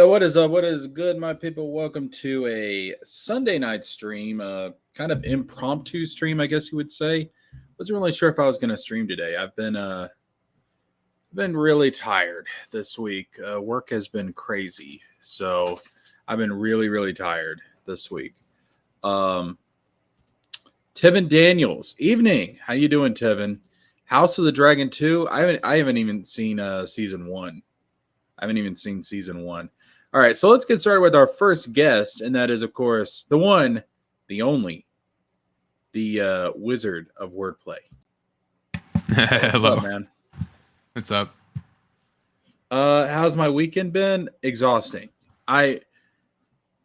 Yeah, what is up? What is good, my people? Welcome to a Sunday night stream, kind of impromptu stream, I guess you would say. Wasn't really sure if I was going to stream today. I've been really tired this week. Work has been crazy, so I've been really tired this week. Um, Tevin Daniels, evening. How you doing, Tevin? House of the Dragon 2. I haven't even seen season 1. I haven't even seen season 1. All right, so let's get started with our first guest, and that is, of course, the one, the only, the wizard of wordplay. What's Hello. up, man? What's up? How's my weekend been? Exhausting. So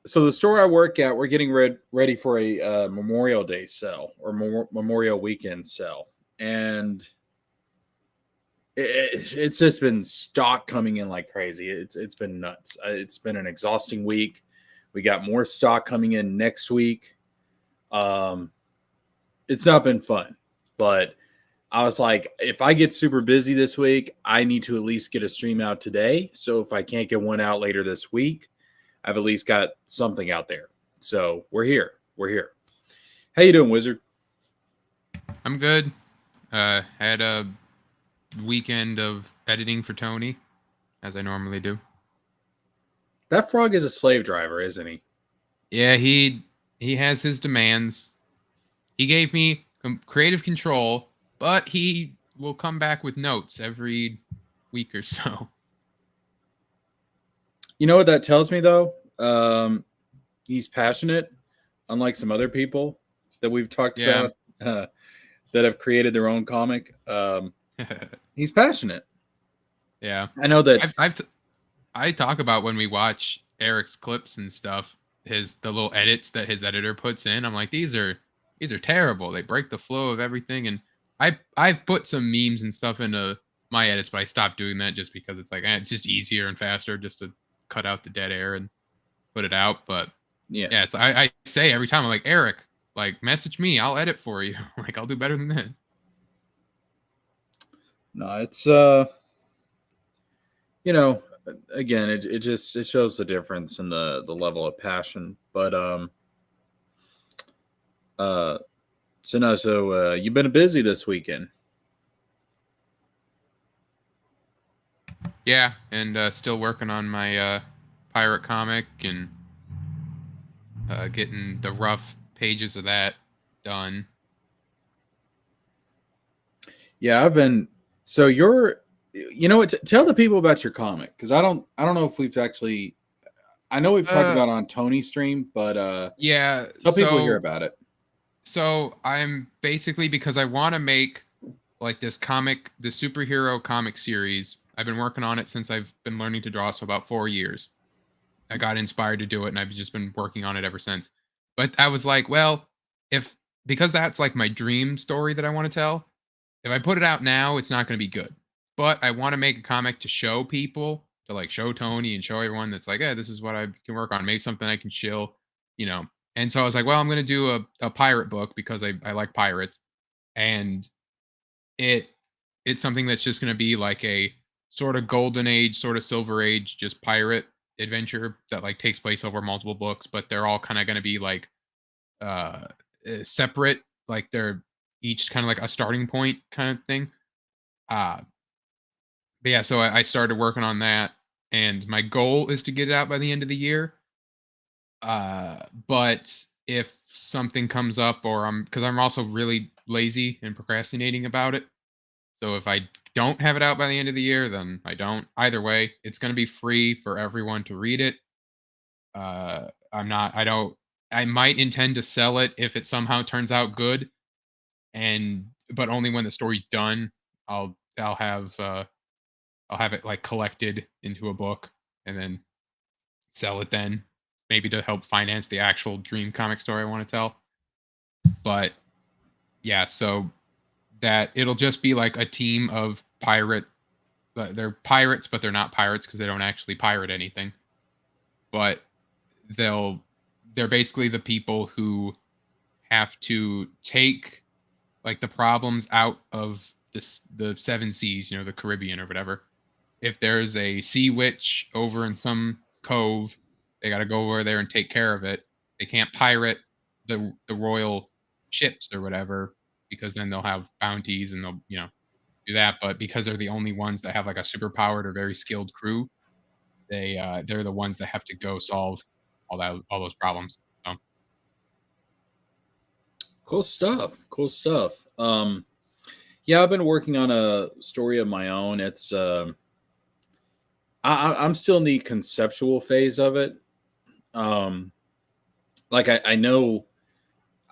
the store I work at, we're getting ready for a Memorial Day sale or Memorial Weekend sale, and it's just been stock coming in like crazy. It's been nuts. It's been an exhausting week. We got more stock coming in next week. It's not been fun, but I was like, if I get super busy this week, I need to at least get a stream out today. So if I can't get one out later this week, I've at least got something out there. So we're here. We're here. How you doing, Wizard? I'm good. Had a weekend of editing for Tony, as I normally do. That frog is a slave driver, isn't he? Yeah, he has his demands. He gave me creative control, but he will come back with notes every week or so. You know what that tells me, though? He's passionate, unlike some other people that we've talked about that have created their own comic. He's passionate. Yeah, I know that. I talk about when we watch Eric's clips and stuff, the little edits that his editor puts in. I'm like, these are terrible. They break the flow of everything. And I've put some memes and stuff into my edits, but I stopped doing that just because it's like it's just easier and faster just to cut out the dead air and put it out. But yeah, it's I say every time, I'm like, Eric, like, message me, I'll edit for you. Like, I'll do better than this. No, it's again, it shows the difference in the level of passion. But you've been busy this weekend. Yeah, and still working on my pirate comic and getting the rough pages of that done. Yeah, I've been. So tell the people about your comic, because I don't know if we've actually. I know we've talked about it on Tony's stream, but yeah, tell people here about it. So I'm basically, because I want to make like this superhero comic series. I've been working on it since I've been learning to draw, so about 4 years. I got inspired to do it, and I've just been working on it ever since. But I was like, well, because that's like my dream story that I want to tell, if I put it out now, it's not going to be good. But I want to make a comic to show people, to like show Tony and show everyone that's like, hey, this is what I can work on. Maybe something I can chill, And so I was like, well, I'm going to do a pirate book because I like pirates. And it's something that's just going to be like a sort of golden age, sort of silver age, just pirate adventure that like takes place over multiple books, but they're all kind of going to be like separate, like they're each kind of like a starting point kind of thing. But yeah, so I started working on that, and my goal is to get it out by the end of the year. But if something comes up, because I'm also really lazy and procrastinating about it, so if I don't have it out by the end of the year, then I don't. Either way, it's going to be free for everyone to read it. I might intend to sell it if it somehow turns out good, but only when the story's done. I'll have it like collected into a book and then sell it then, maybe to help finance the actual dream comic story I want to tell. But yeah, so that it'll just be like a team of they're pirates, but they're not pirates because they don't actually pirate anything. But they're basically the people who have to take like the problems out of the seven seas, the Caribbean or whatever. If there's a sea witch over in some cove. They got to go over there and take care of it. They can't pirate the royal ships or whatever, because then they'll have bounties and they'll, do that. But because they're the only ones that have like a super powered or very skilled crew, they're the ones that have to go solve all those problems. So, Cool stuff. Cool stuff. Yeah, I've been working on a story of my own. It's I'm still in the conceptual phase of it. Like I know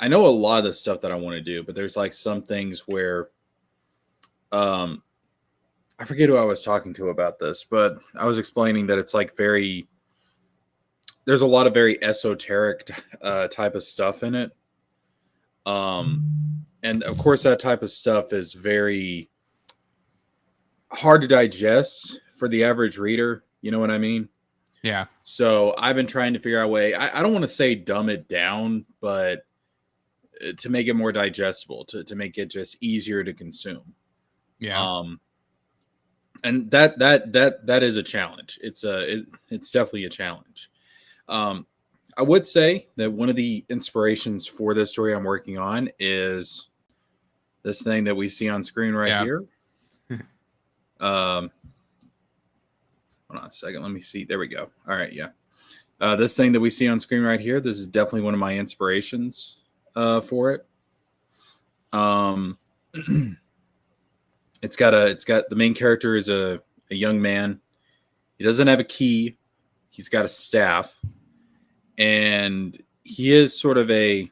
a lot of the stuff that I want to do, but there's like some things where um I forget who I was talking to about this, but I was explaining that it's like there's a lot of very esoteric type of stuff in it. And of course that type of stuff is very hard to digest for the average reader. You know what I mean? yeah. So I've been trying to figure out a way. I don't want to say dumb it down, but to make it more digestible, to make it just easier to consume. Yeah. And that is a challenge. It's definitely a challenge. I would say that one of the inspirations for this story I'm working on is this thing that we see on screen right here. Hold on a second. Let me see. There we go. All right. Yeah. This thing that we see on screen right here, this is definitely one of my inspirations for it. It's got the main character is a young man. He doesn't have a key. He's got a staff, and he is sort of a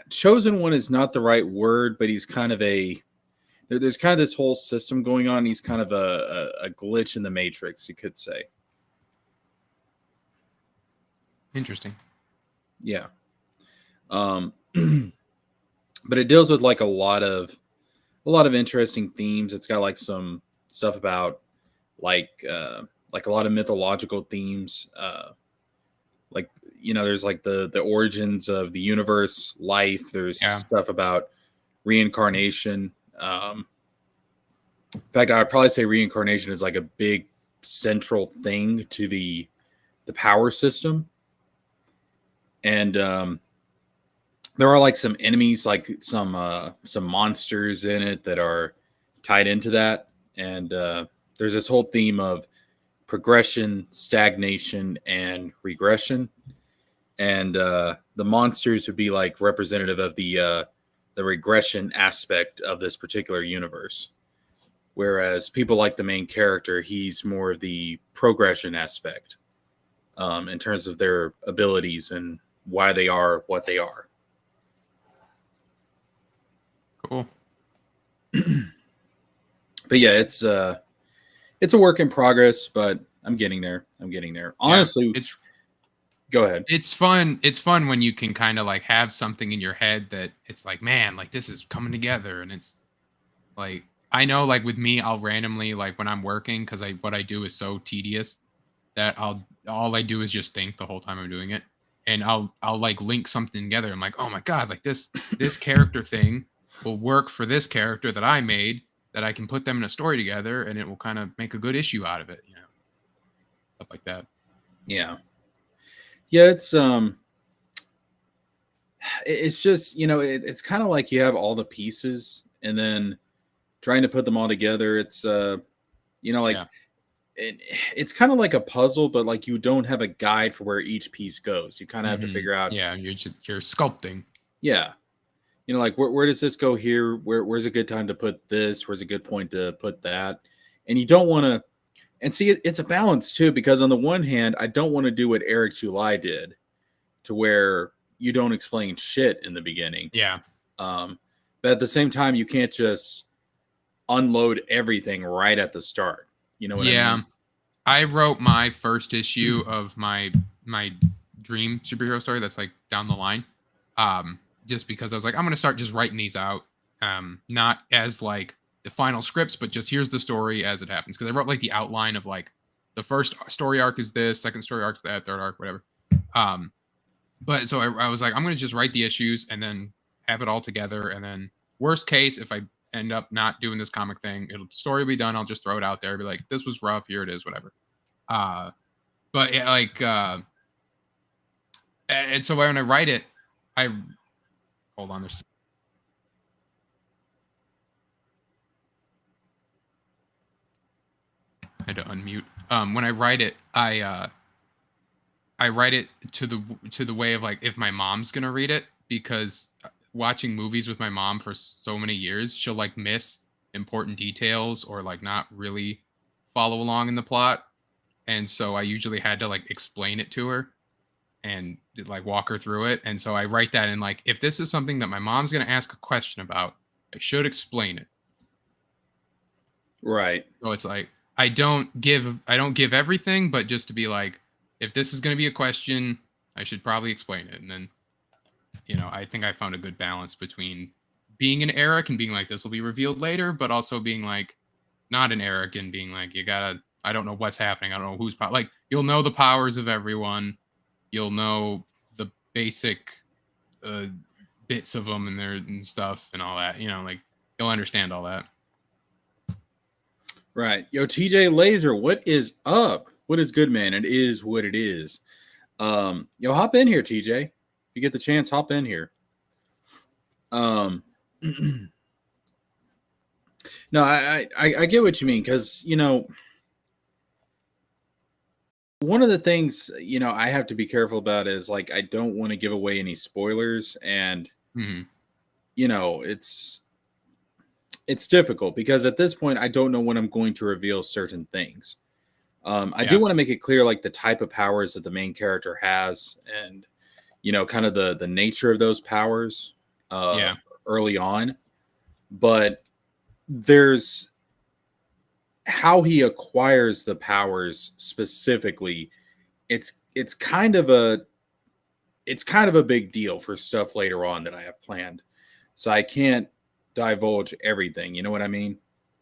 chosen one is not the right word, but he's kind of there's kind of this whole system going on. He's kind of a glitch in the matrix, you could say. Interesting. Yeah. But it deals with like a lot of interesting themes. It's got like some stuff about like a lot of mythological themes. Like, there's like the origins of the universe, life. There's stuff about reincarnation. In fact, I would probably say reincarnation is like a big central thing to the power system. And there are like some enemies, like some monsters in it that are tied into that. And there's this whole theme of progression, stagnation, and regression. And the monsters would be like representative of the regression aspect of this particular universe. Whereas people like the main character, he's more of the progression aspect in terms of their abilities and why they are what they are. Cool. But yeah, it's a work in progress, but I'm getting there. Honestly, go ahead. It's fun. It's fun when you can kind of like have something in your head that it's like, man, like this is coming together. And it's like, I know like with me, I'll randomly like when I'm working, because what I do is so tedious that all I do is just think the whole time I'm doing it. And I'll like link something together. I'm like, oh my God, like this character thing will work for this character that I made, that I can put them in a story together, and it will kind of make a good issue out of it, stuff like that. Yeah. It's just, it's kind of like you have all the pieces and then trying to put them all together. It's it's kind of like a puzzle, but like you don't have a guide for where each piece goes. You kind of have to figure out. Yeah, you're sculpting. Yeah. Like where does this go here? Where's a good time to put this? Where's a good point to put that? And you don't want to. And see, it's a balance too, because on the one hand, I don't want to do what Eric July did, to where you don't explain shit in the beginning. Yeah. But at the same time, you can't just unload everything right at the start. You know what I mean? I wrote my first issue of my dream superhero story that's like down the line. Just because I was like, I'm gonna start just writing these out. Not as like the final scripts, but just here's the story as it happens. Because I wrote like the outline of like the first story arc is this, second story arc is that, third arc, whatever. But so I was like, I'm gonna just write the issues and then have it all together. And then worst case, if I end up not doing this comic thing, the story will be done. I'll just throw it out there. Be like, this was rough. Here it is, whatever. But yeah, like, and so when I write it, I hold on. There's I had to unmute. When I write it, I write it to the way of like if my mom's gonna read it, because watching movies with my mom for so many years, she'll like miss important details or like not really follow along in the plot, and so I usually had to like explain it to her and like walk her through it. And so I write that in like, if this is something that my mom's gonna ask a question about, I should explain it. Right. So it's like I don't give everything, but just to be like, if this is going to be a question, I should probably explain it. And then, I think I found a good balance between being an Eric and being like, this will be revealed later, but also being like, not an Eric and being like, I don't know what's happening. I don't know who's like, you'll know the powers of everyone. You'll know the basic uh, bits of them and their and stuff and all that. Like you'll understand all that. Right. Yo, TJ Laser, what is up? What is good, man? It is what it is. Yo, hop in here, TJ. If you get the chance, hop in here. No, I get what you mean, because one of the things I have to be careful about is like I don't want to give away any spoilers, and Mm-hmm. It's difficult because at this point I don't know when I'm going to reveal certain things. I do Yeah. want to make it clear like the type of powers that the main character has, and kind of the nature of those powers Yeah. early on, but there's how he acquires the powers specifically. It's kind of a big deal for stuff later on that I have planned, so I can't divulge everything. You know what I mean?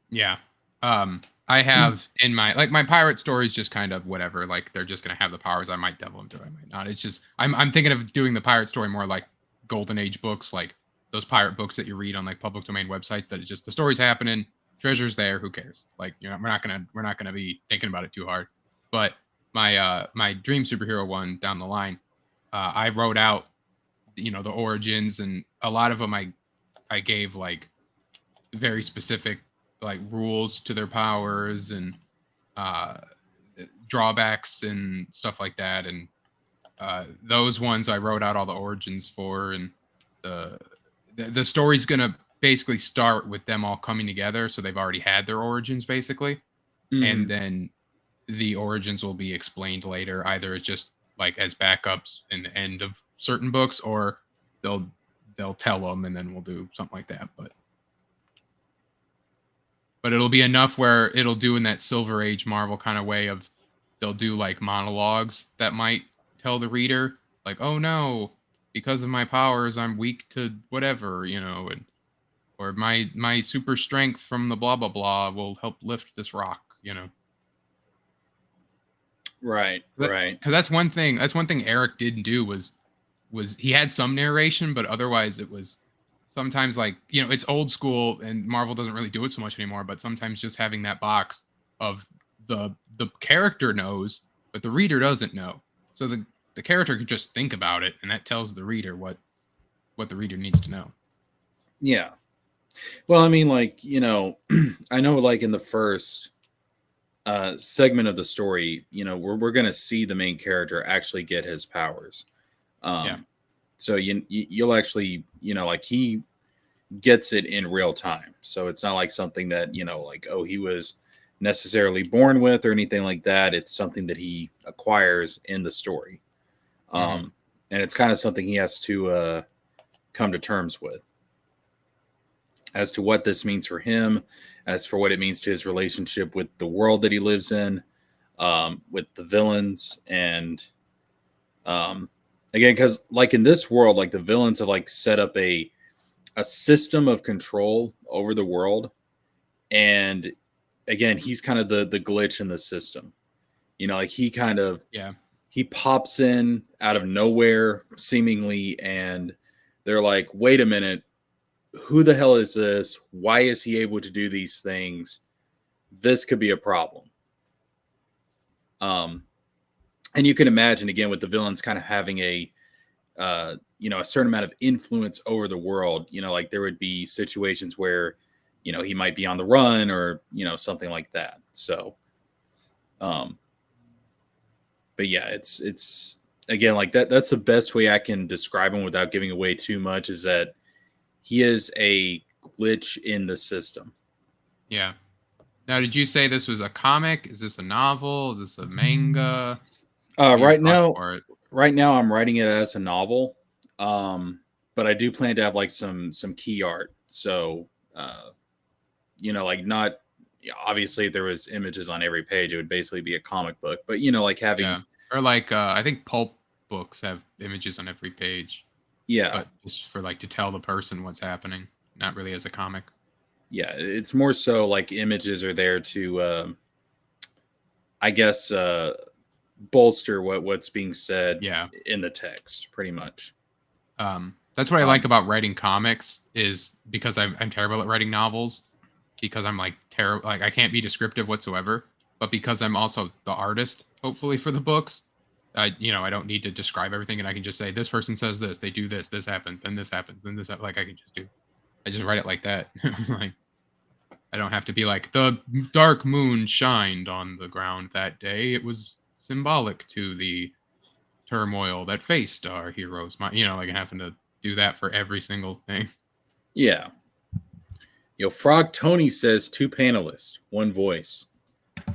Yeah. I have in my pirate stories just kind of whatever. Like they're just gonna have the powers. I might devil into it, I might not. It's just I'm thinking of doing the pirate story more like Golden Age books, like those pirate books that you read on like public domain websites. That it's just the story's happening, treasure's there. Who cares? Like we're not gonna be thinking about it too hard. But my dream superhero one down the line, I wrote out the origins, and a lot of them I gave like very specific like rules to their powers and uh, drawbacks and stuff like that. And those ones I wrote out all the origins for, and the story's gonna basically start with them all coming together, so they've already had their origins basically, and then the origins will be explained later. Either it's just like as backups in the end of certain books, or they'll tell them, and then we'll do something like that. But it'll be enough where it'll do in that Silver Age Marvel kind of way of they'll do like monologues that might tell the reader like, oh no, because of my powers I'm weak to whatever, and or my super strength from the blah blah blah will help lift this rock. Right. Because that's one thing Eric didn't do was he had some narration, but otherwise it was sometimes like it's old school and Marvel doesn't really do it so much anymore, but sometimes just having that box of the character knows but the reader doesn't know, so the character could just think about it, and that tells the reader what the reader needs to know. Yeah. Well, I mean, like, I know like in the first segment of the story, we're going to see the main character actually get his powers. Yeah. So you'll actually, like he gets it in real time. So it's not like something that, like, oh, he was necessarily born with or anything like that. It's something that he acquires in the story. And it's kind of something he has to come to terms with as to what this means for him, as for what it means to his relationship with the world that he lives in, with the villains. And again, because like in this world, like the villains have like set up a system of control over the world. And again, he's kind of the glitch in the system. Like he kind of he pops in out of nowhere seemingly, and they're like, wait a minute, who the hell is this? Why is he able to do these things? This could be a problem. and you can imagine again with the villains kind of having a a certain amount of influence over the world. Like there would be situations where he might be on the run or something like that. So, um, but yeah, it's again like that. That's the best way I can describe him without giving away too much. Is that he is a glitch in the system. Yeah. Now, did you say this was a comic? Is this a novel? Is this a manga? What are your Right thoughts now, for it? I'm writing it as a novel, but I do plan to have like some key art. So, like not obviously if there was images on every page, it would basically be a comic book. But like having Yeah. Or like I think pulp books have images on every page, yeah but just for like to tell the person what's happening, not really as a comic. yeah, it's more so like images are there to I guess bolster what's being said Yeah. in the text, pretty much. That's what I like Um, about writing comics is because I'm terrible at writing novels because I'm like terrible. Like I can't be descriptive whatsoever, but because I'm also the artist, hopefully for the books, I don't need to describe everything and I can just say, this person says this, they do this happens, then this happens, then this, like I can just I just write it like that. Like I don't have to be like the dark moon shined on the ground that day. It was symbolic to the turmoil that faced our heroes. Like having to do that for every single thing. yeah. Frog Tony says 2 panelists, 1 voice.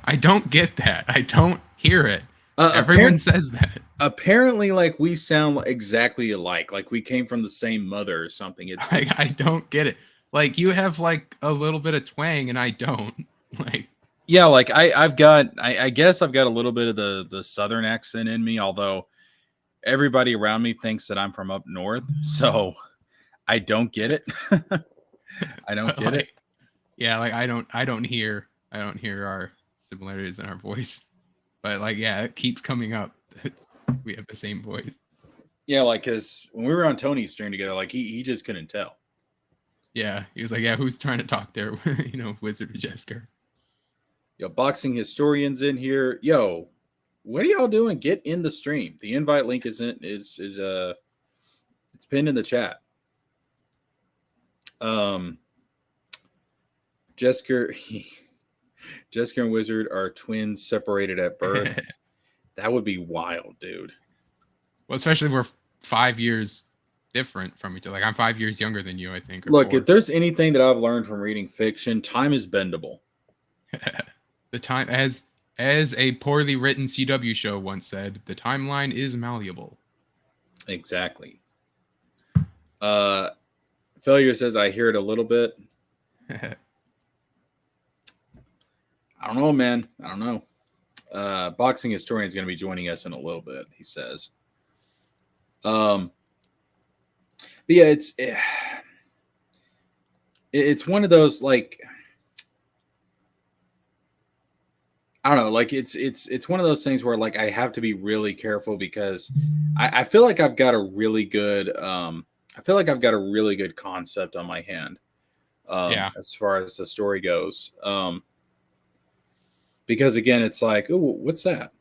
I don't get that. I don't hear it. Everyone Apparently, says that. apparently, like we sound exactly alike, like we came from the same mother or something. It's I don't get it. Like you have like a little bit of twang and I don't. Like yeah, like I've got I guess I've got a little bit of the southern accent in me, although everybody around me thinks that I'm from up north, so I don't get it. I don't but get it. like yeah, like I don't hear our similarities in our voice. But like yeah, it keeps coming up. We have the same voice. Yeah, like because when we were on Tony's stream together, like he just couldn't tell. Yeah, he was like, yeah, who's trying to talk there? Wizard or Jesker. Boxing historians in here. Yo, what are y'all doing? Get in the stream. The invite link is it's pinned in the chat. Jesker Jesker and Wizard are twins separated at birth. That would be wild, dude. Well, especially if we're 5 years different from each other. Like I'm 5 years younger than you, I think, or Look, if 4. there's anything that I've learned from reading fiction, time is bendable. The time, as a poorly written CW show once said, the timeline is malleable. Exactly. Failure says I hear it a little bit. I don't know, man. I don't know. Boxing historian is going to be joining us in a little bit. He says. But yeah, it's one of those like I don't know, like it's one of those things where like I have to be really careful because I feel like I've got a really good concept on my hand Yeah. as far as the story goes. Because again, it's like, oh, what's that?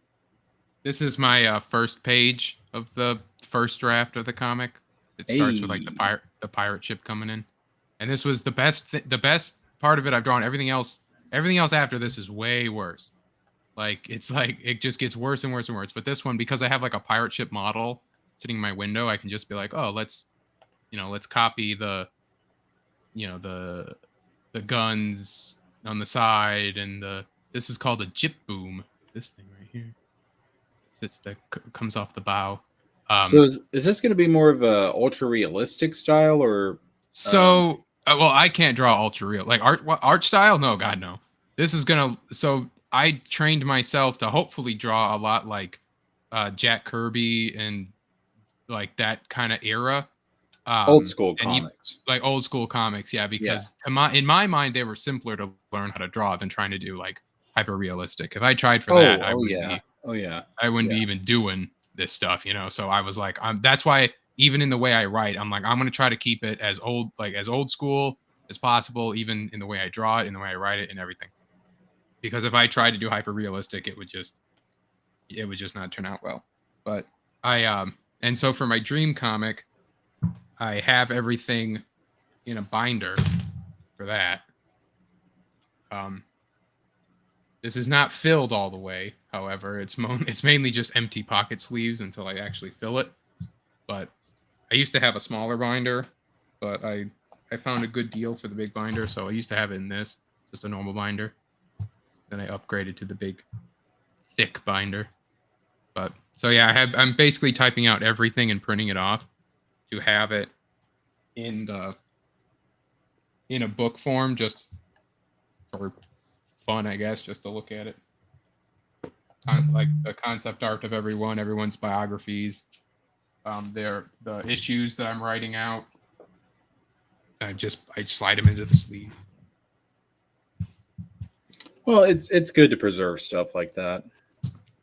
This is my first page of the first draft of the comic. It starts with like Hey, the pirate ship coming in, and this was the best part of it I've drawn. Everything else after this is way worse. Like it's like it just gets worse and worse and worse. But this one, because I have like a pirate ship model sitting in my window, I can just be like, oh, let's copy the guns on the side and this is called a jip boom. This thing right here comes off the bow. so is this going to be more of a ultra realistic style or? Well, I can't draw ultra real like art style. No, God, no. This is gonna. So I trained myself to hopefully draw a lot like Jack Kirby and like that kind of era. Old school And comics. like old school comics, yeah, Yeah. because in my mind they were simpler to learn how to draw than trying to do like hyper realistic. If I tried for that, Oh yeah. Oh yeah. I wouldn't be Yeah. even doing this stuff, So I was like, that's why even in the way I write, I'm like, I'm gonna try to keep it as old school as possible, even in the way I draw it, in the way I write it, and everything. Because if I tried to do hyper realistic, it would just it would just not turn out well. But and so for my dream comic, I have everything in a binder for that. This is not filled all the way, however. It's mainly just empty pocket sleeves until I actually fill it. But I used to have a smaller binder, but I found a good deal for the big binder, so I used to have it in this, just a normal binder. Then I upgraded to the big, thick binder. But so yeah, I'm basically typing out everything and printing it off to have it in a book form, just for fun, I guess, just to look at it. Like the concept art of everyone's biographies, the issues that I'm writing out. I slide them into the sleeve. Well, it's good to preserve stuff like that.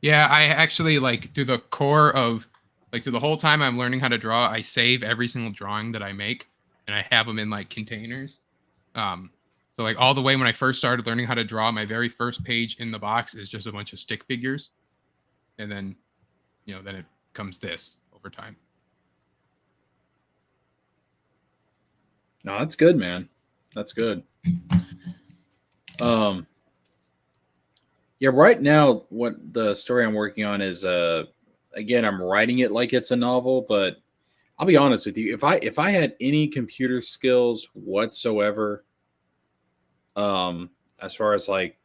Yeah, I actually like through the core of like through the whole time I'm learning how to draw, I save every single drawing that I make, and I have them in like containers. So like all the way when I first started learning how to draw, my very first page in the box is just a bunch of stick figures, and then then it comes this over time. No, that's good, man. That's good. Yeah, right now what the story I'm working on is again, I'm writing it like it's a novel, but I'll be honest with you, if I had any computer skills whatsoever, as far as like,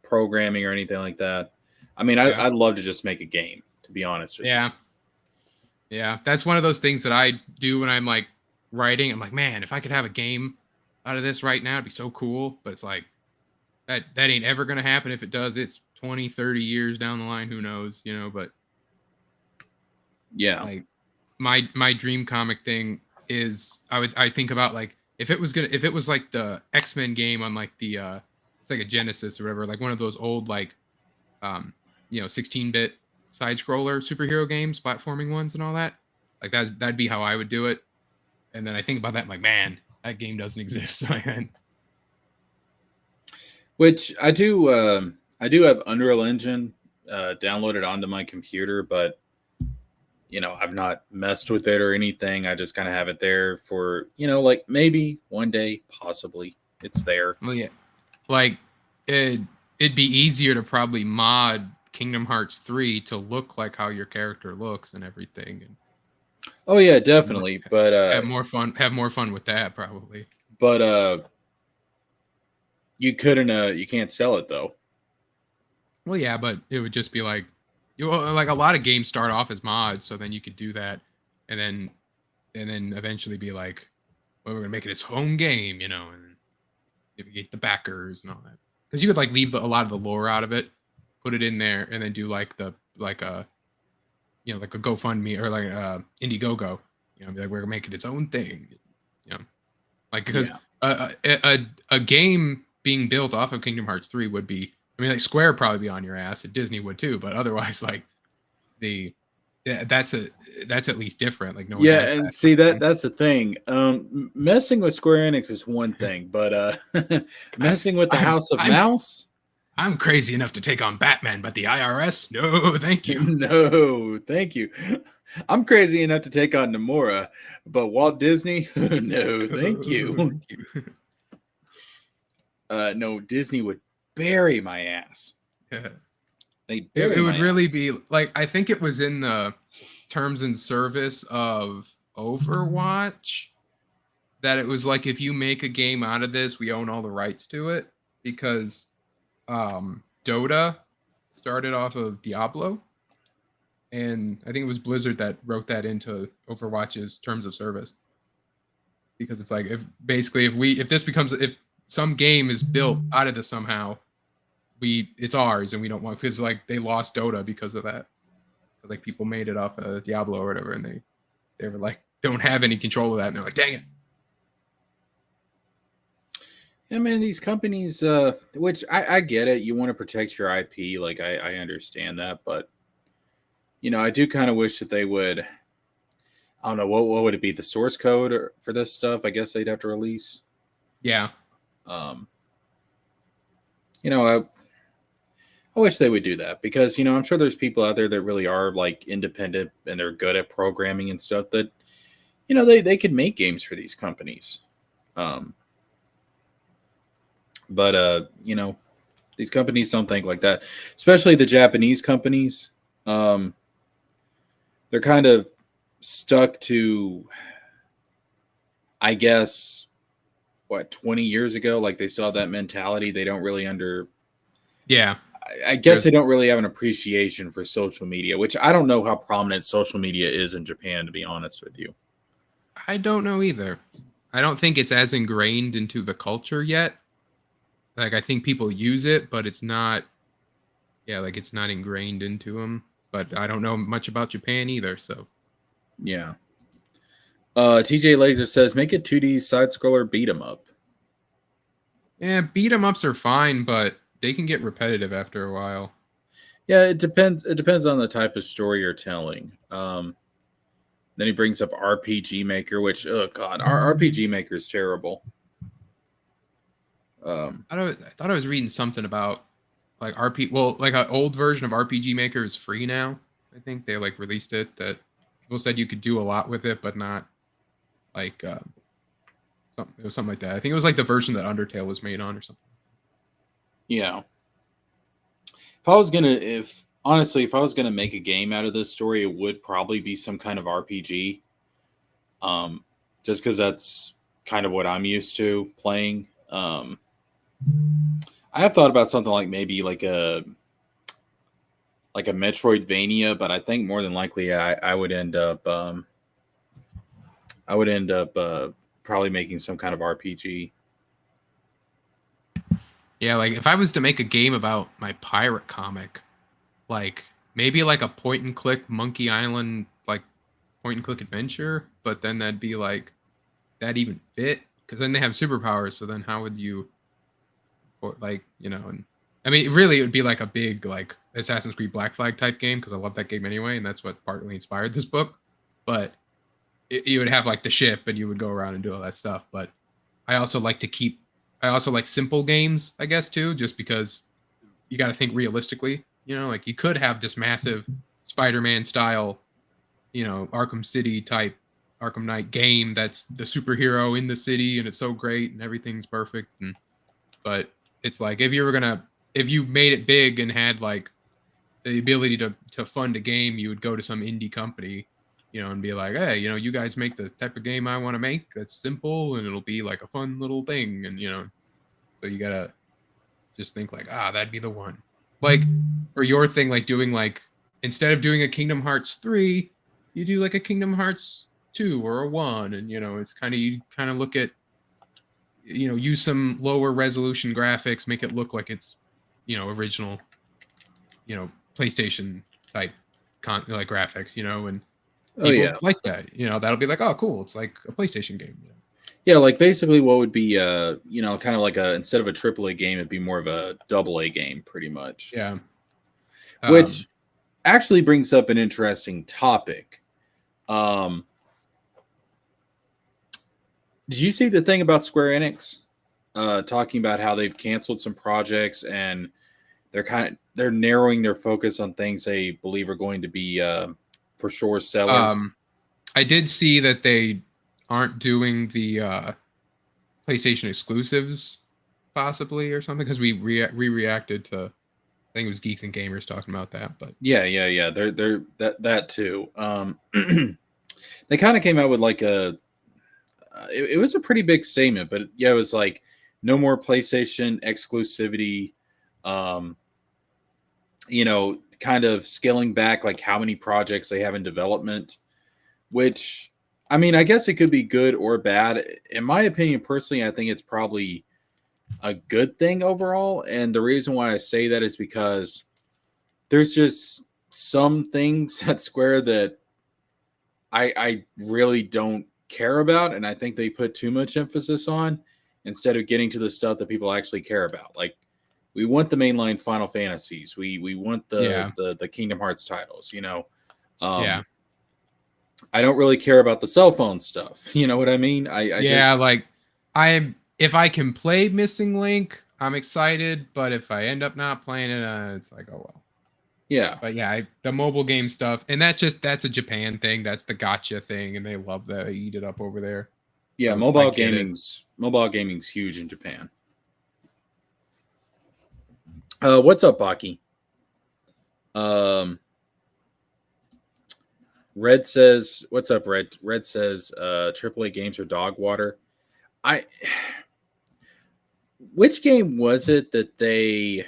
programming or anything like that, I mean, Yeah. I'd love to just make a game, to be honest with you. Yeah, that's one of those things that I do when I'm like writing. I'm like, man, if I could have a game out of this right now, it'd be so cool. But it's like that ain't ever gonna happen. If it does, it's 20, 30 years down the line. Who knows? But Yeah. like my dream comic thing is I think about like if it was like the X-Men game on like the it's like a Genesis or whatever, like one of those old like 16-bit side scroller superhero games, platforming ones and all that. Like that'd be how I would do it. And then I think about that, I'm like, man, that game doesn't exist. Which I do have Unreal Engine downloaded onto my computer, but I've not messed with it or anything. I just kind of have it there for, like maybe one day, possibly it's there. Well, yeah, like it'd be easier to probably mod Kingdom Hearts 3 to look like how your character looks and everything. And oh yeah, definitely. But have more fun with that probably. But you can't sell it though. Well, yeah, but it would just be like like a lot of games start off as mods, so then you could do that, and then eventually be like, well, we're gonna make it its home game, and get the backers and all that. Because you could like leave a lot of the lore out of it, put it in there, and then do like a like a GoFundMe or like Indiegogo, be like we're gonna make it its own thing, like because a game being built off of Kingdom Hearts 3 would be. I mean, like Square would probably be on your ass, and Disney would too. But otherwise, like that's at least different. Like no one has and that. see that's the thing. Messing with Square Enix is one thing, but messing with the House of Mouse. I'm crazy enough to take on Batman, but the IRS, no, thank you. No, thank you. I'm crazy enough to take on Nomura, but Walt Disney, no, thank you. No, Disney would bury my ass. It would really be like, I think it was in the terms and service of Overwatch that it was like, if you make a game out of this, we own all the rights to it, because Dota started off of Diablo, and I think it was Blizzard that wrote that into Overwatch's terms of service, because it's like, if some game is built out of this somehow, it's ours, and we don't want, because like they lost Dota because of that. Like people made it off of Diablo or whatever, and they were like, don't have any control of that, and they're like, dang it. I mean, these companies, which I get it, you want to protect your IP, like I understand that, but I do kind of wish that they would. I don't know, what would it be, the source code for this stuff? I guess they'd have to release. Yeah. I wish they would do that because I'm sure there's people out there that really are like independent and they're good at programming and stuff that they could make games for these companies. Um, but these companies don't think like that, especially the Japanese companies. Um, they're kind of stuck to, I guess, what 20 years ago. Like they still have that mentality. They don't really Yeah, I guess there's they don't really have an appreciation for social media, which I don't know how prominent social media is in Japan, to be honest with you. I don't know either. I don't think it's as ingrained into the culture yet. Like I think people use it, but it's not. Yeah, like it's not ingrained into them. But I don't know much about Japan either. So Yeah. TJ Laser says, make a 2D side scroller beat 'em up. yeah, beat 'em ups are fine, but they can get repetitive after a while. Yeah, it depends. It depends on the type of story you're telling. Then he brings up RPG Maker, which, oh god, our RPG Maker is terrible. I thought I was reading something about like RP. Well, like an old version of RPG Maker is free now. I think they like released it. That people said you could do a lot with it, but not like something. It was something like that. I think it was like the version that Undertale was made on or something. Yeah. If I was gonna make a game out of this story, it would probably be some kind of RPG. Um, just because that's kind of what I'm used to playing. I have thought about something like maybe like a Metroidvania, but I think more than likely I would end up probably making some kind of RPG. Yeah, like if I was to make a game about my pirate comic, like maybe like a point and click Monkey Island, like point and click adventure, but then that'd be like that even fit? Because then they have superpowers, so then how would you, or like and I mean, really, it would be like a big like Assassin's Creed Black Flag type game because I love that game anyway, and that's what partly inspired this book. But you would have like the ship, and you would go around and do all that stuff. But I also like to keep, I also like simple games, I guess too, just because you got to think realistically. Like you could have this massive Spider-Man style, Arkham City type Arkham Knight game that's the superhero in the city and it's so great and everything's perfect but it's like if you made it big and had like the ability to fund a game, you would go to some indie company, and be like, hey, you guys make the type of game I want to make that's simple and it'll be like a fun little thing and so you gotta just think like, that'd be the one. Like for your thing, like doing like instead of doing a Kingdom Hearts 3, you do like a Kingdom Hearts 2 or a 1 and it's kind of you kind of look at use some lower resolution graphics, make it look like it's original PlayStation type like graphics, and Oh people yeah, like that. That'll be like, oh cool, it's like a PlayStation game. yeah. Like basically, what would be kind of like a instead of a AAA game, it'd be more of a AA game, pretty much. Yeah. Which actually brings up an interesting topic. Did you see the thing about Square Enix talking about how they've canceled some projects and they're narrowing their focus on things they believe are going to be for sure sellers? I did see that they aren't doing the PlayStation exclusives, possibly or something, because we reacted to. I think it was Geeks and Gamers talking about that, but Yeah. They're that too. They kind of came out with like it was a pretty big statement, but yeah, it was like no more PlayStation exclusivity. Um, kind of scaling back like how many projects they have in development, which I mean, I guess it could be good or bad. In my opinion, personally, I think it's probably a good thing overall. And the reason why I say that is because there's just some things at Square that I really don't care about, and I think they put too much emphasis on instead of getting to the stuff that people actually care about. Like we want the mainline Final Fantasies, we want the Kingdom Hearts titles. yeah, I don't really care about the cell phone stuff. You know what I mean? I just like I if I can play Missing Link, I'm excited, but if I end up not playing it, it's like, oh well. Yeah. But yeah, the mobile game stuff, and that's a Japan thing. That's the gotcha thing, and they love that. They eat it up over there. Yeah, So I get it. mobile gaming's huge in Japan. What's up, Baki? Red says, "What's up, Red?" Red says, "AAA games are dog water." Which game was it that they?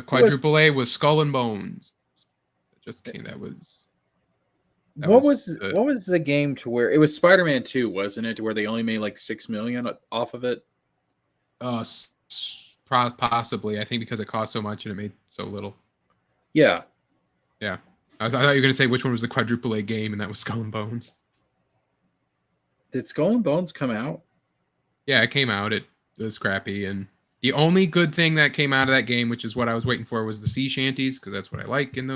Quadruple A was Skull and Bones. That just came. What was the game to where it was Spider-Man 2, wasn't it? Where they only made like 6 million off of it. Possibly. I think because it cost so much and it made so little. Yeah. Yeah. I thought you were going to say which one was the Quadruple A game, and that was Skull and Bones. Did Skull and Bones come out? Yeah, it came out. It was crappy, and the only good thing that came out of that game, which is what I was waiting for, was the sea shanties, because that's what I like in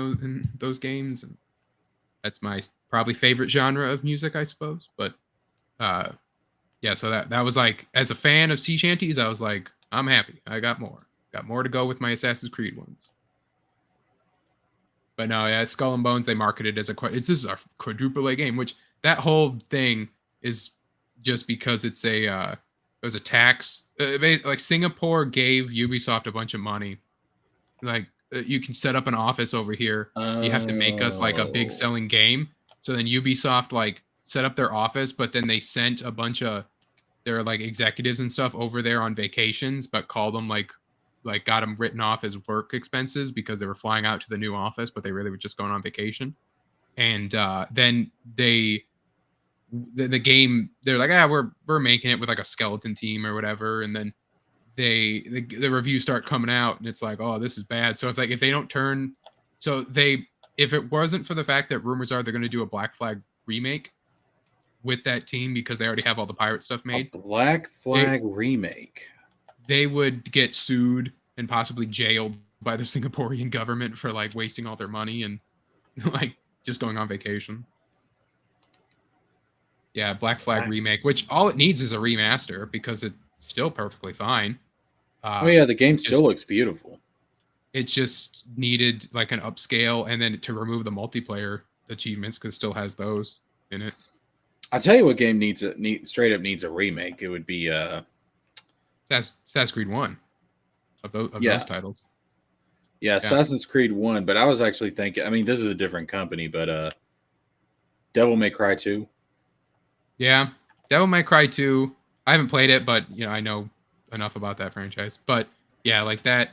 those games, and that's my probably favorite genre of music, I suppose. But yeah, so that was like, as a fan of sea shanties, I was like, I'm happy. I got more to go with my Assassin's Creed ones. But no, yeah, Skull and Bones, they marketed as this is a Quadruple A game, which that whole thing is just because it was a tax. Like Singapore gave Ubisoft a bunch of money. Like, you can set up an office over here. You have to make us like a big selling game. So then Ubisoft like set up their office, but then they sent a bunch of their like executives and stuff over there on vacations, but called them like got them written off as work expenses because they were flying out to the new office, but they really were just going on vacation. And then the game, they're like, we're making it with like a skeleton team or whatever, and then the reviews start coming out, and it's like, oh, this is bad. So if they don't turn, if it wasn't for the fact that rumors are they're going to do a Black Flag remake with that team because they already have all the pirate stuff made, a Black Flag remake, they would get sued and possibly jailed by the Singaporean government for like wasting all their money and like just going on vacation. Yeah, Black Flag remake, which all it needs is a remaster because it's still perfectly fine. Oh yeah, the game still looks beautiful. It just needed like an upscale, and then to remove the multiplayer achievements because it still has those in it. I'll tell you what game straight up needs a remake. It would be Assassin's Creed 1 of those titles. Yeah, Assassin's Creed 1, but I was actually thinking, I mean, this is a different company, but Devil May Cry 2. Yeah, Devil May Cry 2. I haven't played it, but I know enough about that franchise. But yeah, like that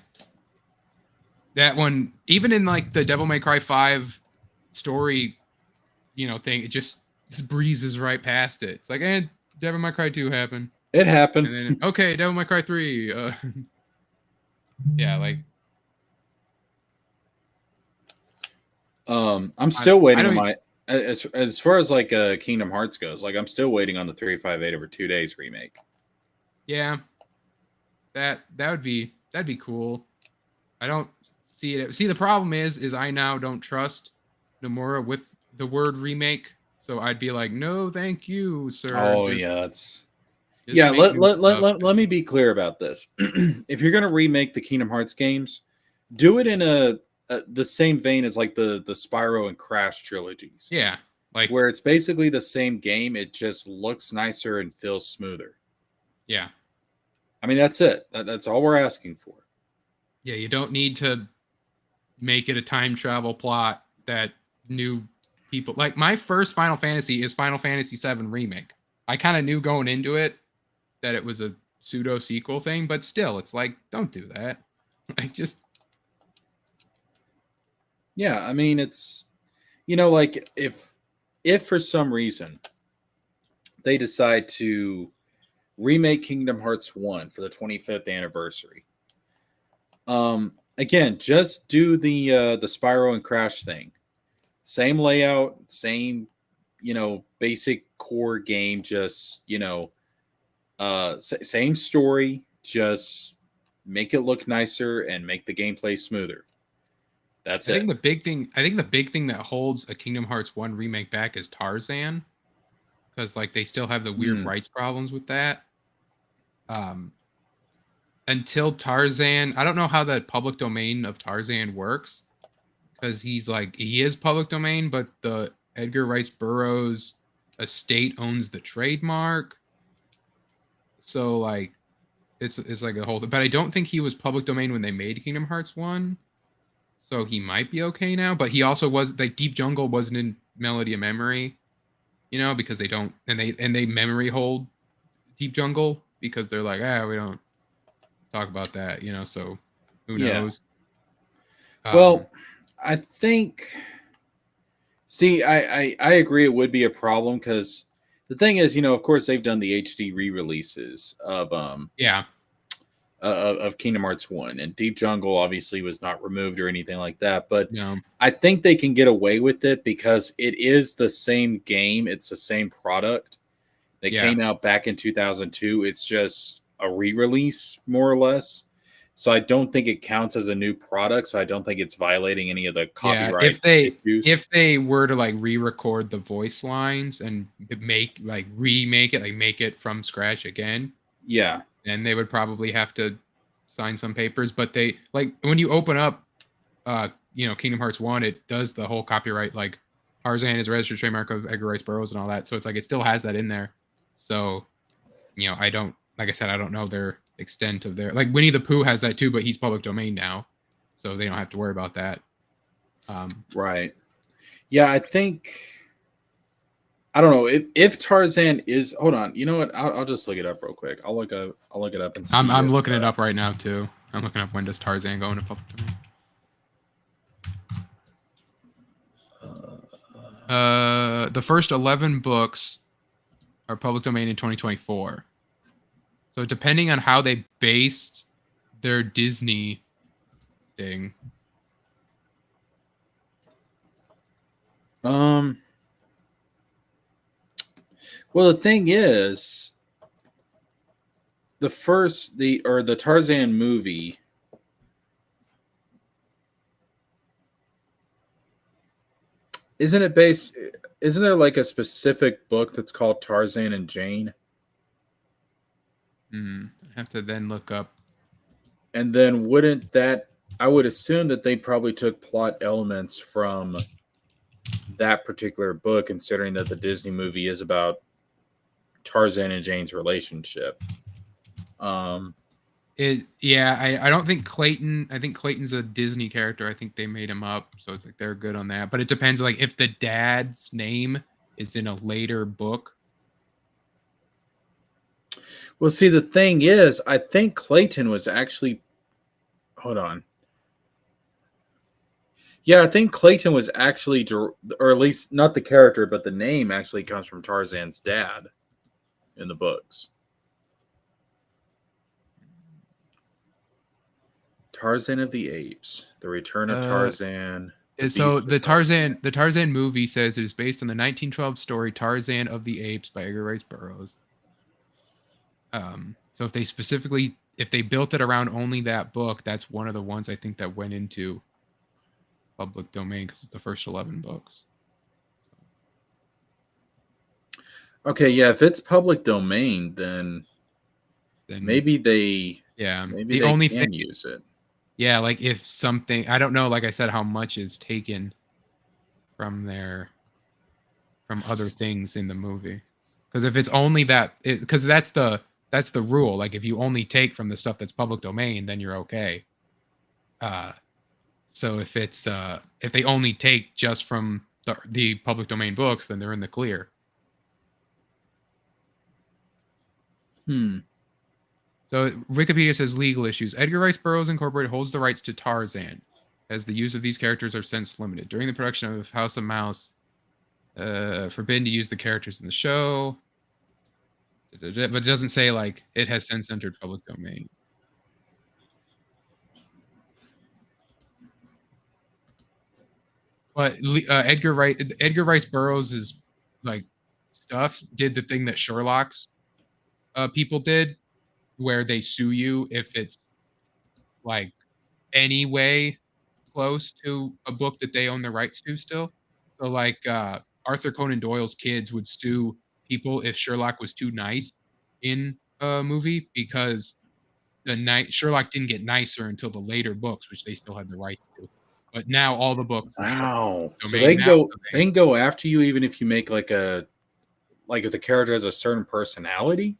one, even in like the Devil May Cry 5 story, thing, it just breezes right past it. It's like, Devil May Cry 2 happened. It happened. And then, okay, Devil May Cry 3. Yeah, like. I'm still waiting on my as far as like Kingdom Hearts goes. Like, I'm still waiting on the 358 over 2 days remake. Yeah, that'd be cool. I don't see it. See, the problem is I now don't trust Nomura with the word remake. So I'd be like, no, thank you, sir. Oh, yeah, let me be clear about this. If you're gonna remake the Kingdom Hearts games, do it in the same vein as like the Spyro and Crash trilogies. Yeah, like where it's basically the same game, it just looks nicer and feels smoother. Yeah, I mean, that's it. That's all we're asking for. Yeah, you don't need to make it a time travel plot that new people like. My first Final Fantasy is Final Fantasy VII Remake. I kind of knew going into it that it was a pseudo sequel thing, but still, it's like, don't do that. Like, just. Yeah, I mean, it's, like if for some reason they decide to remake Kingdom Hearts 1 for the 25th anniversary, again, just do the Spyro and Crash thing. Same layout, same, basic core game, just, same story, just make it look nicer and make the gameplay smoother. That's it. I think the big thing that holds a Kingdom Hearts 1 remake back is Tarzan, because like they still have the weird rights problems with that. until Tarzan. I don't know how the public domain of Tarzan works because he is public domain, but the Edgar Rice Burroughs estate owns the trademark. So like it's like a whole thing. But I don't think he was public domain when they made Kingdom Hearts 1. So he might be okay now, but he also was like Deep Jungle wasn't in Melody of Memory, because they don't and they memory hold Deep Jungle because they're like, we don't talk about that, so who Yeah. knows? Well, I think. See, I agree. It would be a problem because the thing is, of course, they've done the HD re-releases Yeah. Of Kingdom Hearts 1, and Deep Jungle obviously was not removed or anything like that. But No. I think they can get away with it because it is the same game. It's the same product that came out back in 2002. It's just a re-release, more or less. So I don't think it counts as a new product. So I don't think it's violating any of the Yeah. copyright issues. If they were to like re-record the voice lines and remake it, like make it from scratch again, Yeah. then they would probably have to sign some papers. But they like when you open up Kingdom Hearts 1, it does the whole copyright, like Tarzan is a registered trademark of Edgar Rice Burroughs and all that. So it's like it still has that in there. So, I don't, like I said, I don't know their extent of their, like Winnie the Pooh has that too, but he's public domain now. So they don't have to worry about that. Right. Yeah, I think I don't know if Tarzan is. Hold on. You know what? I'll just look it up real quick. I'll look it up and see. I'm looking it up right now too. I'm looking up when does Tarzan go into public domain. The first 11 books are public domain in 2024. So depending on how they based their Disney thing. Well, the thing is, the Tarzan movie. Isn't it based? Isn't there like a specific book that's called Tarzan and Jane? I have to then look up. And then wouldn't that? I would assume that they probably took plot elements from that particular book, considering that the Disney movie is about Tarzan and Jane's relationship. I don't think Clayton. I think Clayton's a Disney character. I think they made him up, so it's like they're good on that. But it depends, like if the dad's name is in a later book. Well, see, the thing is, I think Clayton was actually. Hold on. Yeah, I think Clayton was actually, or at least not the character, but the name actually comes from Tarzan's dad in the books. Tarzan of the Apes, The Return of Tarzan. So the Tarzan movie says it is based on the 1912 story Tarzan of the Apes by Edgar Rice Burroughs. So if they built it around only that book, that's one of the ones I think that went into public domain because it's the first 11 books. Okay, yeah, if it's public domain, then maybe they can use it. Yeah, like if something, I don't know, like I said, how much is taken from other things in the movie. Because if it's only that, because that's the rule. Like if you only take from the stuff that's public domain, then you're okay. So if they only take just from the public domain books, then they're in the clear. So Wikipedia says legal issues. Edgar Rice Burroughs Incorporated holds the rights to Tarzan, as the use of these characters are since limited. During the production of House of Mouse, forbidden to use the characters in the show. But it doesn't say like it has since entered public domain. But Edgar Rice Burroughs' like stuff did the thing that Sherlock's people did, where they sue you if it's like any way close to a book that they own the rights to still. So like Arthur Conan Doyle's kids would sue people if Sherlock was too nice in a movie because Sherlock didn't get nicer until the later books, which they still had the rights to. But now all the books are Wow. So domain now. So they can go after you even if you make like if the character has a certain personality.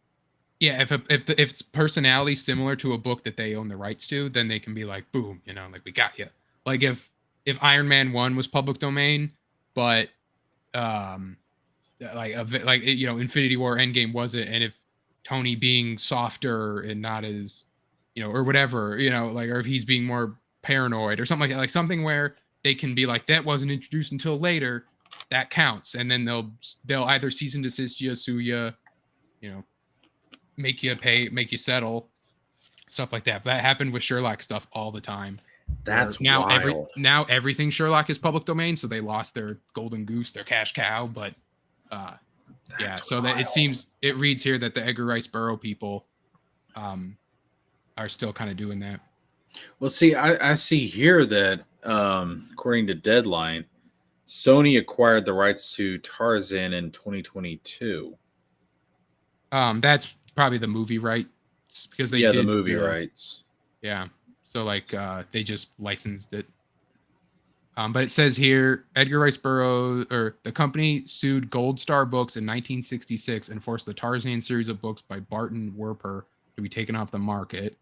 Yeah, if its personality similar to a book that they own the rights to, then they can be like, boom, like we got you. Like if Iron Man 1 was public domain, but Infinity War Endgame wasn't, and if Tony being softer and not as or whatever, or if he's being more paranoid or something like something where they can be like, that wasn't introduced until later, that counts, and then they'll either cease and desist you, sue you, make you pay, make you settle, stuff like that. That happened with Sherlock stuff all the time. That's now wild. now everything Sherlock is public domain, so they lost their golden goose, their cash cow. But so that it reads here that the Edgar Rice Burroughs people are still kind of doing that. Well, see, I see here that according to Deadline, Sony acquired the rights to Tarzan in 2022. That's probably the movie rights because they did the movie rights. Yeah, so they just licensed it. But it says here, Edgar Rice Burroughs, or the company sued Gold Star Books in 1966 and forced the Tarzan series of books by Barton Werper to be taken off the market.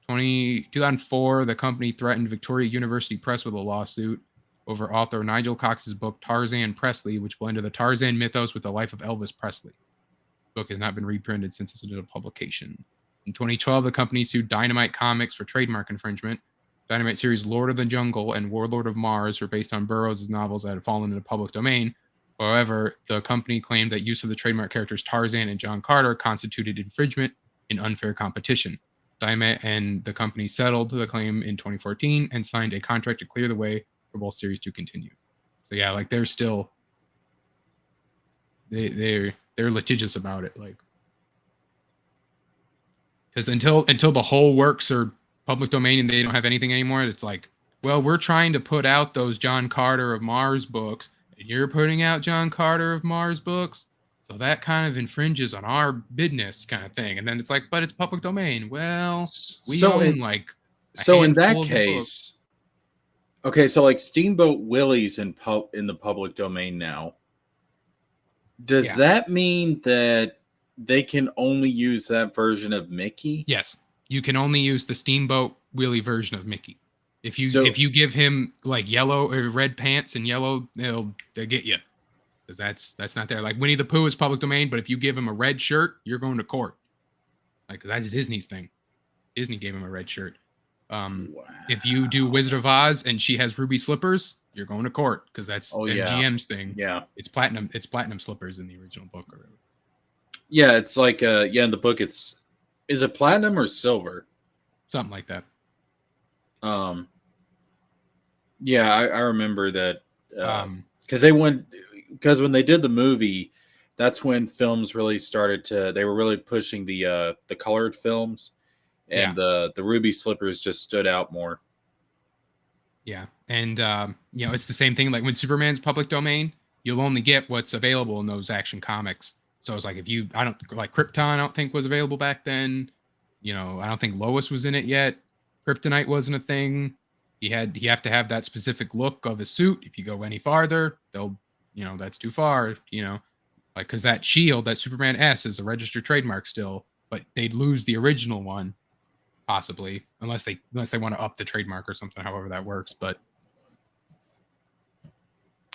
2004, the company threatened Victoria University Press with a lawsuit over author Nigel Cox's book Tarzan Presley, which blended the Tarzan mythos with the life of Elvis Presley. The book has not been reprinted since its initial publication. In 2012, the company sued Dynamite Comics for trademark infringement. Dynamite series Lord of the Jungle and Warlord of Mars were based on Burroughs' novels that had fallen into public domain. However, the company claimed that use of the trademark characters Tarzan and John Carter constituted infringement and unfair competition. Dynamite and the company settled the claim in 2014 and signed a contract to clear the way for both series to continue. So yeah, they're still they're litigious about it, because until the whole works are public domain and they don't have anything anymore, it's like, well, we're trying to put out those John Carter of Mars books, and you're putting out John Carter of Mars books, so that kind of infringes on our business, kind of thing. And then it's like, but it's public domain. Well, we own in that case, okay, so Steamboat Willie's in the public domain now. Does that mean that they can only use that version of Mickey? Yes, you can only use the Steamboat Willie version of Mickey. If you give him yellow or red pants and yellow, they'll get you, because that's not there. Like Winnie the Pooh is public domain, but if you give him a red shirt, you're going to court. Because that's Disney's thing. Disney gave him a red shirt. Wow. If you do Wizard of Oz and she has ruby slippers, you're going to court, because that's MGM's thing. Yeah, it's platinum slippers in the original book already. Yeah, it's in the book is it platinum or silver? Something like that. Yeah, I remember that because when they did the movie, that's when films really started they were really pushing the colored films, and the ruby slippers just stood out more. Yeah, and it's the same thing. Like when Superman's public domain, you'll only get what's available in those Action Comics. So it's like I don't like Krypton. I don't think was available back then. I don't think Lois was in it yet. Kryptonite wasn't a thing. You have to have that specific look of a suit. If you go any farther, they'll that's too far. Because that shield, that Superman S, is a registered trademark still, but they'd lose the original one, possibly, unless they want to up the trademark or something. However that works, but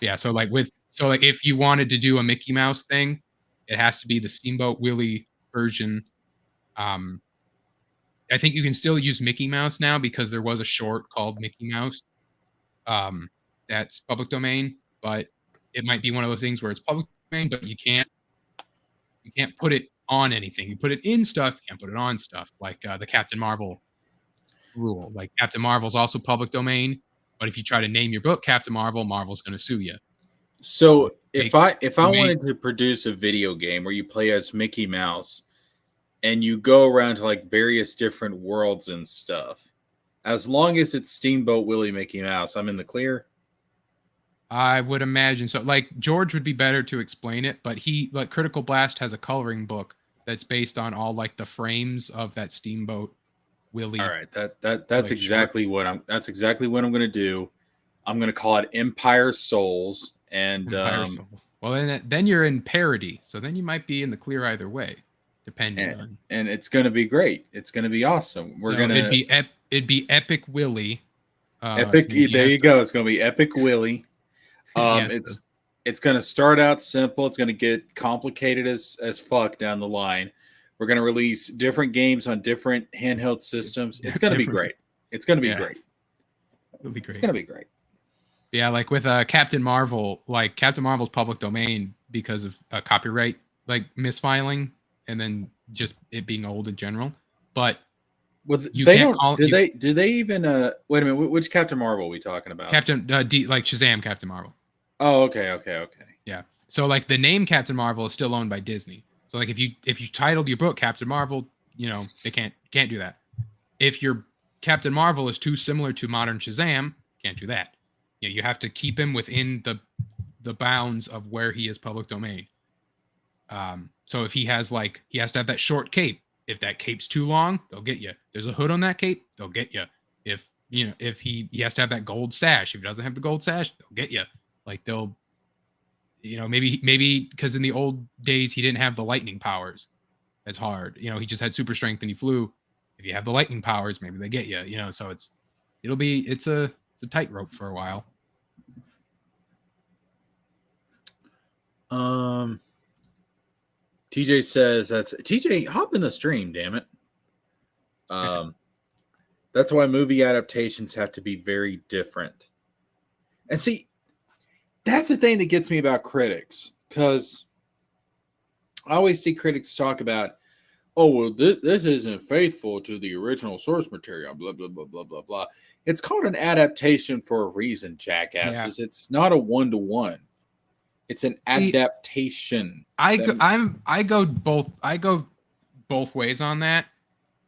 yeah. So if you wanted to do a Mickey Mouse thing, it has to be the Steamboat Willie version. I think you can still use Mickey Mouse now because there was a short called Mickey Mouse. That's public domain, but it might be one of those things where it's public domain, but you can't put it on anything. You put it in stuff, you can't put it on stuff, like the Captain Marvel rule. Like Captain Marvel's also public domain, but if you try to name your book Captain Marvel, Marvel's going to sue you. So if I wanted to produce a video game where you play as Mickey Mouse and you go around to various different worlds and stuff, as long as it's Steamboat Willie Mickey Mouse, I'm in the clear? I would imagine so. George would be better to explain it, but Critical Blast has a coloring book that's based on all the frames of that Steamboat Willie. All right, that's Like exactly what I'm going to do. I'm going to call it Empire Souls, and Empire Souls. Well, then you're in parody, so then you might be in the clear either way, depending and, on. and it's going to be great. It's going to be awesome. We're No, gonna it'd be Epic Willie. epic. And There you go. It's going to be Epic Willie. He has to, It's going to start out simple. It's going to get complicated as fuck down the line. We're going to release different games on different handheld systems. It's going to be great. It's going to be great. It'll be great. It's going to be great. Yeah, like with Captain Marvel, like Captain Marvel's public domain because of copyright like misfiling and then just it being old in general. But you they can't call do they do they even wait a minute, which Captain Marvel are we talking about? Captain like Shazam Captain Marvel. Oh, okay. Yeah. So like the name Captain Marvel is still owned by Disney. So like if you titled your book Captain Marvel, you know, they can't do that. If your Captain Marvel is too similar to modern Shazam, can't do that. You know, you have to keep him within the bounds of where he is public domain. So if he has to have that short cape. If that cape's too long, they'll get you. There's a hood on that cape, they'll get you. If he has to have that gold sash, if he doesn't have the gold sash, they'll get you. Like they'll, maybe because in the old days he didn't have the lightning powers as hard. He just had super strength and he flew. If you have the lightning powers, maybe they get you. So it's a tightrope for a while. TJ says TJ, hop in the stream, damn it. That's why movie adaptations have to be very different. And see, that's the thing that gets me about critics, because I always see critics talk about, oh, well, this isn't faithful to the original source material, blah, blah, blah, blah, blah, blah. It's called an adaptation for a reason, jackasses. Yeah. It's not a one-to-one. It's an adaptation. I go both ways on that,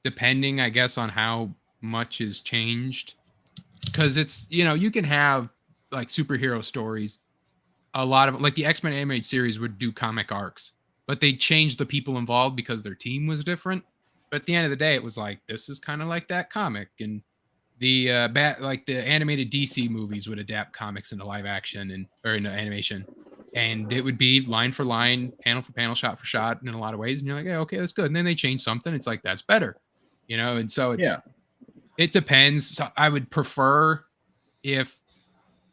depending, I guess, on how much is changed. Because it's, you can have like superhero stories. A lot of like the X-Men animated series would do comic arcs, but they changed the people involved because their team was different. But at the end of the day, it was like, this is kind of like that comic. And the the animated DC movies would adapt comics into live action or into animation. And it would be line for line, panel for panel, shot for shot in a lot of ways. And you're like, yeah, okay, that's good. And then they change something. It's like, that's better, And so it depends. So I would prefer if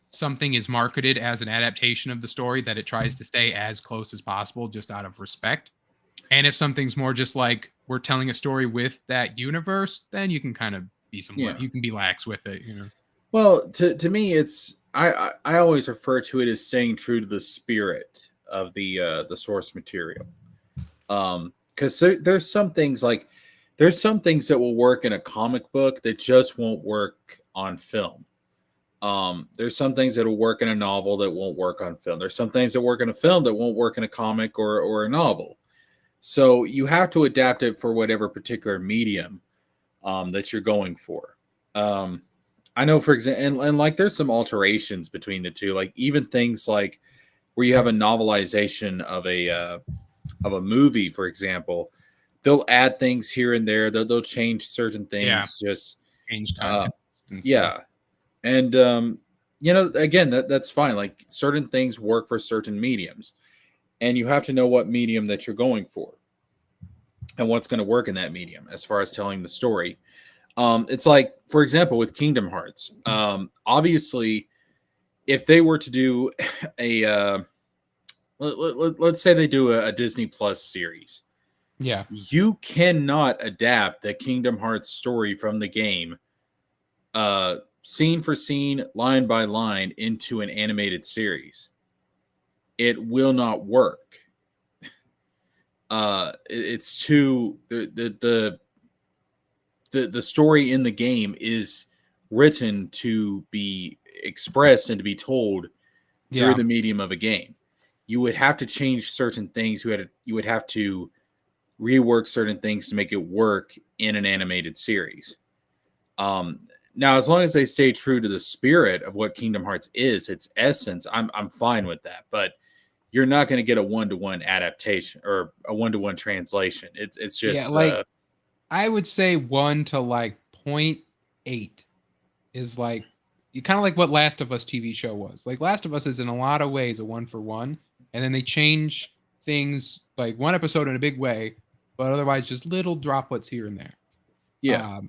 something is marketed as an adaptation of the story that it tries to stay as close as possible, just out of respect. And if something's more just like we're telling a story with that universe, then you can kind of be you can be lax with it, Well, to me, it's I always refer to it as staying true to the spirit of the source material. Because there's some things that will work in a comic book that just won't work on film. There's some things that will work in a novel that won't work on film. There's some things that work in a film that won't work in a comic or a novel. So you have to adapt it for whatever particular medium that you're going for. I know, for example, and like there's some alterations between the two, like even things like where you have a novelization of a movie, for example, they'll add things here and there. They'll change certain things, just change content. And again, that's fine. Like certain things work for certain mediums, and you have to know what medium that you're going for and what's going to work in that medium as far as telling the story. It's like, for example, with Kingdom Hearts. Obviously, if they were to do let's say they do a Disney Plus series, you cannot adapt the Kingdom Hearts story from the game, scene for scene, line by line, into an animated series. It will not work. It's too the story in the game is written to be expressed and to be told through the medium of a game. You would have to change certain things. You would have to rework certain things to make it work in an animated series. Now, as long as they stay true to the spirit of what Kingdom Hearts is, its essence, I'm fine with that. But you're not going to get a one-to-one adaptation or a one-to-one translation. It's just I would say 1 to like 0.8 is like you kind of like what Last of Us TV show was. Like Last of Us is in a lot of ways a 1-for-1, and then they change things like one episode in a big way, but otherwise just little droplets here and there. Yeah.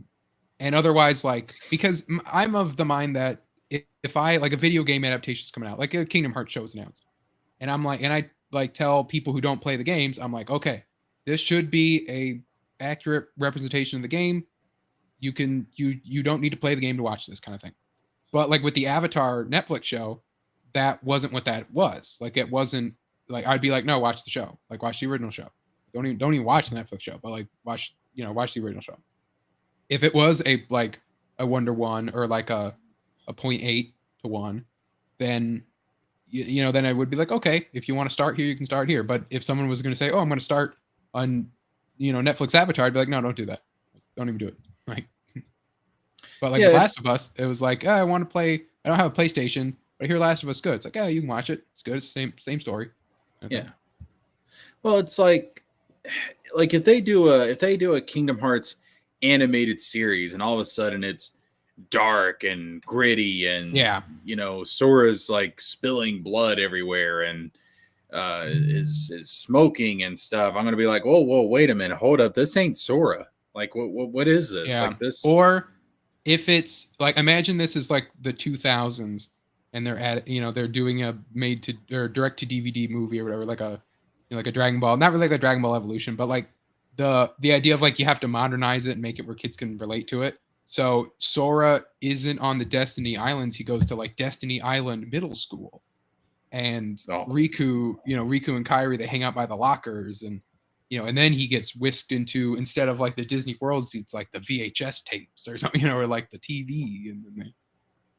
And otherwise, like, because I'm of the mind that if I like a video game adaptation is coming out, like a Kingdom Hearts show is announced, and I'm like, and I like tell people who don't play the games, I'm like, okay, this should be a accurate representation of the game. You don't need to play the game to watch this kind of thing. But like with the Avatar Netflix show, that wasn't what that was. Like it wasn't like I'd be like, no, watch the show. Like watch the original show. Don't even watch the Netflix show, but like watch the original show. If it was a 1-to-1 or like a 0.8 to 1, then then I would be like, okay, if you want to start here, you can start here. But if someone was going to say, oh, I'm going to start on Netflix Avatar, I'd be like, no, don't do that. Don't even do it. Like, but like The Last of Us, it was like, oh, I want to play. I don't have a PlayStation, but I hear Last of Us good. It's like, yeah, you can watch it. It's good. It's the same story. Okay. Yeah. Well, it's like if they do a Kingdom Hearts animated series, and all of a sudden it's dark and gritty, and Sora's like spilling blood everywhere, and is smoking and stuff. I'm gonna be like, whoa, wait a minute, hold up, this ain't Sora. Like, what is this? Yeah. Like this, or if it's like, imagine this is like the 2000s, and they're doing a made to or direct to DVD movie or whatever, like a like a Dragon Ball, not really like a Dragon Ball Evolution, but like the idea of like you have to modernize it and make it where kids can relate to it. So Sora isn't on the Destiny Islands; he goes to like Destiny Island Middle School, and Riku and Kairi, they hang out by the lockers, and and then he gets whisked into, instead of like the Disney worlds, it's like the VHS tapes or something, or like the TV, and then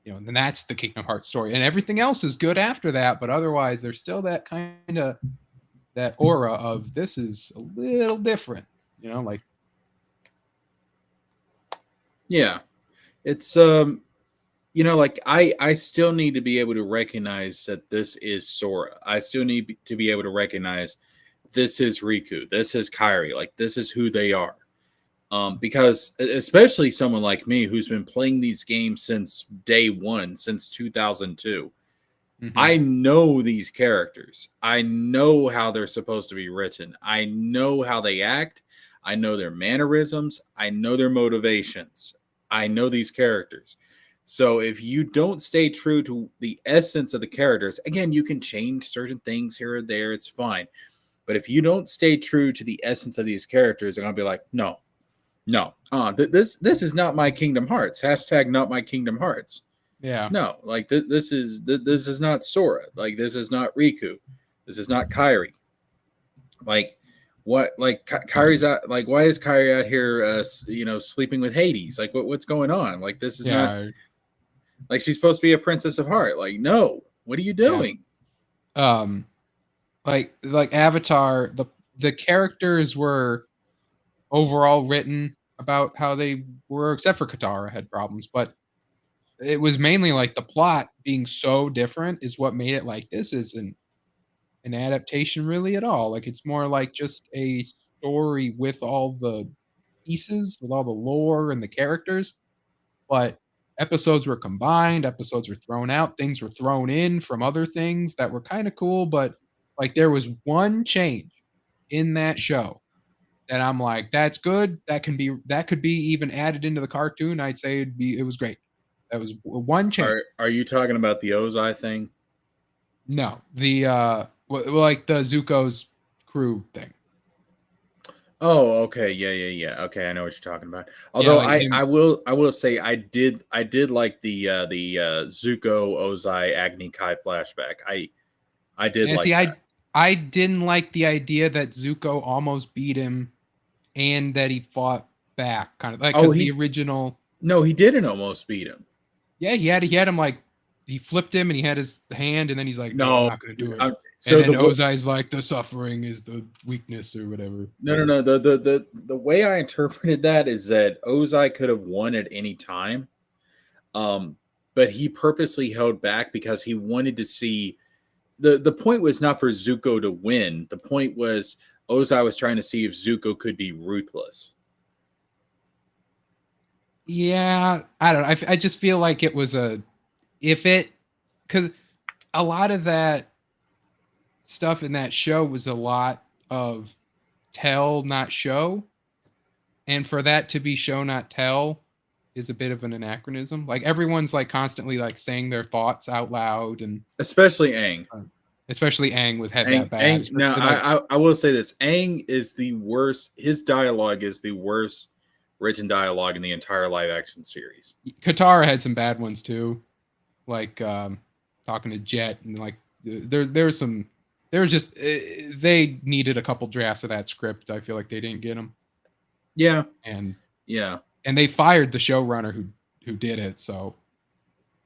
and then that's the Kingdom Hearts story, and everything else is good after that. But otherwise, there's still that kind of that aura of this is a little different, like. Yeah, it's like I still need to be able to recognize that this is Sora. I still need to be able to recognize this is Riku, this is Kairi, like this is who they are. Because especially someone like me who's been playing these games since day one, since 2002, I know these characters. I know how they're supposed to be written. I know how they act. I know their mannerisms. I know their motivations. I know these characters. So if you don't stay true to the essence of the characters, again, you can change certain things here or there. It's fine. But if you don't stay true to the essence of these characters, they're going to be like, no, this is not my Kingdom Hearts. # not my Kingdom Hearts. Yeah. No, like this is not Sora. Like this is not Riku. This is not Kairi. Like what? Like Kairi's out. Like why is Kairi out here? Sleeping with Hades. Like what's going on? Like this is not. Like she's supposed to be a princess of heart. Like no, what are you doing? Yeah. Like Avatar, the characters were overall written about how they were, except for Katara had problems, but it was mainly like the plot being so different is what made it like this isn't an adaptation really at all. Like it's more like just a story with all the pieces, with all the lore and the characters, but episodes were combined, episodes were thrown out, things were thrown in from other things that were kind of cool, but like there was one change in that show that I'm like, that's good. That could be even added into the cartoon. I'd say it was great. That was one change. Are you talking about the Ozai thing? No, the like the Zuko's crew thing. Oh, okay, yeah. Okay, I know what you're talking about. Although I will say I did like the Zuko Ozai Agni Kai flashback. I did like that. I didn't like the idea that Zuko almost beat him, and that he fought back, kind of like because the original. No, he didn't almost beat him. Yeah, he had him like he flipped him, and he had his hand, and then he's like, "No, I'm not going to do it." So and then Ozai's like, "The suffering is the weakness," or whatever. No. The way I interpreted that is that Ozai could have won at any time, but he purposely held back because he wanted to see. The point was not for Zuko to win. The point was Ozai was trying to see if Zuko could be ruthless. Yeah, I don't know. I just feel like it was because a lot of that stuff in that show was a lot of tell, not show. And for that to be show, not tell is a bit of an anachronism. Like everyone's like constantly like saying their thoughts out loud, and Especially Aang. uh, especially Aang was had that Aang, bad. Aang. Now, Especially like I will say this: Aang is the worst. His dialogue is the worst written dialogue in the entire live action series. Katara had some bad ones too, like talking to Jet, and like there's some there was just they needed a couple drafts of that script. I feel like they didn't get them, Yeah, and yeah. they fired the showrunner who did it. So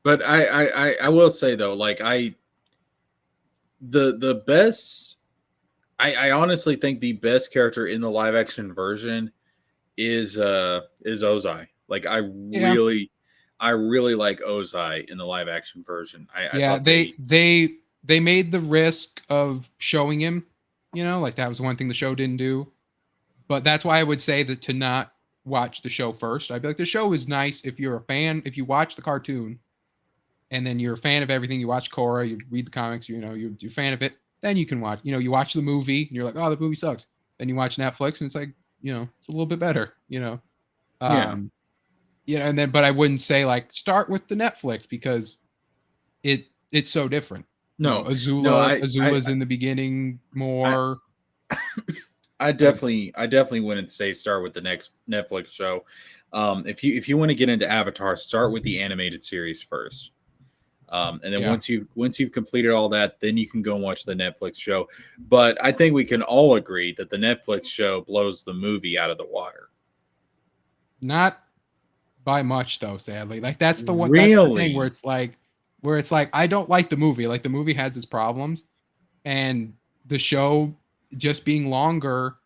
But I will say though, like the best. I honestly think the best character in the live action version is Ozai. Like yeah, I really like Ozai in the live action version. I yeah, thought they they made the risk of showing him, like that was one thing the show didn't do. But that's why I would say that to not watch the show first. I'd be like, the show is nice if you're a fan, if you watch the cartoon, and then you're a fan of everything. You watch Korra, you read the comics, you're a fan of it. Then you can watch. You watch the movie, and you're like, oh, the movie sucks. Then you watch Netflix, and it's like, it's a little bit better. yeah. Um, and then, but I wouldn't say like start with the Netflix because it's so different. No, no, Azula's in the beginning I more. Like, I definitely wouldn't say start with the next Netflix show. If you want to get into Avatar, start with the animated series first. And then yeah, once you've completed all that, then you can go and watch the Netflix show. But I think we can all agree that the Netflix show blows the movie out of the water. not by much though, sadly. Like that's the thing Really? where it's like I don't like the movie. Like the movie has its problems, and the show just being longer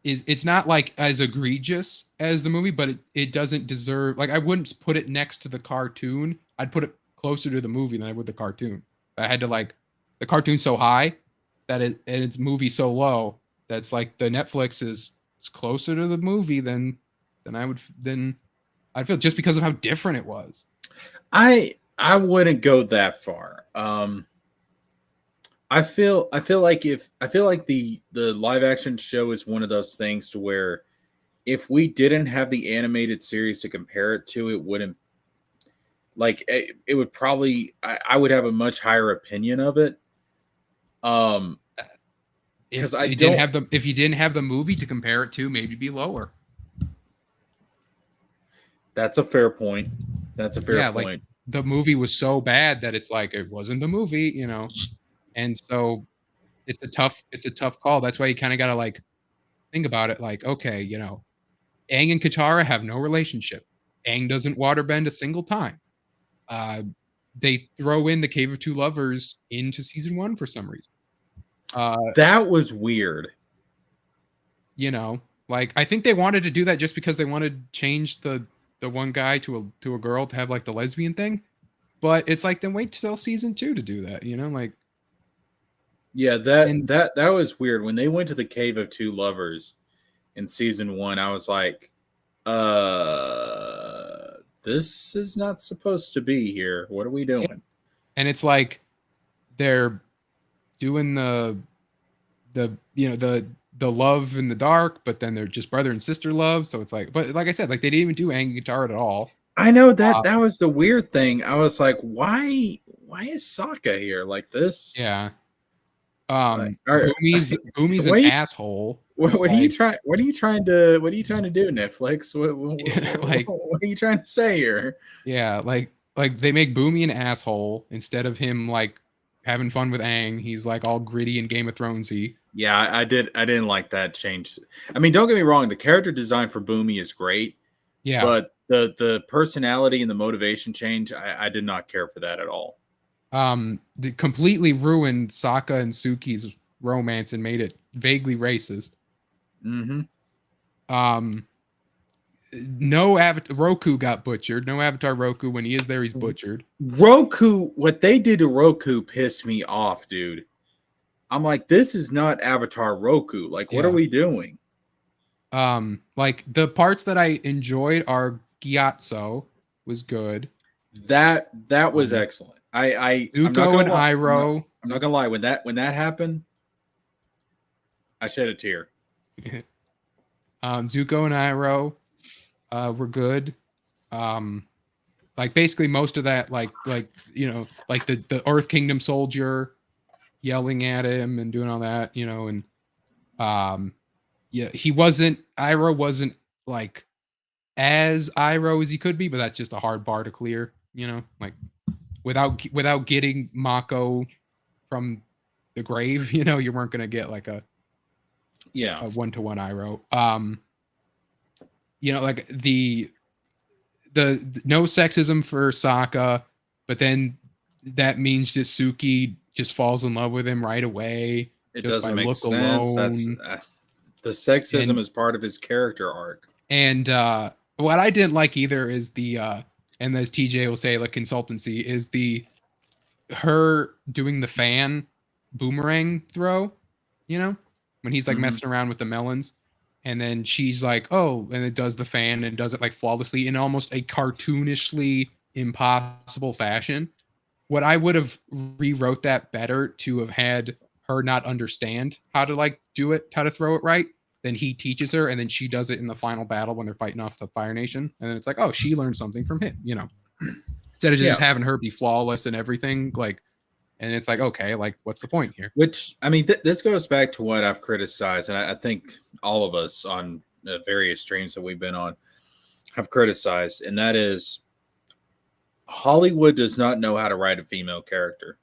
it's not like as egregious as the movie, but it doesn't deserve, like I wouldn't put it next to the cartoon. I'd put it closer to the movie than I would the cartoon. I had to like the cartoon's so high that and its movie so low that's like the Netflix is closer to the movie than I'd feel, just because of how different it was. I wouldn't go that far. I feel like the live action show is one of those things to where if we didn't have the animated series to compare it to, it wouldn't like it would probably I would have a much higher opinion of it. Um, because I don't. If you didn't have the movie to compare it to, maybe it'd be lower. That's a fair point. That's a fair Yeah, like point. the movie was so bad that it's like it wasn't the movie. And so it's a tough call. That's why you kind of got to like think about it like, okay, Aang and Katara have no relationship. Aang doesn't waterbend a single time. Uh, they throw in the Cave of Two Lovers into season 1 for some reason. That was weird. Like I think they wanted to do that just because they wanted to change the one guy to a girl to have like the lesbian thing. But it's like then wait till season 2 to do that, like. Yeah, And that was weird. When they went to the Cave of Two Lovers in season 1, I was like, this is not supposed to be here. What are we doing? and it's like they're doing the love in the dark, but then they're just brother and sister love. So it's like, but like I said, like they didn't even do Aang guitar at all. I know that was the weird thing. I was like, why is Sokka here like this? Yeah. Like, Boomy's an asshole. What But are you like, trying? What are you trying to do, Netflix? like, What are you trying to say here? yeah, like they make Boomy an asshole instead of him like having fun with Aang. He's like all gritty and Game of Thronesy. Yeah, I did. I didn't like that change. I mean, don't get me wrong. The character design for Boomy is great, Yeah. but the personality and the motivation change, I did not care for that at all. They completely ruined Sokka and Suki's romance and made it vaguely racist. Mm-hmm. No Avatar Roku got butchered. No Avatar Roku. When he is there, he's butchered. Roku, what they did to Roku pissed me off, dude. I'm like, this is not Avatar Roku. Like, what are we doing? Like the parts that I enjoyed are Gyatso was good. That was excellent. I'm not Zuko gonna and lie. Iroh. I'm not gonna lie. When that happened, I shed a tear. Zuko and Iroh were good. Like basically most of that, like like the Earth Kingdom soldier yelling at him and doing all that, and yeah, Iroh wasn't like as Iroh as he could be, but that's just a hard bar to clear, like without getting Mako from the grave, you weren't gonna get like a Yeah. 1-to-1 Iroh. Like the no sexism for Sokka, but then that means that Suki just falls in love with him right away It just by doesn't make look sense. That's alone. the sexism And is part of his character arc. and what I didn't like either is the and as TJ will say, like consultancy is her doing the fan boomerang throw, when he's like Mhm. messing around with the melons. And then she's like, oh, and it does the fan and does it like flawlessly in almost a cartoonishly impossible fashion. What I would have rewrote that better to have had her not understand how to like do it, how to throw it right. Then he teaches her, and then she does it in the final battle when they're fighting off the Fire Nation. And then it's like, oh, she learned something from him, instead of just Yeah. having her be flawless and everything. Like, and it's like, okay, like, what's the point here? Which, I mean, this goes back to what I've criticized, and I think all of us on various streams that we've been on have criticized, and that is Hollywood does not know how to write a female character.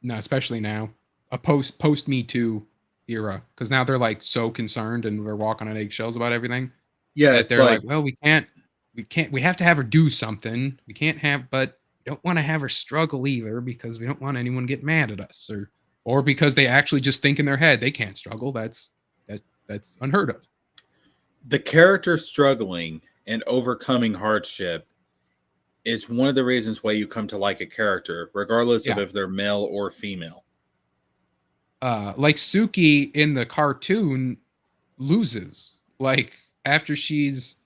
No, especially now, a post Me Too era, because now they're like so concerned and we're walking on eggshells about everything. Yeah, That it's they're like, well, we have to have her do something. We can't have, but don't want to have her struggle either because we don't want anyone to get mad at us, or because they actually just think in their head they can't struggle. That's unheard of. the character struggling and overcoming hardship is one of the reasons why you come to like a character, regardless of Yeah. if they're male or female. Like Suki in the cartoon loses. Like after she's,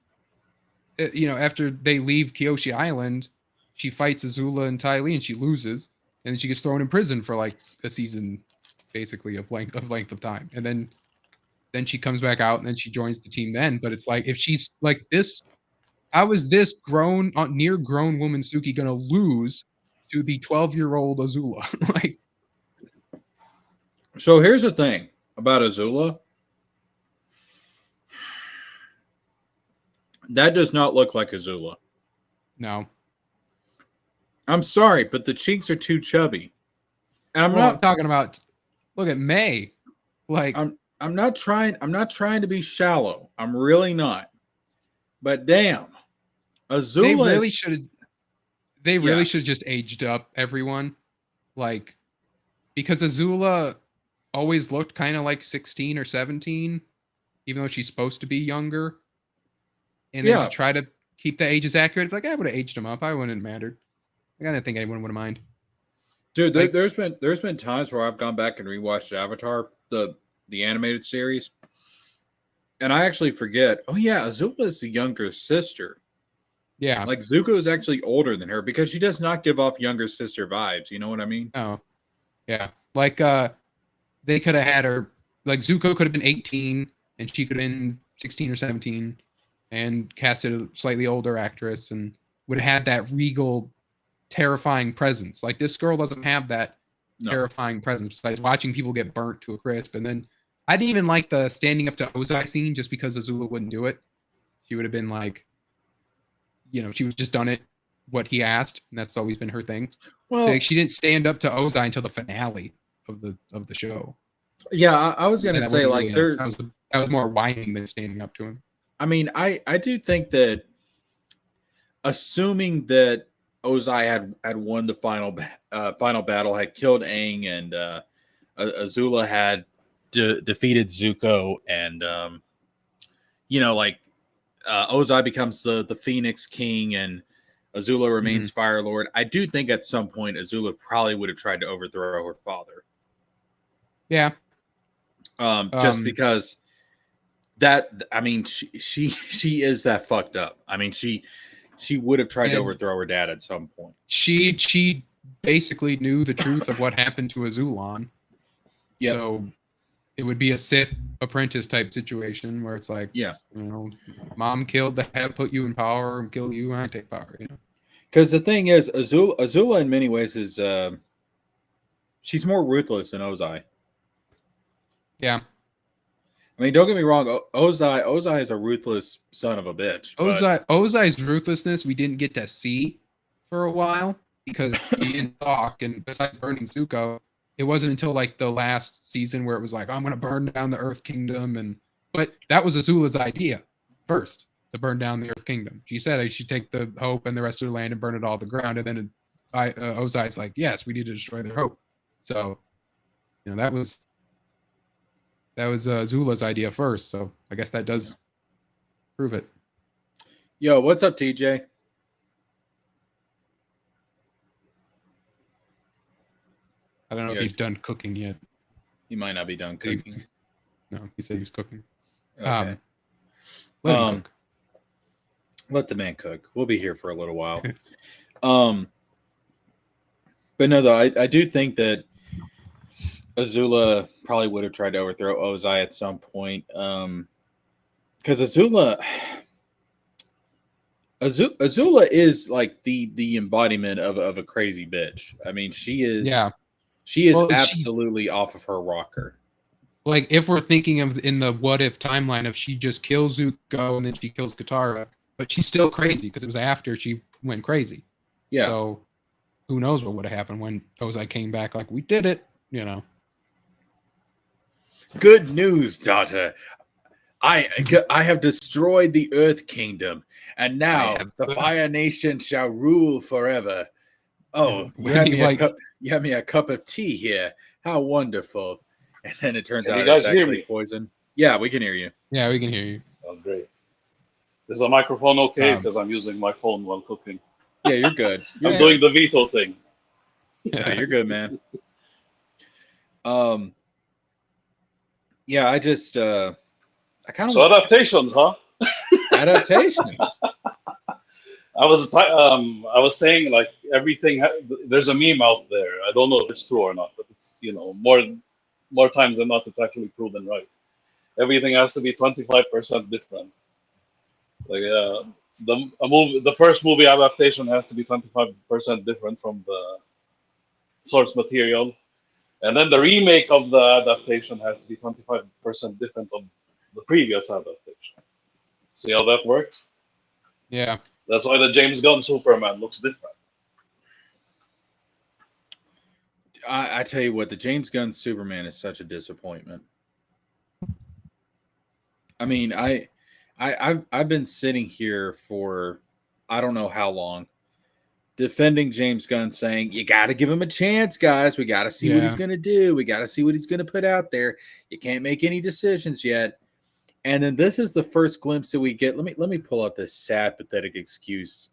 after they leave Kyoshi Island, she fights Azula and Ty Lee and she loses, and then she gets thrown in prison for like a season, basically of length of time, and then she comes back out and then she joins the team then. But it's like if she's like this, how is this grown, near grown woman Suki gonna lose to the 12-year-old Azula? Like, So here's the thing about Azula. That does not look like Azula. no. I'm sorry, but the cheeks are too chubby. And I'm Well, not talking about, look at May. Like, I'm not trying to be shallow. I'm really not. But damn, Azula they really is, should they yeah. really should just aged up everyone. Like, because Azula always looked kind of like 16 or 17, even though she's supposed to be younger. And then to try to keep the ages accurate, like I would have aged them up. I wouldn't have mattered. Like, I didn't think anyone would have mind. Dude, Like, there's been times where I've gone back and rewatched Avatar, the animated series, and I actually forget. Oh yeah, Azula is the younger sister. yeah. Like Zuko is actually older than her because she does not give off younger sister vibes. You know what I mean? Oh, yeah. Like, they could have had her, like Zuko could have been 18 and she could have been 16 or 17 and casted a slightly older actress and would have had that regal, terrifying presence. Like, this girl doesn't have that terrifying presence besides watching people get burnt to a crisp. And then I didn't even like the standing up to Ozai scene just because Azula wouldn't do it. She would have been like, she was just done it what he asked, and that's always been her thing. Well, so, like, she didn't stand up to Ozai until the finale of the show. Yeah, I was gonna say like really that was more whining than standing up to him. I mean, I do think that, assuming that Ozai had won the final battle, had killed Aang, and Azula had defeated Zuko, and Ozai becomes the Phoenix King, and Azula remains Fire Lord. I do think at some point Azula probably would have tried to overthrow her father. Yeah. Just because I mean, she is that fucked up. I mean, she would have tried to overthrow her dad at some point. She basically knew the truth of what happened to Azulon. Yep. So it would be a Sith apprentice type situation where it's like, yeah, you know, mom killed the head, put you in power, and kill you, and I take power. You know, because the thing is, Azula in many ways is she's more ruthless than Ozai. Yeah. I mean, don't get me wrong. Ozai is a ruthless son of a bitch. Ozai's ruthlessness we didn't get to see for a while because he didn't talk, and besides burning Zuko, it wasn't until like the last season where it was like, I'm going to burn down the Earth Kingdom, but that was Azula's idea first to burn down the Earth Kingdom. She said I should take the Hope and the rest of the land and burn it all to the ground, and then Ozai's like, yes, we need to destroy their Hope. So, you know, that was Zula's idea first, so I guess that does prove it. Yo, what's up, TJ? I don't know if he's done cooking yet. He might not be done cooking. No, he said he was cooking. Okay. Let him cook. Let the man cook. We'll be here for a little while. But no, though, I do think that Azula probably would have tried to overthrow Ozai at some point. Because Azula is like the embodiment of a crazy bitch. I mean, she is. Yeah. She is absolutely off of her rocker. Like, if we're thinking of in the what if timeline, if she just kills Zuko and then she kills Katara, but she's still crazy because it was after she went crazy. Yeah. So who knows what would have happened when Ozai came back? Like, we did it, you know. Good news, daughter. I have destroyed the Earth Kingdom, and now the Fire Nation shall rule forever. Oh, you have me a cup of tea here. How wonderful. And then it turns out it's actually poison. Yeah, we can hear you. Yeah, we can hear you. Oh, great. Is the microphone okay? Because I'm using my phone while cooking. Yeah, you're good. I'm doing the veto thing. Yeah, you're good, man. Yeah, I just I kind of So adaptations, huh? Adaptations. I was saying like everything. There's a meme out there. I don't know if it's true or not, but it's more times than not, it's actually proven right. Everything has to be 25% different. Like the first movie adaptation has to be 25% different from the source material, and then the remake of the adaptation has to be 25% different from the previous adaptation. See how that works? Yeah. That's why the James Gunn Superman looks different. I tell you what, the James Gunn Superman is such a disappointment. I mean, I've been sitting here for I don't know how long, defending James Gunn, saying you got to give him a chance, guys. We got to see what he's going to do. We got to see what he's going to put out there. You can't make any decisions yet. And then this is the first glimpse that we get. Let me pull up this sad, pathetic excuse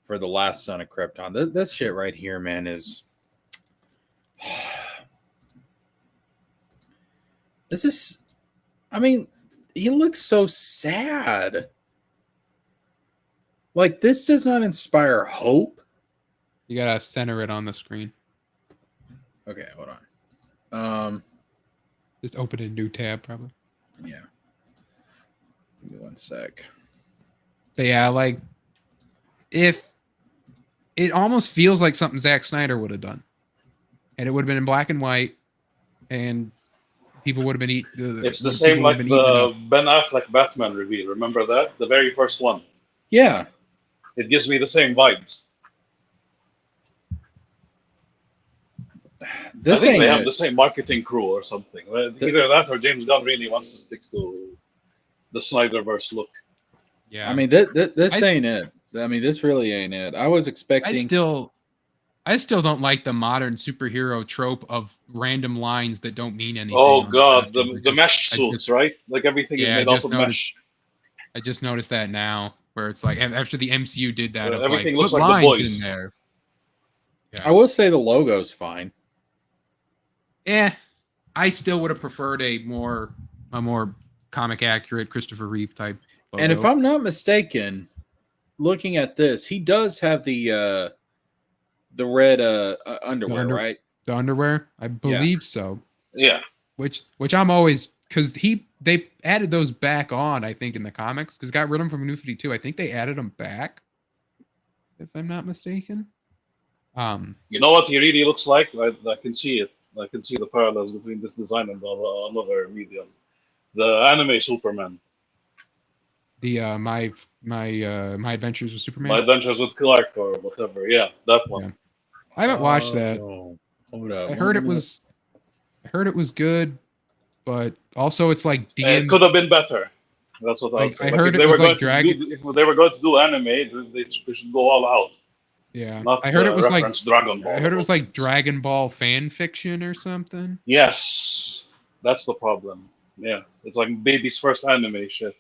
for the last son of Krypton. This shit right here, man, is this is. I mean, he looks so sad. Like, this does not inspire hope. You gotta center it on the screen. Okay, hold on. Just open a new tab, probably. Yeah. Give me one sec. But yeah, like, if it almost feels like something Zack Snyder would have done, and it would have been in black and white, and people would have been eating. It's the same like the Ben Affleck Batman reveal. Remember that? The very first one. Yeah. It gives me the same vibes. I think they have the same marketing crew or something. Either that or James Gunn really wants to stick to the Snyderverse look. Yeah. I mean, this ain't it. I mean, this really ain't it. I was expecting. I still don't like the modern superhero trope of random lines that don't mean anything. Oh God, the mesh suits, right? Like everything is made out of mesh. I just noticed that now, where it's like after the MCU did that, everything looks like lines the boys in there. Yeah. I will say the logo's fine. I still would have preferred a more comic accurate Christopher Reeve type logo. And if I'm not mistaken, looking at this, he does have the red underwear, right? The underwear, I believe so. Yeah. Which I'm always, because they added those back on, I think, in the comics, because got rid of them from New 52. I think they added them back, if I'm not mistaken. You know what he really looks like? I can see it. I can see the parallels between this design and another medium. The anime Superman. The my Adventures with Superman. My Adventures with Clark or whatever. Yeah, that one. Yeah. I haven't watched that. Hold up. I heard it was good, but also it's like It could have been better. That's what I was saying. I heard if it was like if they were going to do anime, they should go all out. Yeah, Not, I heard it was like Dragon Ball. I heard it was like Dragon Ball fan fiction or something. Yes, that's the problem. Yeah, it's like baby's first anime shit.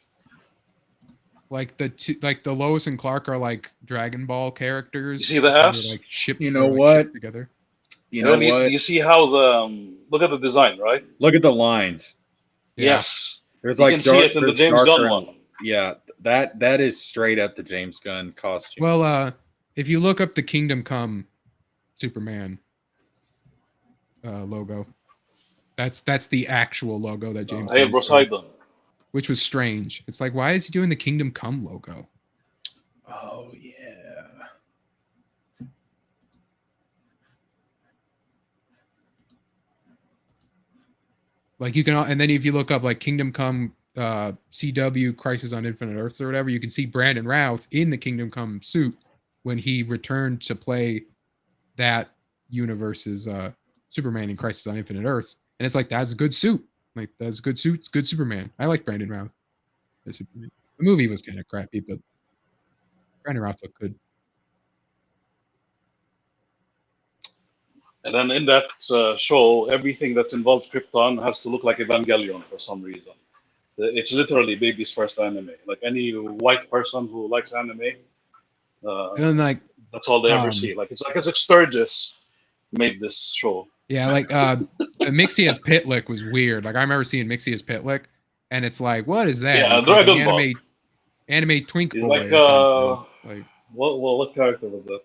Like the Lois and Clark are like Dragon Ball characters. You see the ass? Like shipped. You know what? Shipped together. You know what? You see how the look at the design, right? Look at the lines. Yeah. Yes, There's you like can see it in the James Gunn one. Yeah, that is straight up the James Gunn costume. Well, if you look up the Kingdom Come Superman logo, that's the actual logo that James Gunn Poseidon. Which was strange. It's like, why is he doing the Kingdom Come logo? Oh yeah. Like you can, and then if you look up like Kingdom Come CW Crisis on Infinite Earths or whatever, you can see Brandon Routh in the Kingdom Come suit when he returned to play that universe's Superman in Crisis on Infinite Earths, and it's like that's a good suit. Like that's a good suit. It's good Superman. I like Brandon Routh. The movie was kind of crappy, but Brandon Routh looked good. And then in that show, everything that involves Krypton has to look like Evangelion for some reason. It's literally baby's first anime. Like any white person who likes anime, And like that's all they ever see. Like it's like Sturgis made this show. Yeah, like Mixie as Pitlick was weird. Like I remember seeing Mixie as Pitlick, and it's like, what is that? Yeah, it's Dragon like Ball. Anime twink He's boy like or something. Like what character was that?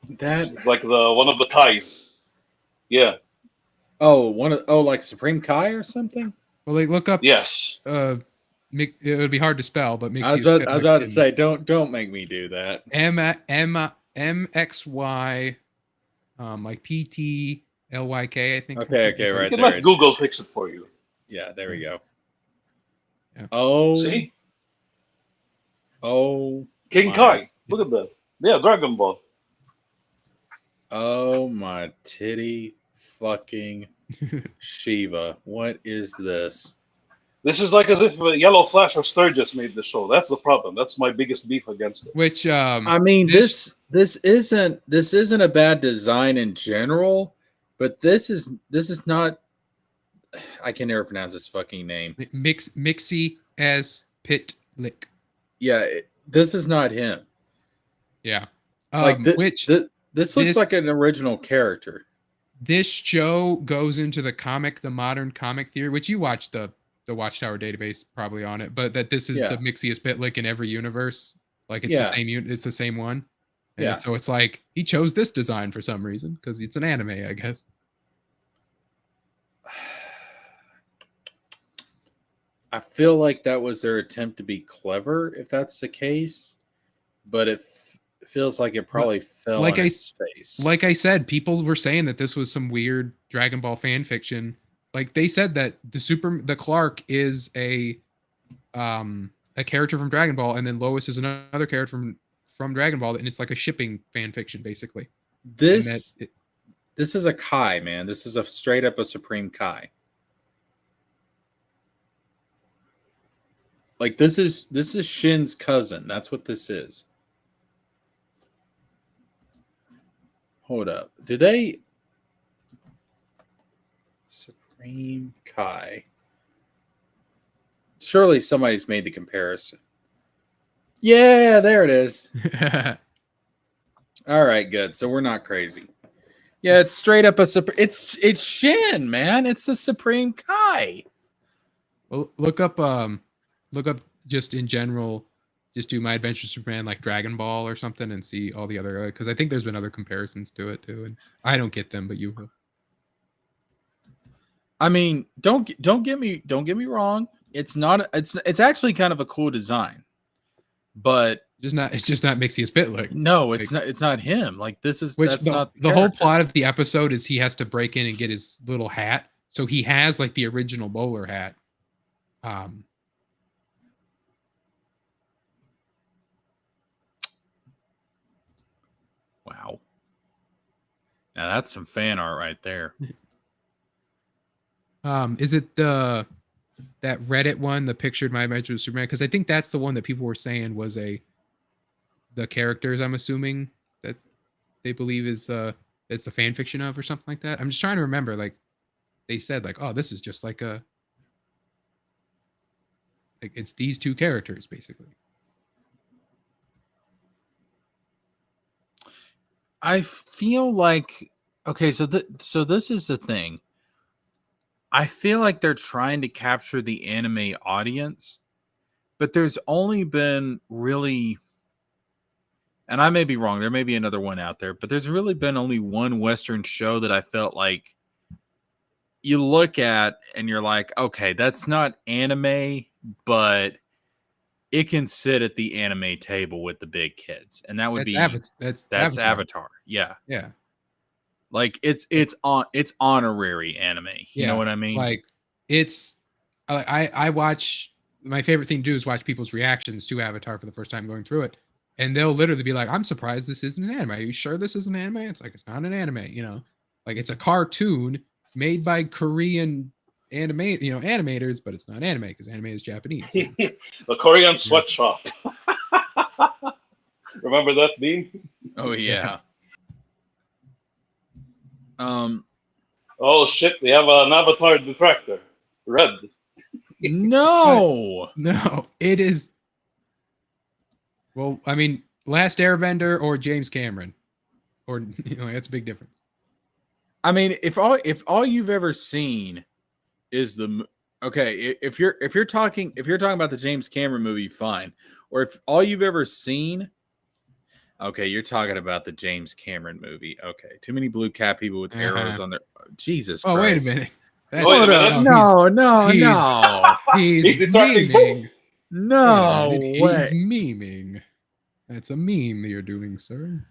It's like one of the Kais. Yeah. Like Supreme Kai or something? Well, like look up. Yes. It would be hard to spell, but Mixie. I was about to say, don't make me do that. MXY, like PTLYK, I think. Okay, right you can there. let Google fix it for you. Yeah, there we go. Yeah. Oh. See? Oh. King Kai. Look at that. Yeah, Dragon Ball. Oh my titty fucking Shiva. What is this? This is like as if Yellow Flash or Sturgis made the show. That's the problem. That's my biggest beef against it. Which I mean, this isn't a bad design in general, but this is not. I can never pronounce this fucking name. Mixie as Pitlick. Yeah, this is not him. Yeah. This looks like an original character. This show goes into the modern comic theory, which you watched the Watchtower database probably on it, but that this is the Mixius Pitlick in every universe. Like it's the same it's the same one. And so it's like he chose this design for some reason because it's an anime, I guess. I feel like that was their attempt to be clever, if that's the case, but it feels like it probably fell on his face. Like I said, people were saying that this was some weird Dragon Ball fan fiction. Like they said that the Clark is a character from Dragon Ball, and then Lois is another character from Dragon Ball, and it's like a shipping fan fiction, basically. This is a Kai, man. This is a straight up a Supreme Kai. Like this is Shin's cousin. That's what this is. Hold up. Did they Supreme Kai? Surely somebody's made the comparison. Yeah, there it is. All right, good. So we're not crazy. Yeah, it's straight up it's Shin, man. It's the Supreme Kai. Well, look up just in general, just do My Adventure Superman like Dragon Ball or something and see all the other, because I think there's been other comparisons to it too, and I don't get them, but you will. I mean, don't get me wrong. It's not it's actually kind of a cool design. But it's just not Mixius Bitlick. No, it's not him. Like this is Which that's not the whole plot of the episode is he has to break in and get his little hat. So he has like the original bowler hat. Wow. Now that's some fan art right there. Is it that Reddit one, the pictured My Adventure with Superman? Because I think that's the one that people were saying was the characters, I'm assuming, that they believe is it's the fan fiction of or something like that. I'm just trying to remember. Like they said, like, oh, this is just like it's these two characters basically. I feel like okay, so this is the thing. I feel like they're trying to capture the anime audience, but there's only been really, and I may be wrong, there may be another one out there, but there's really been only one Western show that I felt like you look at and you're like, okay, that's not anime, but it can sit at the anime table with the big kids, and that would that's Avatar. Yeah. Like it's honorary anime. You know what I mean? Like it's I watch, my favorite thing to do is watch people's reactions to Avatar for the first time going through it, and they'll literally be like, "I'm surprised this isn't an anime. Are you sure this is an anime?" It's like, it's not an anime. You know, like it's a cartoon made by Korean animators, but it's not anime because anime is Japanese. The Korean sweatshop. Remember that meme? Oh yeah. Oh shit! We have an Avatar detractor. Red. No. No, it is. Well, I mean, Last Airbender or James Cameron, or that's a big difference. I mean, if all you've ever seen is if you're talking about the James Cameron movie, fine. Or if all you've ever seen, okay, you're talking about the James Cameron movie. Okay, too many blue cat people with arrows on their Jesus Christ. Oh, wait a minute. No. He's memeing. No way. He's memeing. That's a meme you're doing, sir.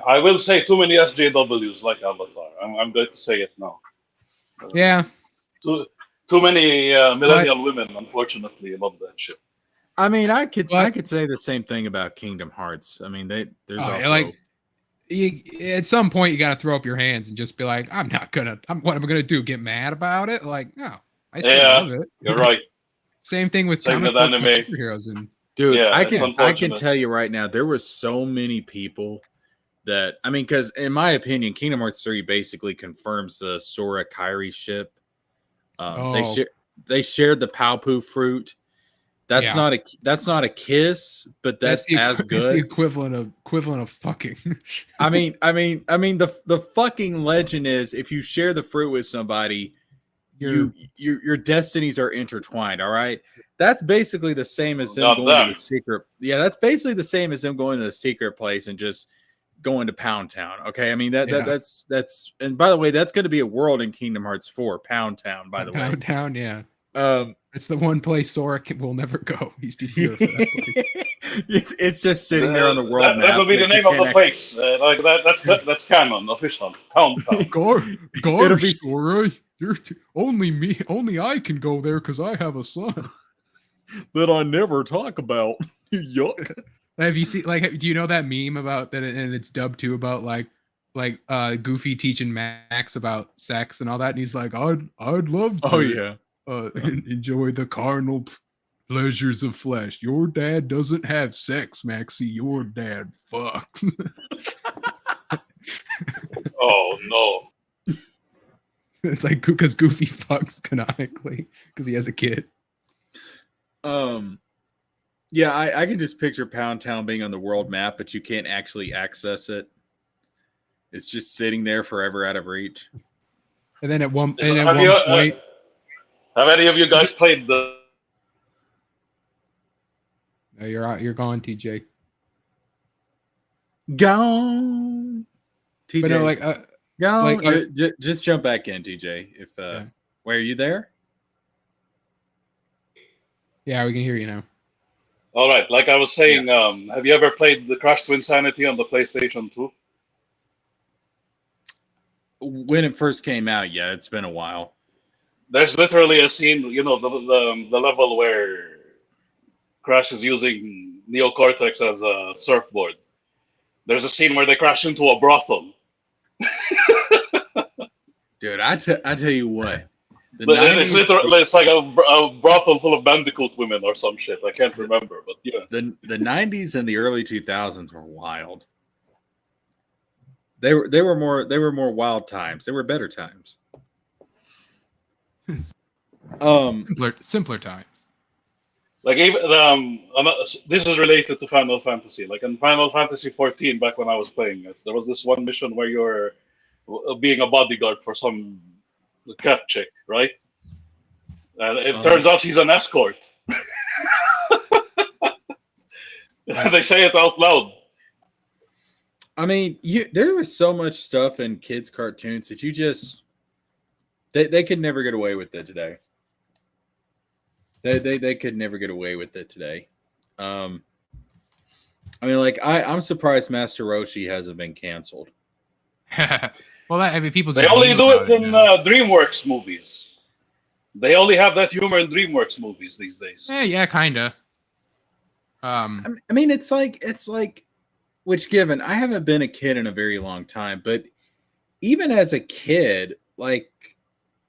I will say too many SJWs like Avatar. I'm going to say it now. Yeah. Too many millennial women, unfortunately, love that shit. I mean, I could say the same thing about Kingdom Hearts. I mean, there's also like at some point you got to throw up your hands and just be like, what am I gonna do? Get mad about it? Like, no, I still love it. You're right. Same thing with comic books and superheroes. And dude, yeah, I can tell you right now, there were so many people that, I mean, because in my opinion, Kingdom Hearts 3 basically confirms the Sora Kairi ship. They shared the Palpu fruit. That's not a kiss, but that's as good. It's the equivalent of fucking. I mean, the fucking legend is if you share the fruit with somebody, your destinies are intertwined. All right, that's basically the same as them going to the secret. Yeah, that's basically the same as them going to the secret place and just going to Pound Town. Okay, I mean that's and by the way, that's going to be a world in Kingdom Hearts 4, Pound Town. By the way, Pound Town, yeah. It's the one place Sora will never go. He's too pure for that place. It's just sitting there on the world map. That will be the name of the place. Like that's canon, official. Pound Town. Gosh, Sora, only I can go there because I have a son that I never talk about. Yuck. Have you seen, do you know that meme about that? And it's dubbed too about like Goofy teaching Max about sex and all that, and he's like, I'd love to. Oh yeah. Enjoy the carnal pleasures of flesh. Your dad doesn't have sex, Maxie. Your dad fucks. Oh no! It's like because Goofy fucks canonically because he has a kid. Yeah, I can just picture Pound Town being on the world map, but you can't actually access it. It's just sitting there forever out of reach. And then at one Have point, have any of you guys played the? no, you're out. You're gone, TJ. Gone. TJ. But no, gone. like, just jump back in, TJ. If yeah. Wait, are you there? Yeah, we can hear you now. All right, like I was saying, have you ever played the Crash to Insanity on the PlayStation 2? When it first came out, yeah, it's been a while. There's literally a scene, you know, the level where Crash is using Neo Cortex as a surfboard. There's a scene where they crash into a brothel. Dude, I tell you what. It's like a brothel full of Bandicoot women or some shit. I can't remember, but yeah. The 90s and the early 2000s were wild. They were more wild times. They were better times. Simpler times. Like even this is related to Final Fantasy. Like in Final Fantasy 14, back when I was playing it, there was this one mission where you're being a bodyguard for some cat chick, right? And it turns out she's an escort. They say it out loud. I mean, there was so much stuff in kids' cartoons that you just they could never get away with it today. They could never get away with it today. I mean, like I'm surprised Master Roshi hasn't been canceled. Well, I mean, people. They only do it in DreamWorks movies. They only have that humor in DreamWorks movies these days. Yeah, kinda. I mean, it's like, which given I haven't been a kid in a very long time, but even as a kid, like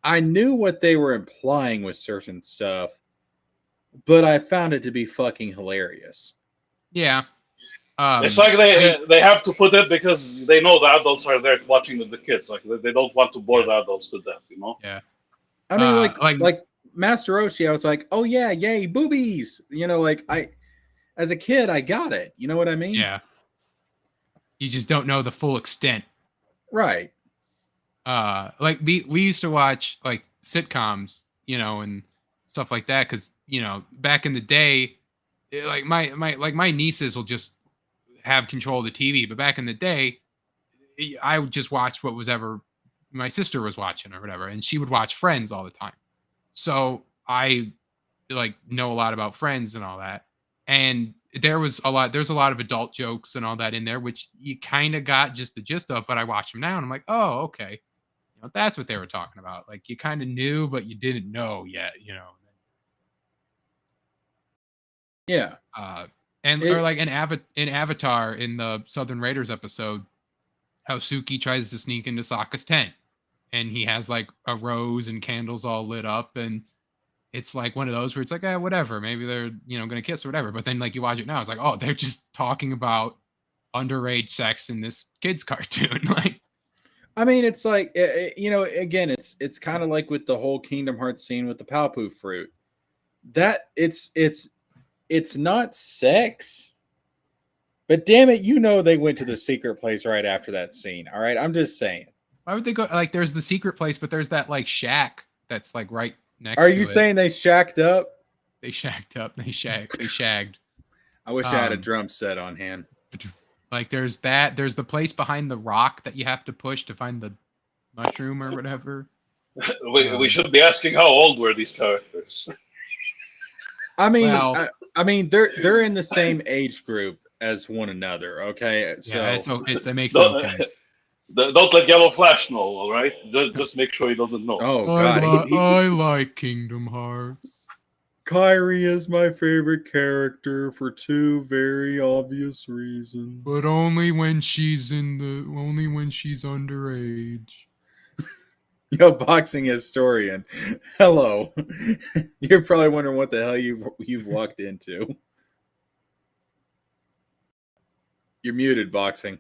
I knew what they were implying with certain stuff, but I found it to be fucking hilarious. Yeah. It's like they have to put it because they know the adults are there watching the kids. Like they don't want to bore the adults to death, you know? Yeah. I mean, like Master Roshi, I was like, oh yeah, yay, boobies. You know, like as a kid, I got it. You know what I mean? Yeah. You just don't know the full extent. Right. Like we used to watch like sitcoms, you know, and stuff like that. Cause you know, back in the day, like my nieces will just have control of the TV. But back in the day, I would just watch what was ever my sister was watching or whatever. And she would watch Friends all the time. So I like know a lot about Friends and all that. And there's a lot of adult jokes and all that in there, which you kind of got just the gist of, but I watch them now and I'm like, oh, okay. You know, that's what they were talking about. Like you kind of knew, but you didn't know yet, you know? Yeah. Or like in Avatar in the Southern Raiders episode, how Suki tries to sneak into Sokka's tent and he has like a rose and candles all lit up. And it's like one of those where it's like, whatever, maybe they're, you know, going to kiss or whatever. But then like you watch it now, it's like, oh, they're just talking about underage sex in this kid's cartoon. Like, I mean, it's like, you know, again, it's kind of like with the whole Kingdom Hearts scene with the Palpu fruit. That it's not sex, but damn it, you know they went to the secret place right after that scene. All right, I'm just saying. Why would they go? Like, there's the secret place, but there's that like shack that's like right next. Are you saying they shacked up? They shacked up. They shagged. I wish I had a drum set on hand. Like there's that. There's the place behind the rock that you have to push to find the mushroom or whatever. We should be asking how old were these characters. I mean, well, I mean they're in the same age group as one another. Okay, so yeah, it makes it okay. Don't let Yellow Flash know. All right, just make sure he doesn't know. Oh God, I like Kingdom Hearts. Kairi is my favorite character for two very obvious reasons. But only when she's underage. Yo, boxing historian. Hello. You're probably wondering what the hell you've walked into. You're muted, boxing.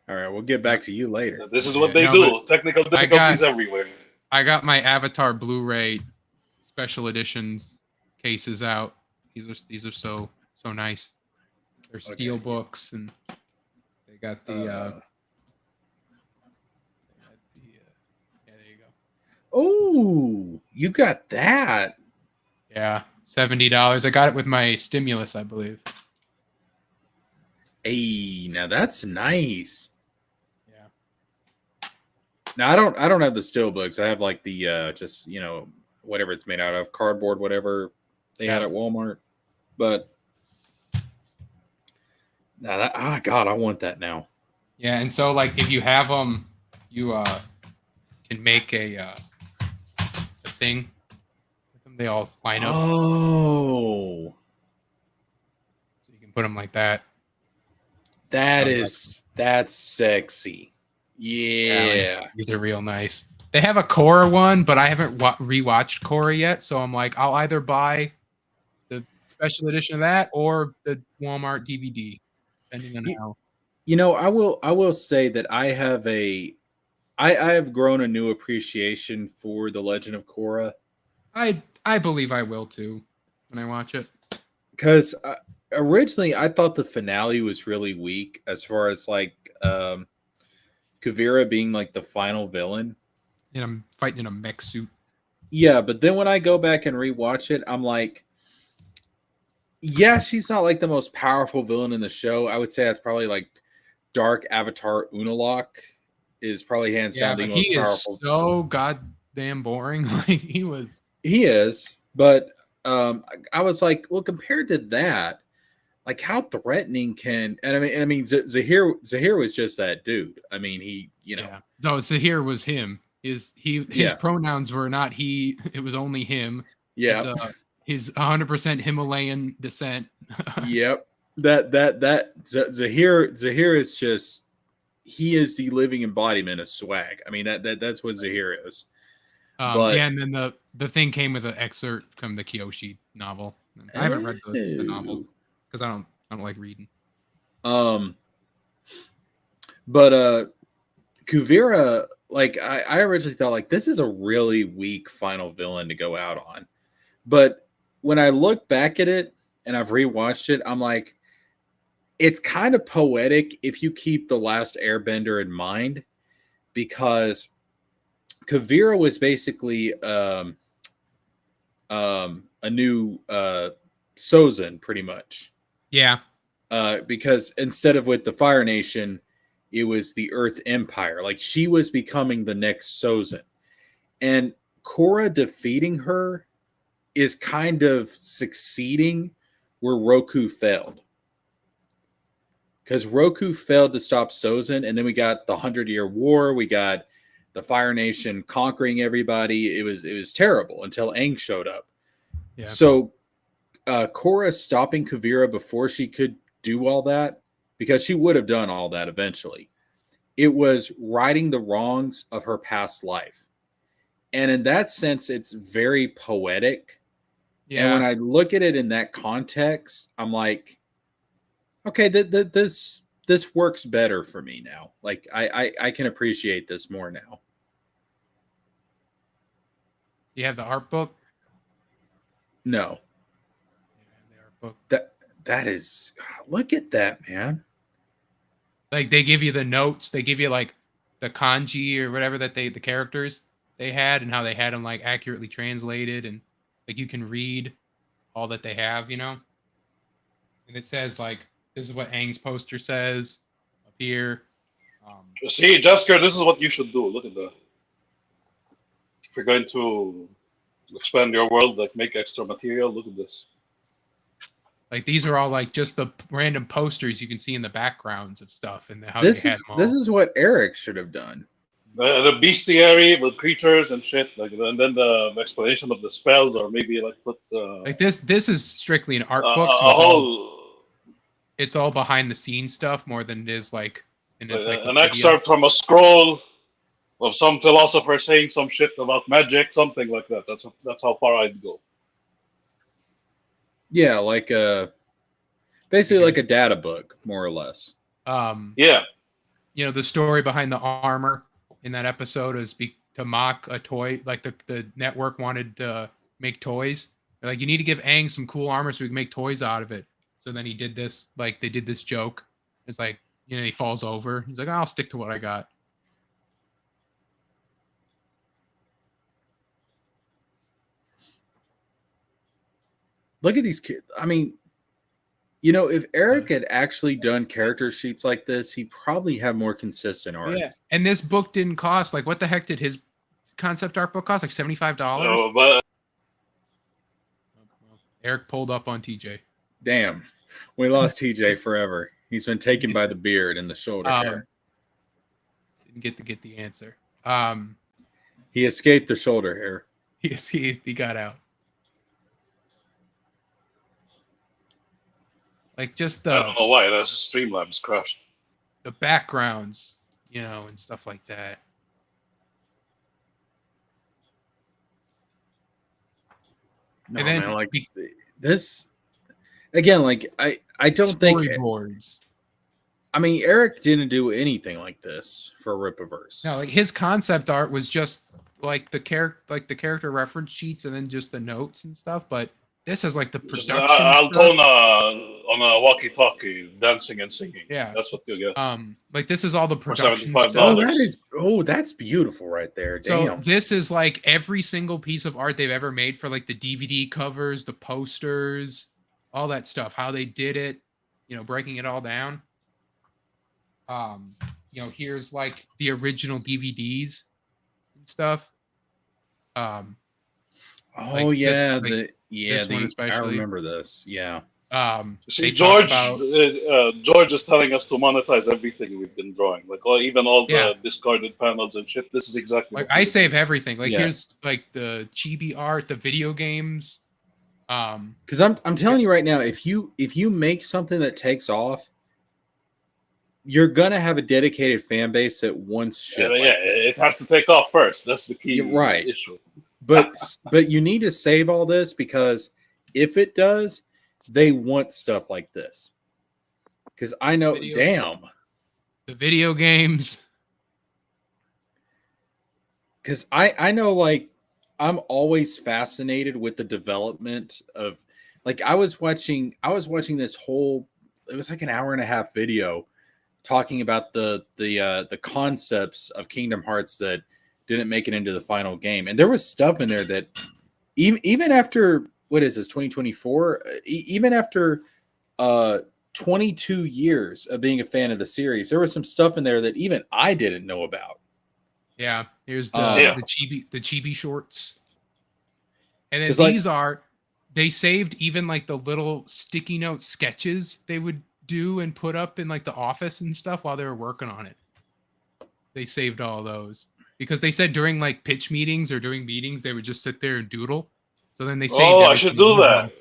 All right, we'll get back to you later. This is what they do. Technical difficulties everywhere. I got my Avatar Blu-ray special editions cases out. These are so nice. They're steel books, and they got the. Yeah, there you go. Oh, you got that. Yeah, $70. I got it with my stimulus, I believe. Hey, now that's nice. Yeah. Now I don't have the steel books. I have like the just whatever it's made out of, cardboard, whatever they had at Walmart. But now that God, I want that now. Yeah, and so like if you have them, you can make a thing with them. They all line up. Oh, So you can put them like that. that's sexy. Yeah. Like, these are real nice. They have a Korra one, but I haven't rewatched Korra yet, so I'm like, I'll either buy the special edition of that or the Walmart DVD, depending on how. I will say that I have grown a new appreciation for The Legend of Korra. I believe I will too when I watch it. Because originally I thought the finale was really weak as far as like Kuvira being like the final villain. And I'm fighting in a mech suit. Yeah, but then when I go back and rewatch it, I'm like, yeah, she's not like the most powerful villain in the show. I would say that's probably like Dark Avatar Unalaq is probably hands down the most powerful. He is so goddamn boring. Like He is, but I was like, well, compared to that, like how threatening can and I mean Zahir was just that dude. I mean he No, Zahir was him. His pronouns were not he. It was only him. Yeah. His 100% Himalayan descent. Yep. That Zahir is just he is the living embodiment of swag. I mean that's what Zahir is. And then the thing came with an excerpt from the Kyoshi novel. I haven't read the novels because I don't like reading. But Kuvira, like I originally thought like this is a really weak final villain to go out on. But when I look back at it and I've rewatched it, I'm like, it's kind of poetic if you keep The Last Airbender in mind, because Kuvira was basically a new Sozin, pretty much. Yeah. Because instead of with the Fire Nation, it was the Earth Empire. Like she was becoming the next Sozin. And Korra defeating her is kind of succeeding where Roku failed. Because Roku failed to stop Sozin, and then we got the 100-Year War. We got the Fire Nation conquering everybody. It was terrible until Aang showed up. Yeah. So Korra stopping Kuvira before she could do all that, because she would have done all that eventually. It was righting the wrongs of her past life. And in that sense, it's very poetic. Yeah. And when I look at it in that context, I'm like, okay, this works better for me now. Like I can appreciate this more now. You have the art book? No. The art book. That is, look at that, man. Like they give you the notes, they give you like the kanji or whatever that the characters they had and how they had them like accurately translated, and like you can read all that they have, And it says like, this is what Aang's poster says up here. See, Jesker, this is what you should do. Look at that. If you're going to expand your world, like make extra material, look at this. Like these are all like just the random posters you can see in the backgrounds of stuff, and how this they had them all. This is what Eric should have done. The bestiary with creatures and shit, like, and then the explanation of the spells, or maybe like put like this is strictly an art book, so it's all behind the scenes stuff more than it is like an excerpt from a scroll of some philosopher saying some shit about magic, something like that. That's how far I'd go. Yeah, like basically like a data book, more or less. Yeah. The story behind the armor in that episode is to mock a toy. Like the network wanted to make toys. They're like, you need to give Aang some cool armor so we can make toys out of it. So then he did this, like they did this joke. It's like, he falls over. He's like, I'll stick to what I got. Look at these kids. I mean, if Eric had actually done character sheets like this, he'd probably have more consistent art. Yeah. And this book didn't cost, like, what the heck did his concept art book cost? Like $75? No, but Eric pulled up on TJ. Damn. We lost TJ forever. He's been taken by the beard and the shoulder hair. Didn't get the answer. He escaped the shoulder hair. He got out. Like just I don't know why. That's Streamlabs crashed. The backgrounds, and stuff like that. No, and then man, like this again, like I don't think storyboards. I mean, Eric didn't do anything like this for Rippaverse. No, like his concept art was just like the character reference sheets and then just the notes and stuff, but this is like the production. I'll tone on a walkie-talkie, dancing and singing. Yeah, that's what you get. Like this is all the production $75. stuff. That's beautiful right there. Damn. So this is like every single piece of art they've ever made for like the DVD covers, the posters, all that stuff. How they did it, breaking it all down. Here's like the original DVDs and stuff. Oh yeah, this one especially. I remember this. Yeah. See, George is telling us to monetize everything we've been drawing, like even all the discarded panels and shit. This is exactly like I save everything. Like yes. Here's like the chibi art, the video games. Because I'm telling you right now, if you make something that takes off, you're gonna have a dedicated fan base that wants shit. It has to take off first. That's the key issue. But you need to save all this because if it does, they want stuff like this. Because I know, the video games. Because I know, like, I'm always fascinated with the development of, like, I was watching this whole, it was like an hour and a half video talking about the concepts of Kingdom Hearts that didn't make it into the final game, and there was stuff in there that even after, what is this, 2024, even after 22 years of being a fan of the series, there was some stuff in there that even I didn't know about. Yeah, here's the chibi shorts, and then these they saved even like the little sticky note sketches they would do and put up in like the office and stuff while they were working on it. They saved all those because they said during like pitch meetings or during meetings they would just sit there and doodle. So then they saved. Oh, I should do that.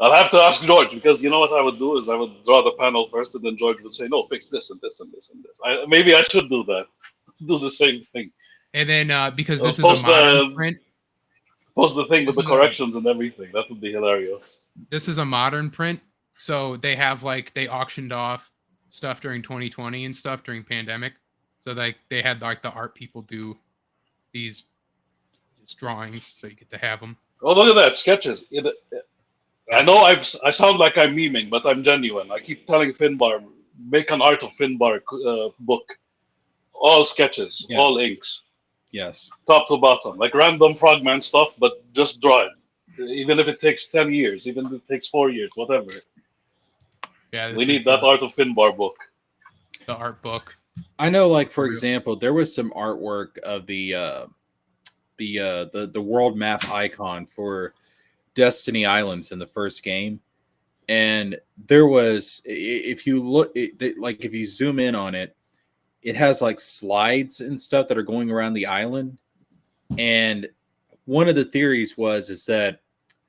I'll have to ask George, because you know what I would do is I would draw the panel first, and then George would say, "No, fix this and this and this and this." Maybe I should do that. Do the same thing. And then because this is a modern print, post the thing with the corrections and everything. That would be hilarious. This is a modern print. So they have like they auctioned off stuff during 2020 and stuff during pandemic. So like they had like the art people do these drawings, so you get to have them. Oh, look at that, sketches. I know I sound like I'm memeing, but I'm genuine. I keep telling Finbar, make an art of Finbar book. All sketches, all inks. Yes. Top to bottom, like random Frogman stuff, but just draw it. Even if it takes 10 years, even if it takes 4 years, whatever. Yeah, we need that Art of Finbar book. The art book. I know, like, for example, there was some artwork of the world map icon for Destiny Islands in the first game, and there was, if you look, like if you zoom in on it, it has like slides and stuff that are going around the island, and one of the theories is that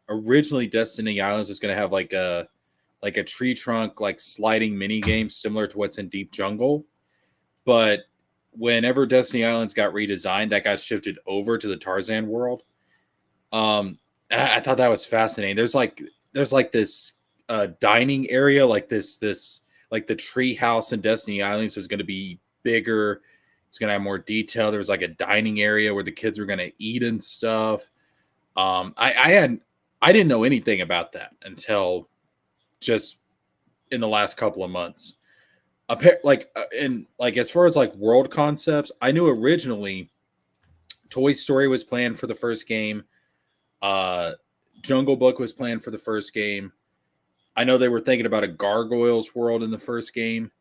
originally Destiny Islands was going to have like a tree trunk, like sliding mini game similar to what's in Deep Jungle. But whenever Destiny Islands got redesigned, that got shifted over to the Tarzan world. And I thought that was fascinating. There's like this dining area, like this like the tree house in Destiny Islands was going to be bigger. It's going to have more detail. There was like a dining area where the kids were going to eat and stuff. I didn't know anything about that until just in the last couple of months. As far as like world concepts, I knew originally Toy Story was planned for the first game. Jungle Book was planned for the first game. I know they were thinking about a Gargoyles world in the first game,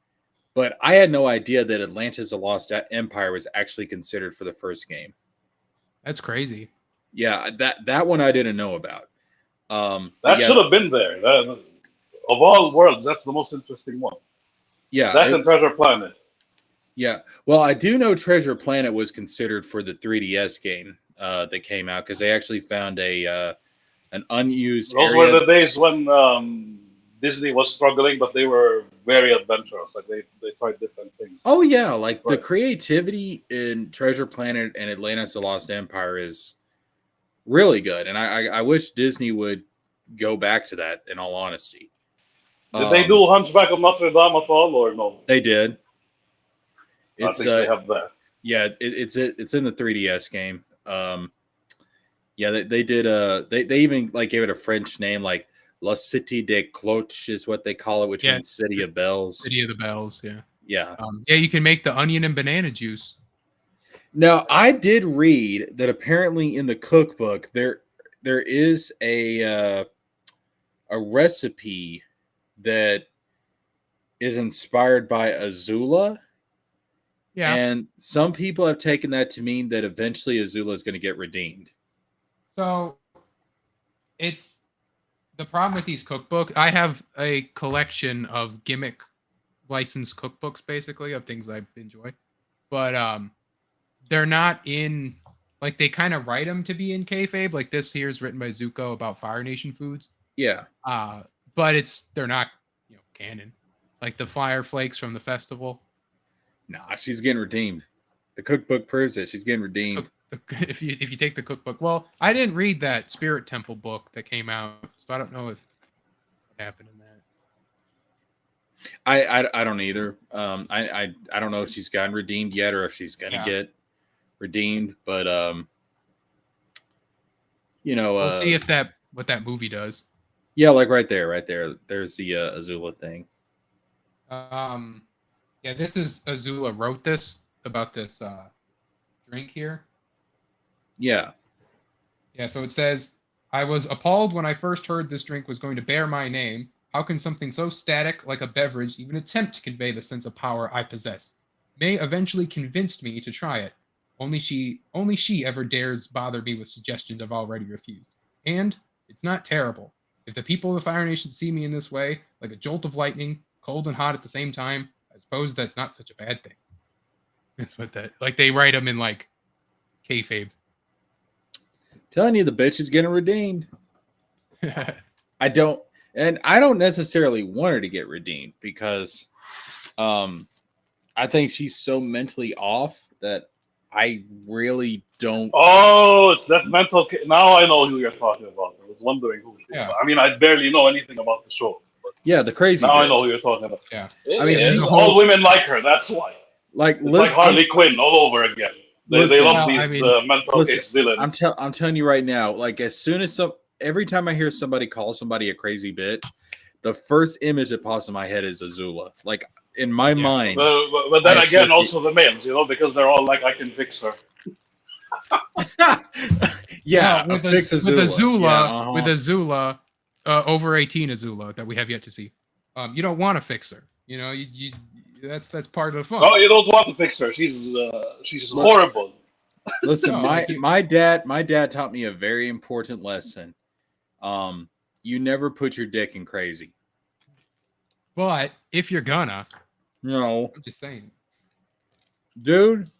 but I had no idea that Atlantis: The Lost Empire was actually considered for the first game. That's crazy. Yeah, that one I didn't know about. That should have been there. Of all worlds, that's the most interesting one. Yeah, that and Treasure Planet. Yeah, well, I do know Treasure Planet was considered for the 3DS game that came out because they actually found an unused Those area. were the days when Disney was struggling, but they were very adventurous. Like they tried different things. Oh yeah, like the creativity in Treasure Planet and Atlantis: The Lost Empire is really good, and I wish Disney would go back to that. In all honesty, did they do Hunchback of Notre Dame at all, or no? They did. At least they have that. Yeah, it's in the 3DS game. Yeah, they did. They even like gave it a French name, like La Cité des Cloches is what they call it, which means City of Bells. City of the Bells. Yeah. Yeah. Yeah, you can make the onion and banana juice. Now, I did read that apparently in the cookbook there is a recipe that is inspired by Azula. Yeah. And some people have taken that to mean that eventually Azula is going to get redeemed. So it's the problem with these cookbooks. I have a collection of gimmick licensed cookbooks, basically, of things I enjoy. But they're not in, like, they kind of write them to be in kayfabe. Like this here is written by Zuko about Fire Nation foods. Yeah. But they're not, canon. Like the Fire Flakes from the festival. Nah, she's getting redeemed. The cookbook proves it. She's getting redeemed. If you take the cookbook, well, I didn't read that Spirit Temple book that came out, so I don't know what happened in that. I don't either. I don't know if she's gotten redeemed yet or if she's gonna get redeemed, but we'll see if what that movie does. Yeah, like right there. There's the Azula thing. Yeah, this is Azula wrote this about this drink here. Yeah. Yeah, so it says, I was appalled when I first heard this drink was going to bear my name. How can something so static like a beverage even attempt to convey the sense of power I possess? May eventually convinced me to try it. Only she ever dares bother me with suggestions I've already refused. And it's not terrible. If the people of the Fire Nation see me in this way, like a jolt of lightning, cold and hot at the same time, I suppose that's not such a bad thing. That's what they write them in like kayfabe. Telling you, the bitch is getting redeemed. I don't necessarily want her to get redeemed because I think she's so mentally off that I really don't. Oh, it's that mental. Now I know who you're talking about. I was wondering who. Yeah. I mean, I barely know anything about the show. Yeah, the crazy. Now bitch. I know who you're talking about. Yeah. I mean, all women like her. That's why. Like, it's like Harley Quinn all over again. They love these mental case villains. I'm telling you right now. Like, as soon as every time I hear somebody call somebody a crazy bitch, the first image that pops in my head is Azula. Like in my mind. But then again, also the males, because they're all like, I can fix her. Yeah, with Azula, over 18 Azula that we have yet to see. You don't want to fix her. You that's part of the fun. Oh, you don't want to fix her. She's horrible. Listen, my dad taught me a very important lesson. You never put your dick in crazy. But if you're gonna, no, I'm just saying, dude.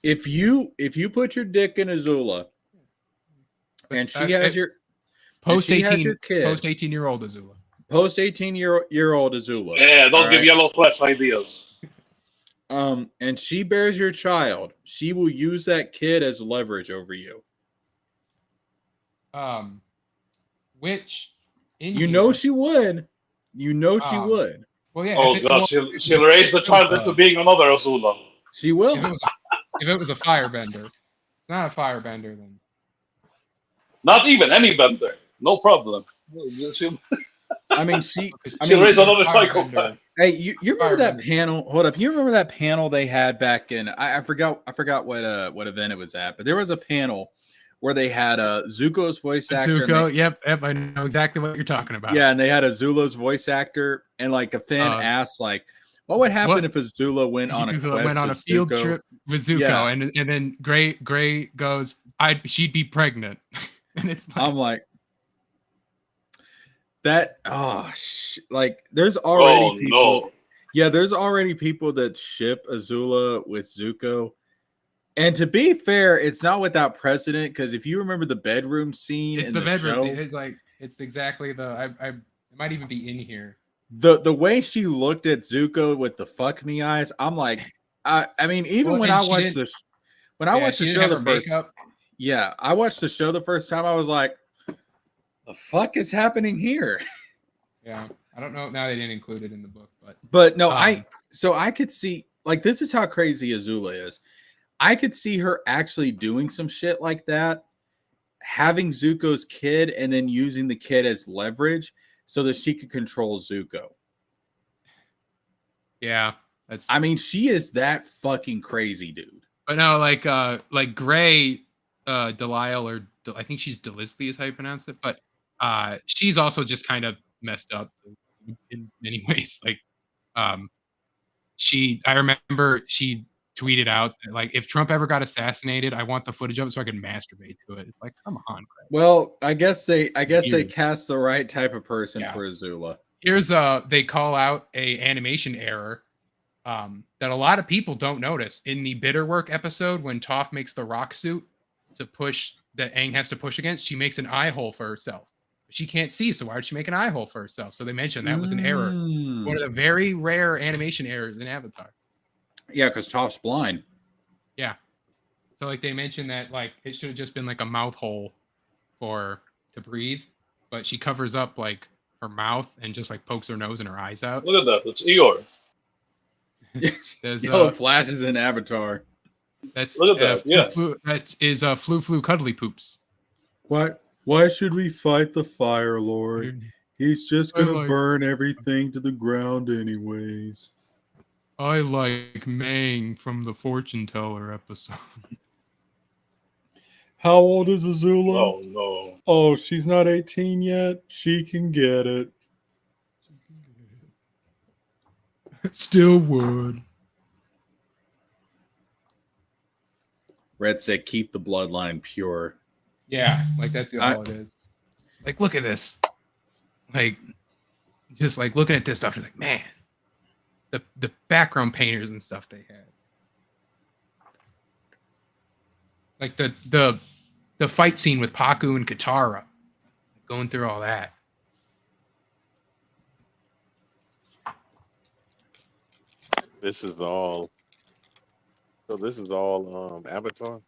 If you put your dick in Azula, and she has your post 18 kid, post 18-year-old Azula, post 18-year-old Azula. Yeah, don't give Yellow Flesh ideas. And she bears your child. She will use that kid as leverage over you. Which she would. She would. Well, yeah. Oh God, she'll raise the child into being another Azula. She will. If it was a firebender, it's not a firebender then. Not even any bender, no problem. I mean, she. I She'll mean, raise another Fire psychopath. bender. hey, you remember that Firebender. panel? Hold up, you remember that panel they had back in? I forgot what event it was at, but there was a panel where they had Zuko's voice actor. And they, Zuko. Yep. I know exactly what you're talking about. yeah, and they had Azula's voice actor, and like a fan asked, like, what would happen What if Azula went on a quest went on with a field Zuko? trip with Zuko, Yeah. and then Gray goes, she'd be pregnant, and it's like, I'm like that. Oh, like there's already Oh people. no! Yeah, there's already people that ship Azula with Zuko. And to be fair, it's not without precedent, because if you remember the bedroom scene it's in the the bedroom show, scene. It's like it's exactly the it might even be in here. the way she looked at Zuko with the fuck me eyes, I'm like, I mean, even Well, when and I she watched didn't. this, when I watched She the didn't show have the her first, makeup. yeah, I watched the show the first time, I was like, the fuck is happening here? Yeah, I don't know. Now they didn't include it in the book, But no, um, I could see, like, this is how crazy Azula is. I could see her actually doing some shit like that, having Zuko's kid and then using the kid as leverage so that she could control Zuko. yeah, that's. I mean, she is that fucking crazy, dude. But no, like Gray, Delisle, or I think she's Delisle is how you pronounce it, but she's also just kind of messed up in many ways. Like, I remember she tweeted out that, like, if Trump ever got assassinated, I want the footage of it so I can masturbate to it. It's like, come on, Gray. Well, I guess they Weird. cast the right type of person Yeah. for Azula. Here's they call out a animation error that a lot of people don't notice in the Bitterwork episode when Toph makes the rock suit to push that Aang has to push against. She makes an eye hole for herself. She can't see, so why would she make an eye hole for herself? So they mentioned that was an error. One of the very rare animation errors in Avatar. Yeah, because Toph's blind. Yeah. So like they mentioned that like it should have just been like a mouth hole to breathe, but she covers up like her mouth and just like pokes her nose and her eyes out. Look at that! It's Eeyore. There's Yellow flashes in Avatar. That's Look at that, yeah. That is Flu Cuddly Poops. Why should we fight the Fire Lord? He's just gonna burn everything to the ground anyways. I like Mang from the Fortune Teller episode. How old is Azula? Oh no! Oh, she's not 18 yet. She can get it. Still would. Red said, "Keep the bloodline pure." Yeah, like that's all it is. Like, look at this. Like, just like looking at this stuff, it's like, man, the background painters and stuff they had. Like the fight scene with Paku and Katara, going through all that. This is all. So this is all Avatar.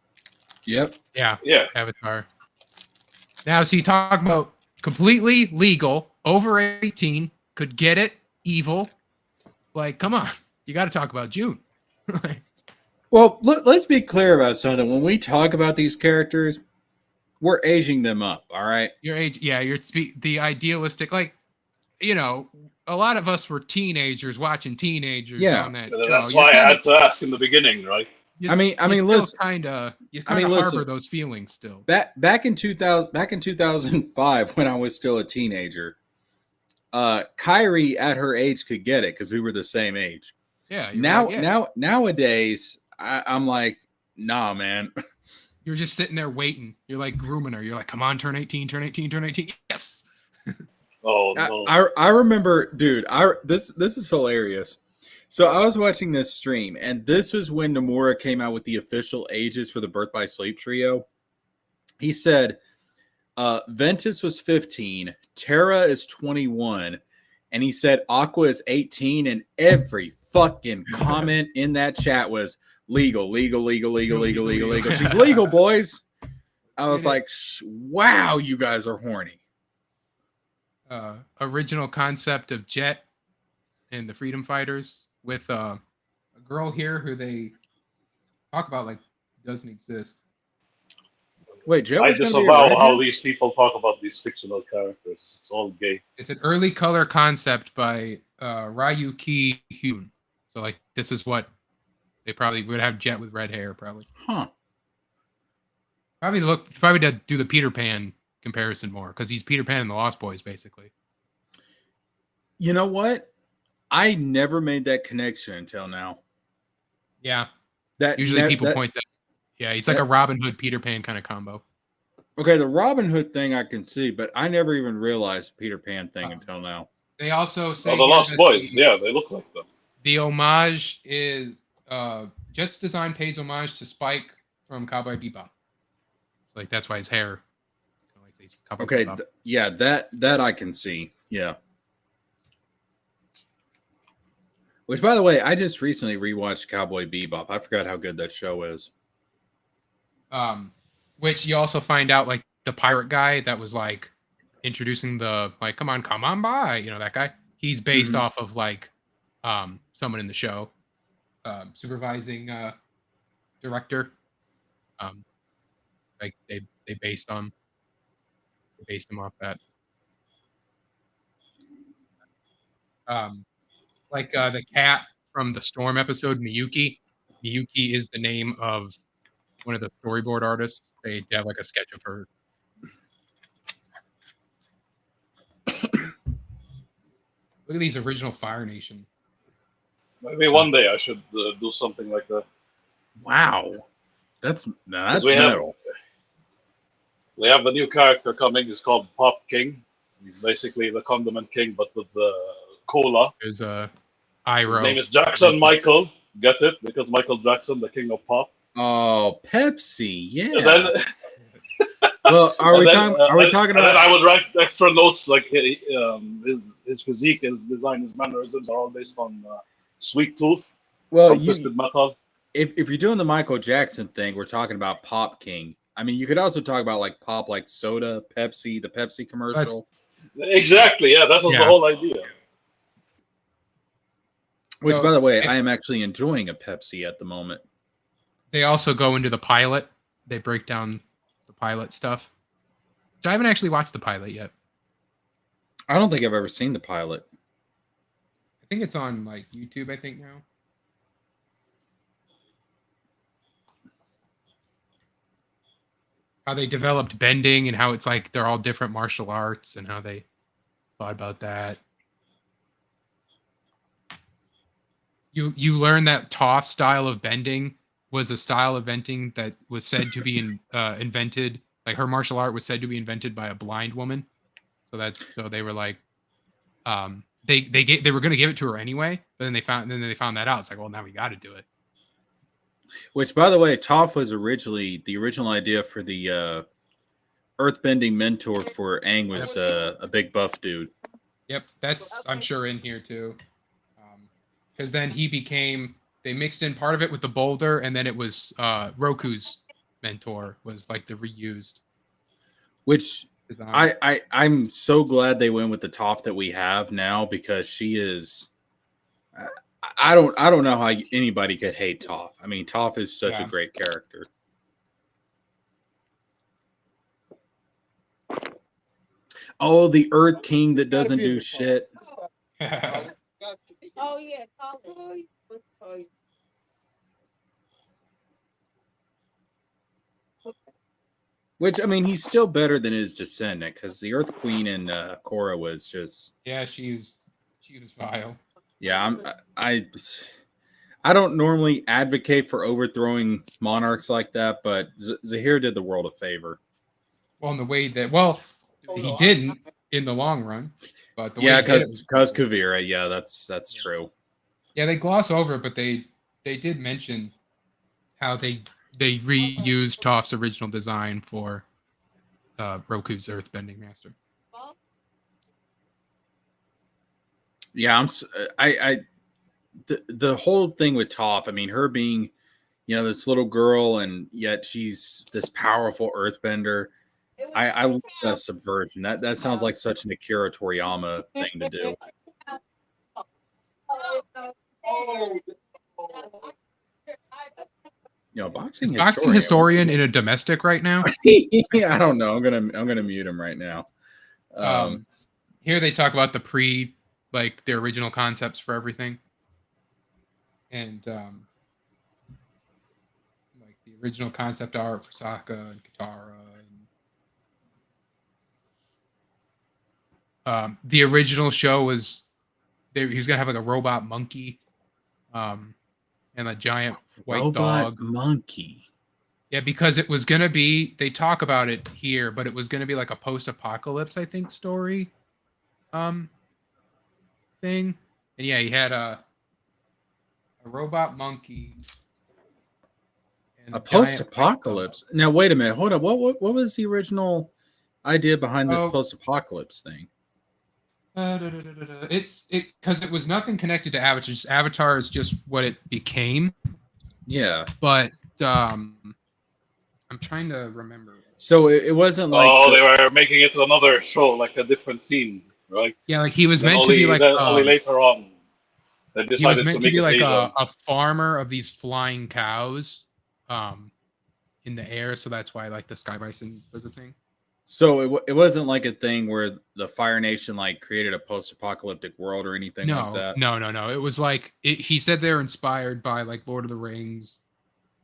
Yep. Yeah. Yeah. Avatar. Now, so you talk about completely legal, over 18, could get it, evil. Like, come on, you got to talk about June. Well, let's be clear about something. When we talk about these characters, we're aging them up. All right. Your age, yeah. The idealistic, like, you know, a lot of us were teenagers watching teenagers on that show. That's why I had to ask in the beginning, right? I mean, listen. You kind of harbor those feelings still. Back in 2005, when I was still a teenager, Kyrie at her age could get it because we were the same age. Yeah. Nowadays, I'm like, nah, man. You're just sitting there waiting. You're like grooming her. You're like, come on, turn 18, turn 18, turn 18. Yes. Oh no. I remember, dude. This is hilarious. So I was watching this stream, and this was when Nomura came out with the official ages for the Birth by Sleep trio. He said Ventus was 15, Terra is 21, and he said Aqua is 18, and every fucking comment in that chat was legal. She's legal, boys. I was like, wow, you guys are horny. Original concept of Jet and the Freedom Fighters with a girl here who they talk about like doesn't exist. Wait, Jet I was going to be a disavow how redhead? these people talk about these fictional characters. It's all gay. It's an early color concept by Ryuki Hyun. So like this is what they probably would have Jet with red hair, probably. Huh. Probably to do the Peter Pan comparison more, because he's Peter Pan in the Lost Boys, basically. You know what? I never made that connection until now. Yeah. That Usually people point that. Yeah, he's like a Robin Hood Peter Pan kind of combo. Okay, the Robin Hood thing I can see, but I never even realized the Peter Pan thing until now. They also say the Lost Boys, yeah, they look like them. The homage is Jet's design pays homage to Spike from Cowboy Bebop. So, like that's why his hair. Okay, yeah, that I can see. Yeah. Which, by the way, I just recently rewatched Cowboy Bebop. I forgot how good that show is. Which you also find out, like the pirate guy that was like introducing the like, come on by, you know, that guy. He's based off of like someone in the show, supervising director. Like they based him off that. Like the cat from the Storm episode, Miyuki. Miyuki is the name of one of the storyboard artists. They have like a sketch of her. Look at these original Fire Nation. Maybe one day I should do something like that. Wow, that's metal. We have a new character coming. It's called Pop King. He's basically the condiment king, but with the cola. There's a His name is Jackson Michael. Get it? Because Michael Jackson, the king of pop. Oh, Pepsi, yeah. And then, well, are we talking about? And then I would write extra notes like his physique, his design, his mannerisms are all based on Sweet Tooth. Well, Twisted Metal. If you're doing the Michael Jackson thing, we're talking about Pop King. I mean, you could also talk about like pop, like soda, Pepsi, the Pepsi commercial. Exactly, yeah, that was the whole idea. Which, by the way, I am actually enjoying a Pepsi at the moment. They also go into the pilot. They break down the pilot stuff. Which I haven't actually watched the pilot yet. I don't think I've ever seen the pilot. I think it's on like YouTube, I think now. How they developed bending and how it's like they're all different martial arts and how they thought about that. You learn that Toph style of bending was a style of bending that was said to be invented. Like her martial art was said to be invented by a blind woman. So they were like, they were going to give it to her anyway, but then they found that out. It's like, well, now we got to do it. Which, by the way, Toph was originally the original idea for the earthbending mentor for Aang was a big buff dude. Yep, that's I'm sure in here too. Because then they mixed in part of it with the boulder, and then it was Roku's mentor was like the reused. Which design. I'm so glad they went with the Toph that we have now, because she is. I don't know how anybody could hate Toph. I mean, Toph is such a great character. Oh, the Earth King that doesn't do shit. Oh yeah, college. Which, I mean, he's still better than his descendant, because the Earth Queen in Korra was just. Yeah, she was vile. Yeah, I don't normally advocate for overthrowing monarchs like that, but Zahir did the world a favor. Well, in the way that he didn't in the long run, but because Kuvira, yeah, that's true. Yeah, they gloss over it, but they did mention how they reused Toph's original design for Roku's Earthbending Master. Yeah, the whole thing with Toph, I mean, her being, this little girl, and yet she's this powerful earthbender. I love that subversion. That sounds like such an Akira Toriyama thing to do. boxing Is boxing historian in a domestic right now? Yeah, I don't know. I'm gonna mute him right now. Here they talk about the their original concepts for everything, and like the original concept art for Sokka and Katara. And, the original show was he was gonna have like a robot monkey, and a giant white robot dog monkey. Yeah, because it was gonna be. They talk about it here, but it was gonna be like a post-apocalypse, I think, story, thing. And yeah, he had a robot monkey. And a post-apocalypse. Now, wait a minute. Hold on. What was the original idea behind this post-apocalypse thing? It's because it was nothing connected to Avatar. Just Avatar is just what it became. Yeah, but I'm trying to remember. So it wasn't like they were making it another show, like a different scene, right? Yeah, like he was meant to be like only later on. They decided he was meant to be like a a farmer of these flying cows, in the air. So that's why like the Sky Bison was a thing. So it wasn't like a thing where the Fire Nation like created a post-apocalyptic world or anything like that. No. It was like he said they're inspired by like Lord of the Rings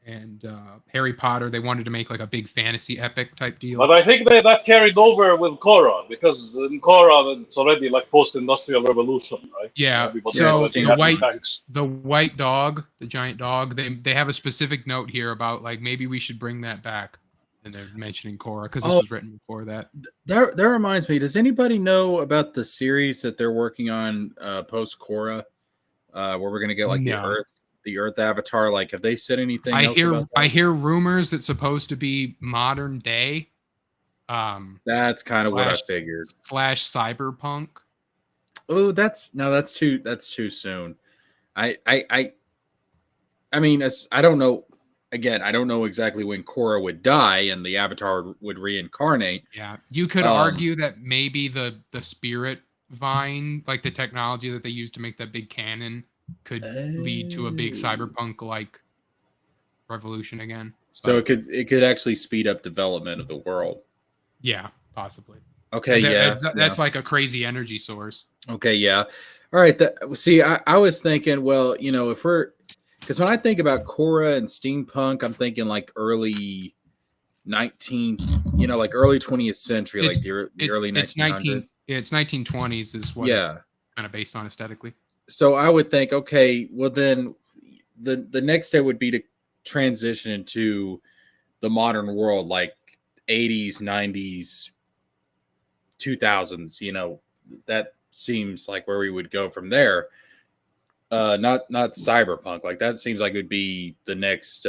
and Harry Potter. They wanted to make like a big fantasy epic type deal. But I think that carried over with Korra, because in Korra it's already like post-industrial revolution, right? Yeah. So the white dog, the giant dog, they have a specific note here about like maybe we should bring that back. And they're mentioning Korra because this was written before that. That reminds me. Does anybody know about the series that they're working on post Korra, where we're gonna get like the Earth Avatar? Like, have they said anything? I hear rumors it's supposed to be modern day. That's kind of what I figured. / cyberpunk. Oh, that's too soon. I mean, I don't know. Again, I don't know exactly when Korra would die and the Avatar would reincarnate. Yeah, you could argue that maybe the spirit vine, like the technology that they used to make that big cannon, could lead to a big cyberpunk like revolution again. So it could actually speed up development of the world. Yeah, possibly. Okay, that's like a crazy energy source. Okay, yeah. All right. See, I was thinking, well, if we're because when I think about Korra and steampunk, I'm thinking like early 20th century, like the early 1900s. It's 1920s is what it's kind of based on aesthetically. So I would think, okay, well then the next step would be to transition into the modern world, like 80s, 90s, 2000s. That seems like where we would go from there. Not cyberpunk. Like that seems like it would be the next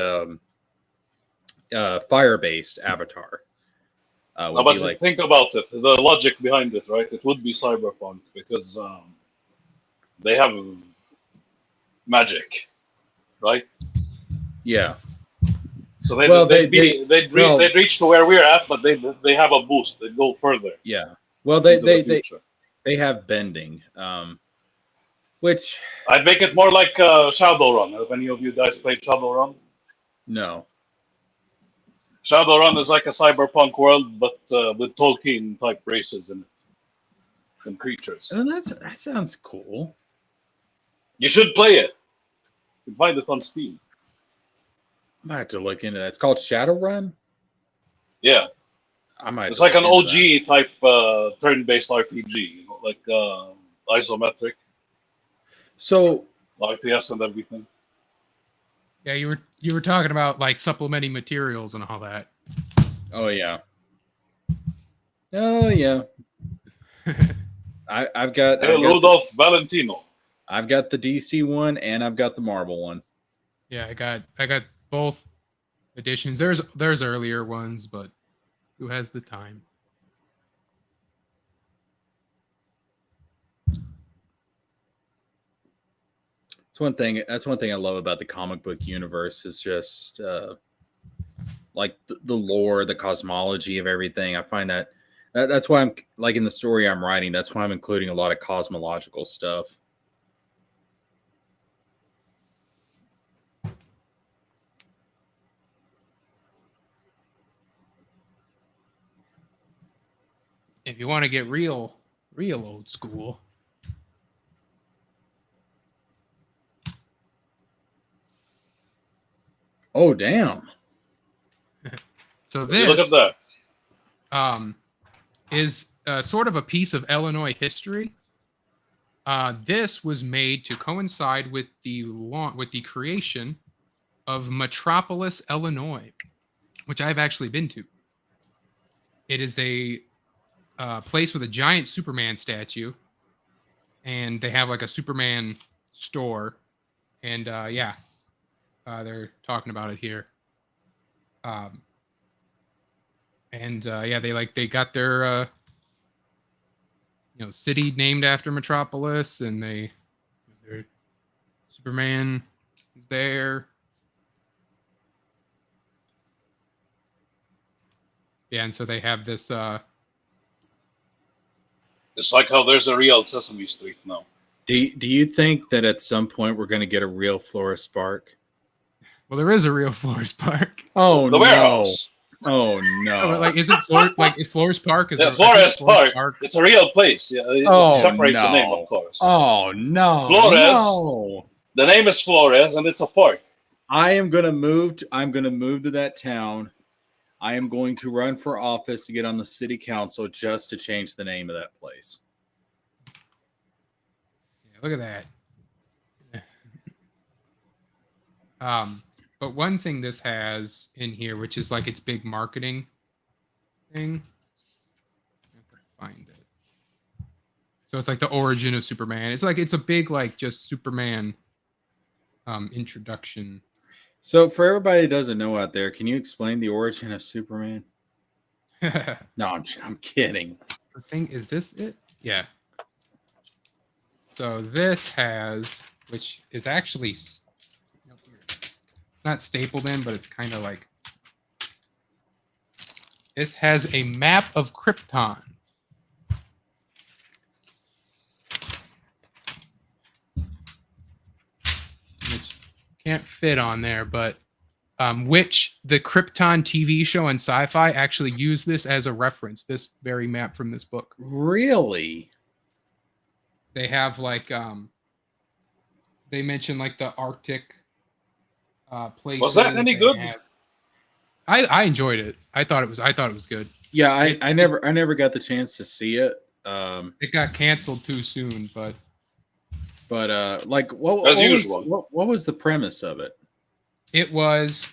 fire-based Avatar. But think about it. The logic behind it, right? It would be cyberpunk because they have magic, right? Yeah. So they'd reach to where we're at, but they have a boost. They go further. Yeah. Well, they have bending. Which I'd make it more like Shadowrun. Have any of you guys played Shadowrun? No. Shadowrun is like a cyberpunk world, but with Tolkien type races in it and creatures. Oh, that sounds cool. You should play it. You can find it on Steam. I might have to look into that. It's called Shadowrun? Yeah. It's like an OG type turn-based RPG, like isometric. So RTS and everything. Yeah, you were talking about like supplementing materials and all that. Oh yeah. I've got Rudolph Valentino. I've got the DC one and I've got the Marvel one. Yeah, I got both editions. There's earlier ones, but who has the time? That's one thing I love about the comic book universe is just like the lore, the cosmology of everything. I find that's why I'm like in the story I'm writing. That's why I'm including a lot of cosmological stuff. if you want to get real old school. Oh, damn. So You look at this that. is sort of a piece of Illinois history. This was made to coincide with the creation of Metropolis, Illinois, which I've actually been to. It is a place with a giant Superman statue, and they have like a Superman store, and they're talking about it here. They got their city named after Metropolis, and their Superman is there. Yeah, and so they have this. It's like how there's a real Sesame Street now. Do you think that at some point we're going to get a real Florist Park? Well, there is a real Florist Park. Oh, The no. warehouse. Oh, no. Is Florist Park? Yeah, Florist Park. It's a real place. Yeah, separate the name, of course. Oh, no. Flores. No. The name is Flores, and it's a park. I'm going to move to that town. I am going to run for office to get on the city council just to change the name of that place. Yeah, look at that. But one thing this has in here, which is like its big marketing thing. Find it. So it's like the origin of Superman. It's a big like just Superman introduction. So for everybody who doesn't know out there, can you explain the origin of Superman? No, I'm kidding. The thing is this it? Yeah. So this has, which is actually it's not stapled in, but it's kind of like this has a map of Krypton. Which can't fit on there, but which the Krypton TV show and Sci-Fi actually use this as a reference, this very map from this book. Really? They have like they mention like the Arctic places. Was that any good? I enjoyed it. I thought it was good. Yeah, I never got the chance to see it. It got canceled too soon, but like what was the premise of it? It was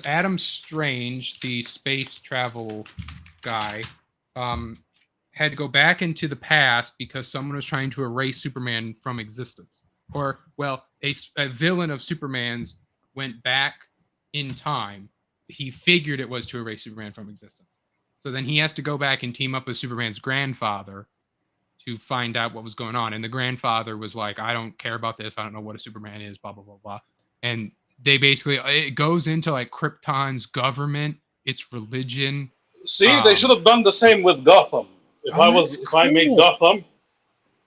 Adam Strange, the space travel guy, had to go back into the past because someone was trying to erase Superman from existence. Or, well, a villain of Superman's went back in time. He figured it was to erase Superman from existence. So then he has to go back and team up with Superman's grandfather to find out what was going on. And the grandfather was like, I don't care about this. I don't know what a Superman is, blah, blah, blah, blah. And they basically, it goes into like Krypton's government, its religion. See, they should have done the same with Gotham. If I made Gotham,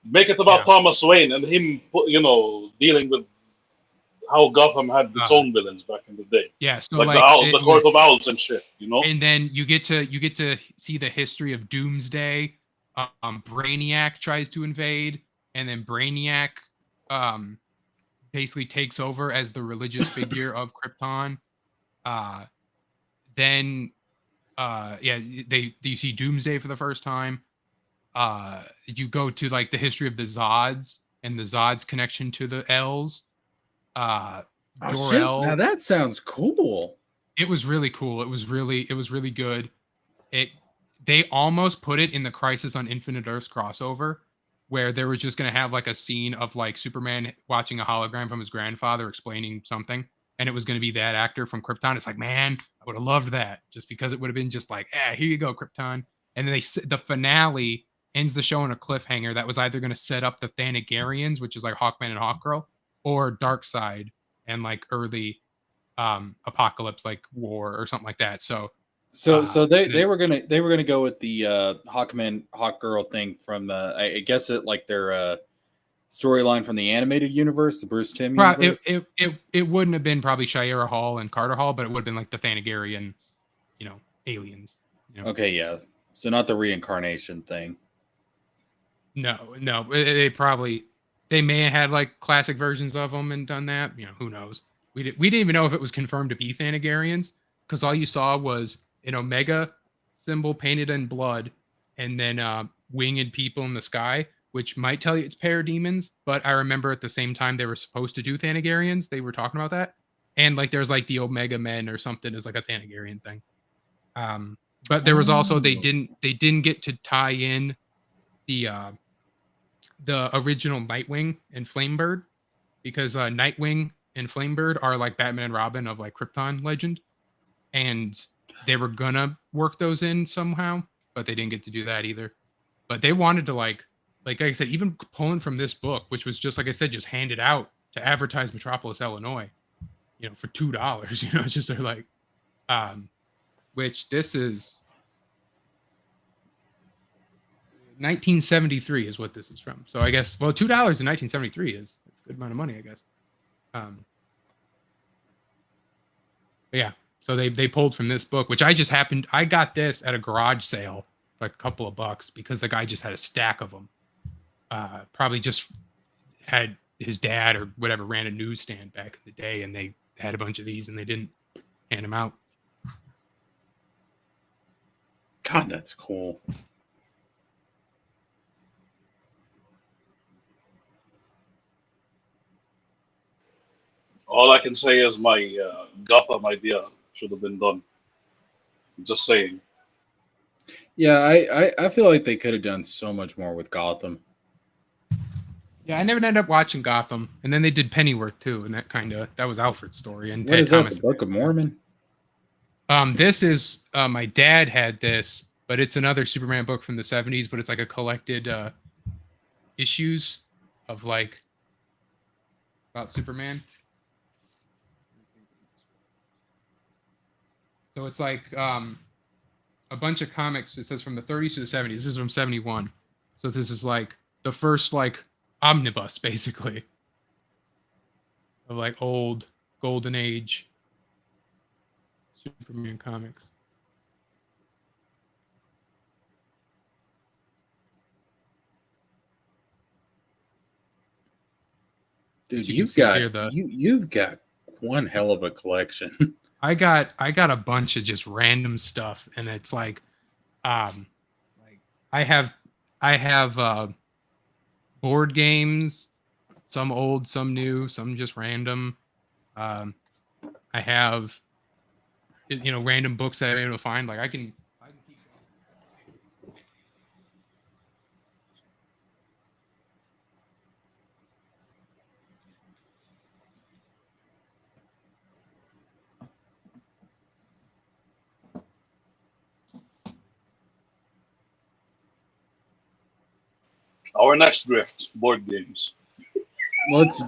make it about Thomas Wayne and him, dealing with how Gotham had its own villains back in the day. Yeah, so like the Court of Owls and shit, And then you get to see the history of Doomsday. Brainiac tries to invade, and then Brainiac basically takes over as the religious figure of Krypton. You see Doomsday for the first time. You go to like the history of the Zods and the Zods connection to the L's. Jor-El. Now that sounds cool. It was really cool. It was really good. They almost put it in the Crisis on Infinite Earths crossover, where there was just going to have like a scene of like Superman watching a hologram from his grandfather explaining something, and it was going to be that actor from Krypton. It's like, man, I would have loved that, just because it would have been just like, here you go, Krypton. And then the finale ends the show on a cliffhanger that was either going to set up the Thanagarians, which is like Hawkman and Hawkgirl, or Darkseid and like early Apocalypse, like War or something like that. So they were gonna go with the Hawkman Hawkgirl thing from I guess it like their storyline from the animated universe, the Bruce Timm universe. It wouldn't have been probably Shira Hall and Carter Hall, but it would have been like the Thanagarian, aliens. Okay, yeah. So not the reincarnation thing. No. They may have had like classic versions of them and done that. Who knows? We didn't even know if it was confirmed to be Thanagarians because all you saw was an Omega symbol painted in blood and then winged people in the sky, which might tell you it's parademons. But I remember at the same time they were supposed to do Thanagarians. They were talking about that. And like there's like the Omega Men or something is like a Thanagarian thing. But there was also they didn't get to tie in the original Nightwing and Flamebird because Nightwing and Flamebird are like Batman and Robin of like Krypton legend, and they were gonna work those in somehow, but they didn't get to do that either. But they wanted to like I said, even pulling from this book, which was just like I said, just handed out to advertise Metropolis, Illinois, for $2. It's just they're like, which this is 1973 is what this is from. So I guess, well, $2 in 1973 it's a good amount of money, I guess. But yeah, so they pulled from this book, which I got this at a garage sale, like a couple of bucks, because the guy just had a stack of them. Probably just had his dad or whatever ran a newsstand back in the day, and they had a bunch of these, and they didn't hand them out. God, that's cool. All I can say is my Gotham idea should have been done. Just saying. Yeah, I feel like they could have done so much more with Gotham. Yeah, I never ended up watching Gotham, and then they did Pennyworth too, and that was Alfred's story. And what is that? The Book of Mormon? This is my dad had this, but it's another Superman book from the 70s, but it's like a collected issues of like about Superman. So it's like a bunch of comics. It says from the 30s to the 70s. This is from 71. So this is like the first like omnibus, basically, of like old golden age Superman comics. Dude, you've got one hell of a collection. I got a bunch of just random stuff, and it's like I have board games, some old, some new, some just random. I have random books that I'm able to find. Like I can keep going. Our next grift, board games. Let's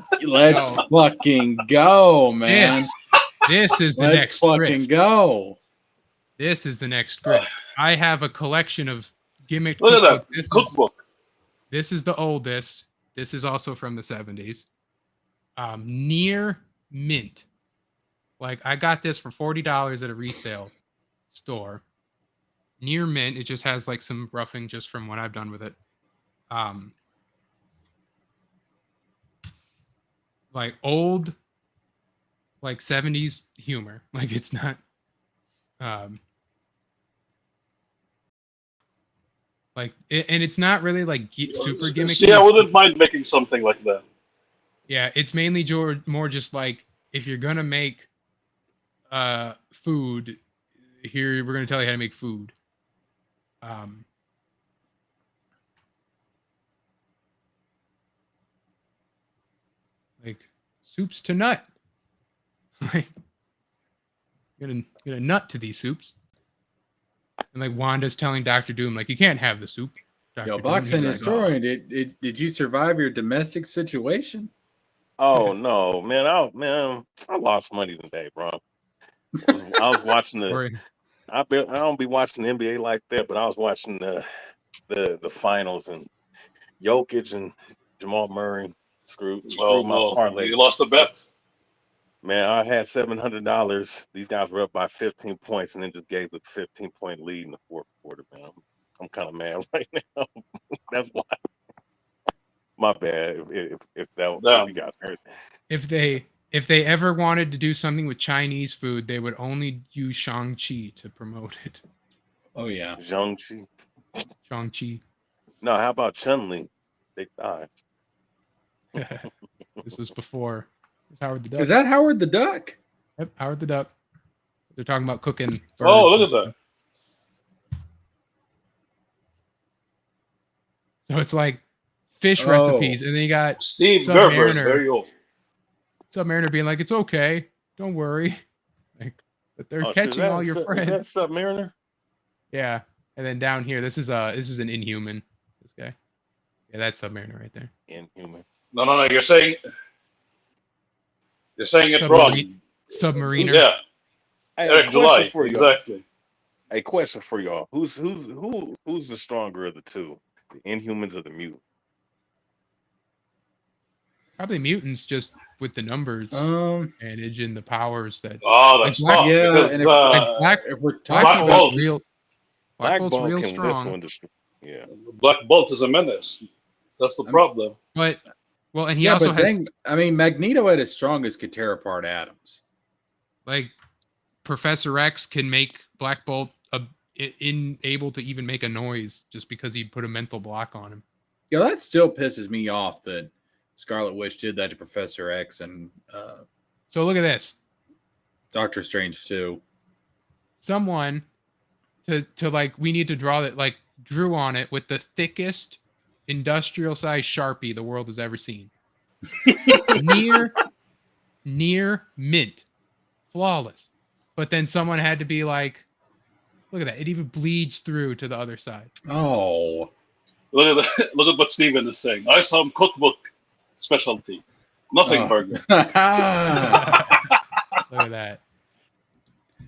fucking go, man. This is the Let's next fucking grift. go. This is the next grift. I have a collection of gimmick. Look at that cookbook. This is the oldest. This is also from the 70s. Near mint. Like I got this for $40 at a resale store. Near mint. It just has like some roughing just from what I've done with it. Like old, like 70s humor. Like it's not and it's not really like super gimmicky. See, I wouldn't mind making something like that. Yeah, it's mainly more just like if you're gonna make food, here we're gonna tell you how to make food. Like soups to nut. Like gonna nut to these soups. And like Wanda's telling Dr. Doom, like, you can't have the soup. Yo, Boxing Historian, did you survive your domestic situation? Oh no, man! I lost money today, bro. I was watching I don't be watching the NBA like that, but I was watching the finals, and Jokic and Jamal Murray screwed my parlay. You lost a bet. Man, I had $700. These guys were up by 15 points, and then just gave the 15-point lead in the fourth quarter, man. I'm kind of mad right now. That's why. My bad. If you guys heard. If they ever wanted to do something with Chinese food, they would only use Shang-Chi to promote it. Oh yeah. Zhangchi. Shang-Chi. No, how about Chun-Li? They died. This was before. It was Howard the Duck. Is that Howard the Duck? Yep, Howard the Duck. They're talking about cooking birds. Oh, look and at that. stuff. So it's like fish recipes, and then you got Steve Gerber is Submariner. very old. Submariner being like, "It's okay, don't worry." Like, but they're catching all your friends. Is that Submariner? Yeah, and then down here, this is an Inhuman. This guy. Yeah, that's Submariner right there. Inhuman. No. You're saying it wrong. Submariner. Yeah. Hey, Eric July. Exactly. A question for y'all: Who's the stronger of the two, the Inhumans or the Mutants? Probably mutants, just with the numbers advantage and the powers that. Oh, that's Black- tough. yeah, Because, and if we're Black talking Bolt. about Bolt's real. Black Bolt's Bolt real can strong. whistle yeah. Black Bolt is a menace. That's the problem. But and he also has Magneto at his strongest could tear apart atoms. like Professor X can make Black Bolt able to even make a noise just because he put a mental block on him. Yeah, that still pisses me off that Scarlet Witch did that to Professor X and So look at this. Doctor Strange too. Someone to we need to draw that drew on it with the thickest industrial size Sharpie the world has ever seen. near mint. Flawless. But then someone had to be like, look at that. It even bleeds through to the other side. Oh. Look at what Steven is saying. I saw him cookbook specialty. Nothing burger. Look at that.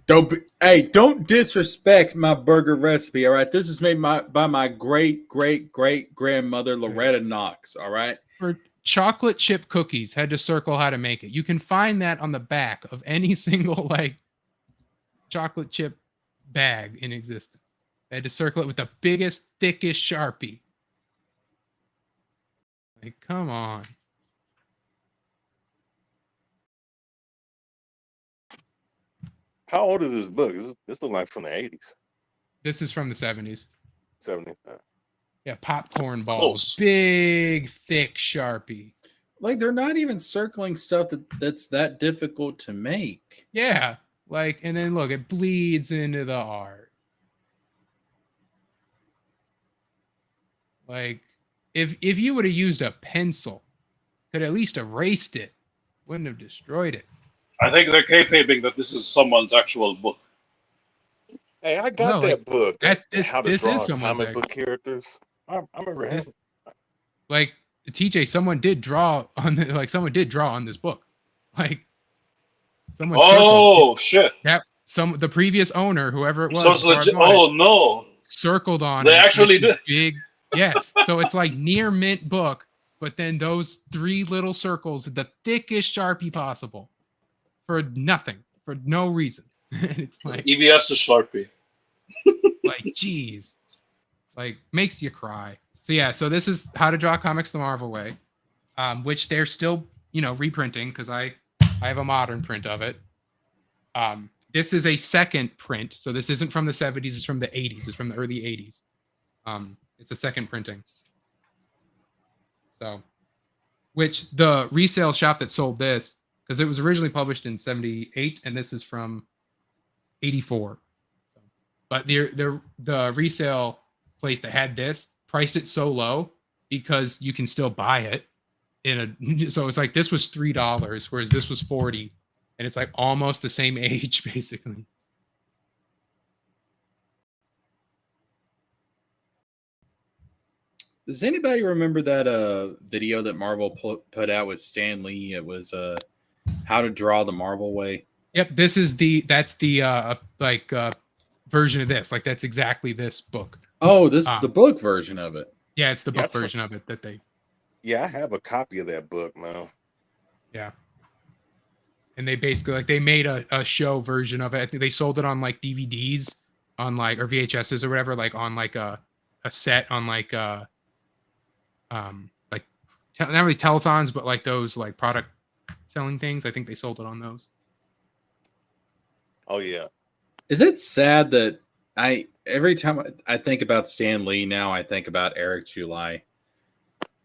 Don't disrespect my burger recipe, all right? This is made by my great grandmother Loretta Knox, all right? For chocolate chip cookies, had to circle how to make it. You can find that on the back of any single chocolate chip bag in existence. They had to circle it with the biggest, thickest Sharpie. Come on. How old is this book? This looks like from the 80s. This is from the 70s. 70s. Yeah, popcorn balls. Close. Big, thick Sharpie. They're not even circling stuff that's that difficult to make. Yeah. And then look, it bleeds into the art. If you would have used a pencil, could at least erased it. Wouldn't have destroyed it. I think they're kayfabing that this is someone's actual book. Hey, I got that book. How to this draw is someone's comic book characters. I remember having. TJ, someone did draw on this book. Someone. Oh shit! Yep. The previous owner, whoever it was. So it's legit. Oh no! Circled on. They actually did. Big. Yes. So it's near mint book, but then those 3 little circles, the thickest Sharpie possible, for nothing, for no reason. It's EBS is Sharpie. Geez, makes you cry. So yeah, so this is How to Draw Comics the Marvel Way, which they're still reprinting because I have a modern print of it. This is a second print, so this isn't from the 70s, it's from the 80s, it's from the early 80s. It's a second printing. So, which the resale shop that sold this, because it was originally published in 78 and this is from 84. But the resale place that had this priced it so low because you can still buy it so it's this was $3, whereas this was $40, and it's almost the same age basically. Does anybody remember that video that Marvel put out with Stan Lee? It was How to Draw the Marvel Way. Yep, that's the version of this. That's exactly this book. Oh, this is the book version of it. Yeah, it's the book version of it that they. Yeah, I have a copy of that book now. Yeah. And they basically they made a show version of it. I think they sold it on DVDs on or VHSs or whatever, on a set on like not really telethons, but like those like product selling things. I think they sold it on those. Oh yeah. Is it sad that every time I think about Stan Lee now, I think about Eric July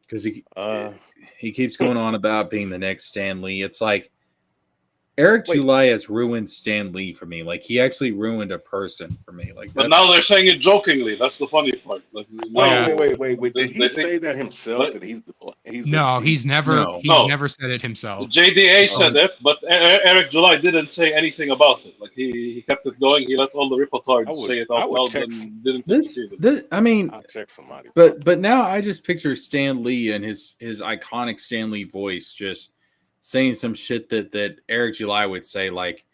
because he keeps going on about being the next Stan Lee. It's like Eric July has ruined Stan Lee for me. Like he actually ruined a person for me. Like, but now they're saying it jokingly. That's the funny part. Like, wait. Did he say that himself? That he's he's never said it himself. JDA said it, but Eric July didn't say anything about it. Like he kept it going. He let all the reportards say it out loud and didn't. I mean, I'll check somebody. But now I just picture Stan Lee and his iconic Stan Lee voice just saying some shit that Eric July would say, like,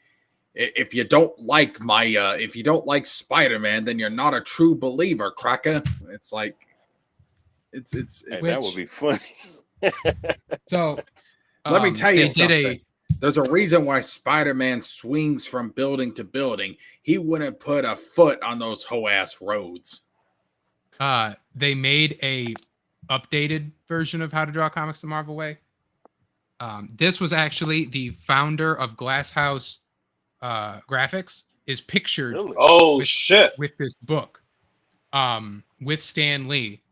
if you don't like Spider-Man, then you're not a true believer, cracker. It's like it's that would be funny. So let me tell you something. There's a reason why Spider-Man swings from building to building. He wouldn't put a foot on those hoe-ass roads. They made a updated version of How to Draw Comics the Marvel Way. This was actually the founder of Glasshouse Graphics is pictured. Really? With this book, with Stan Lee,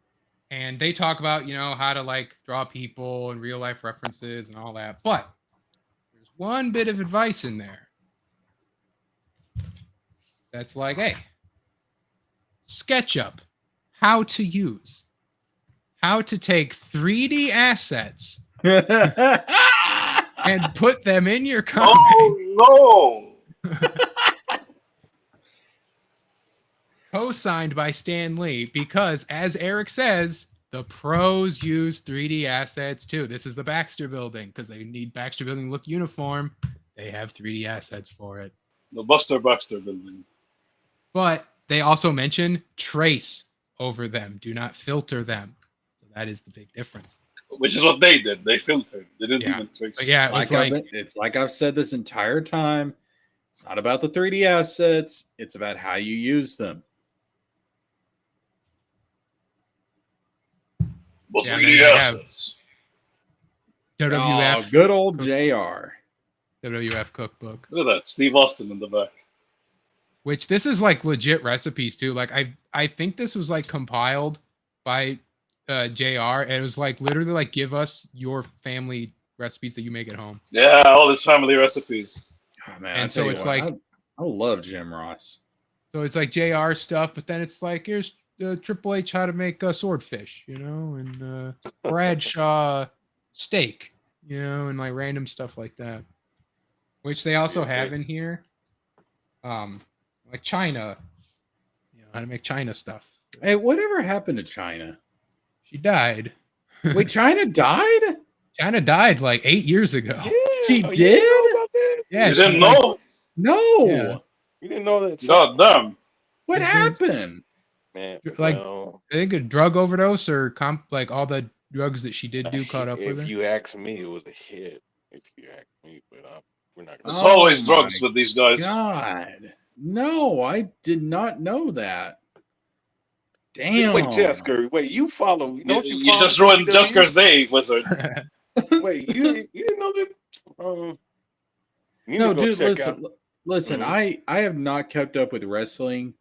and they talk about how to like draw people and real life references and all that. But there's one bit of advice in there that's like, hey, SketchUp, how to take 3D assets and put them in your comic. Oh no! Co-signed by Stan Lee, because as Eric says, the pros use 3D assets too. This is the Baxter Building because they need Baxter Building to look uniform. They have 3D assets for it. The Baxter Building. But they also mention trace over them. Do not filter them. So that is the big difference. Which is what they did. They filtered. They didn't even trace. But yeah, it's like I've said this entire time. It's not about the 3D assets. It's about how you use them. Well, 3D assets. WWF. Good old JR. WWF cookbook. Look at that. Steve Austin in the back. Which this is like legit recipes too. Like I think this was like compiled by JR, and it was like literally like, give us your family recipes that you make at home. Yeah, all his family recipes. Oh, man, and so it's like I love Jim Ross. So it's like JR stuff, but then it's like here's Triple H how to make swordfish, and Bradshaw steak, and like random stuff like that, which they also have in here, like China, how to make China stuff. Hey, whatever happened to China? She died. Wait, China died? China died like 8 years ago. Yeah. She did? Yeah. You didn't know? No. Yeah. You didn't know that? God damn. What happened? Man, like, I think a drug overdose or like all the drugs that she did do caught up with her. If you ask me, it was a hit. If you ask me, but we're not going to. It's always drugs with these guys. God. No, I did not know that. Damn. Wait, Jesker. Wait, you follow? You just ruined Jesker's day, wizard. Wait, you didn't know that? No, dude. Listen. I have not kept up with wrestling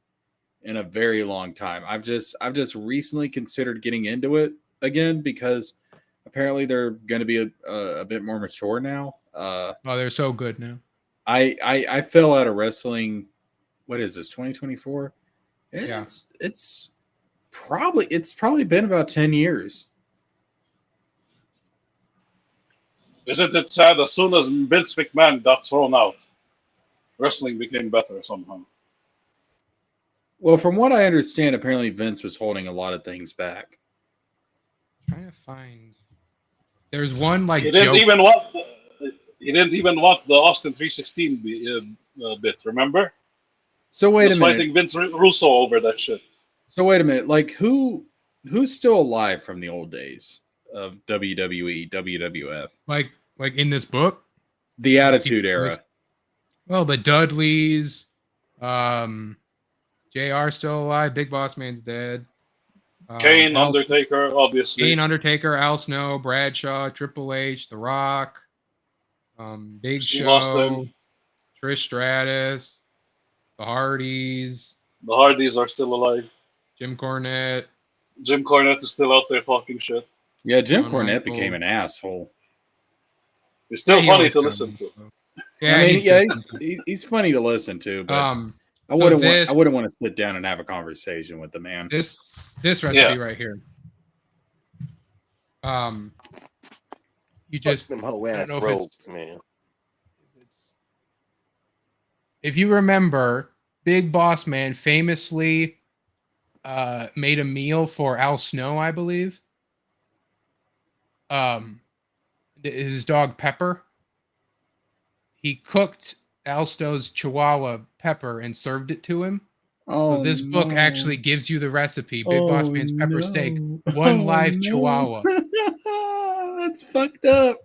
in a very long time. I've just recently considered getting into it again because apparently they're going to be a bit more mature now. They're so good now. I fell out of wrestling. What is this? 2024. It's probably been about 10 years. Isn't it sad? As soon as Vince McMahon got thrown out, wrestling became better somehow. Well, from what I understand, apparently Vince was holding a lot of things back. I'm trying to find. There's one like he didn't even want the Austin 316 bit. Remember? So wait a minute. Fighting Vince Russo over that shit. So wait a minute. Like who's still alive from the old days of WWE, WWF? Like in this book, the Attitude Era. Well, the Dudleys, JR still alive. Big Boss Man's dead. Kane, Undertaker, obviously. Kane, Undertaker, Al Snow, Bradshaw, Triple H, The Rock, Big Steve Show, Austin. Trish Stratus, the Hardys, The Hardys are still alive. Jim Cornette. Jim Cornette is still out there talking shit. Yeah, Jim Shawn Cornette Michaels. became an asshole. He's still he funny always to does, listen to. so. Yeah, I mean, he's yeah, good sometimes. he's funny to listen to, but I So wouldn't this, want. I wouldn't want to sit down and have a conversation with the man. this recipe Yeah. right here. You Fuck just them hoe I ass don't know if rogues, man. if you remember, Big Boss Man famously made a meal for Al Snow, I believe. His dog Pepper. He cooked Al Snow's Chihuahua Pepper and served it to him. So this book actually gives you the recipe. Big Boss Man's pepper steak. One live Chihuahua. That's fucked up.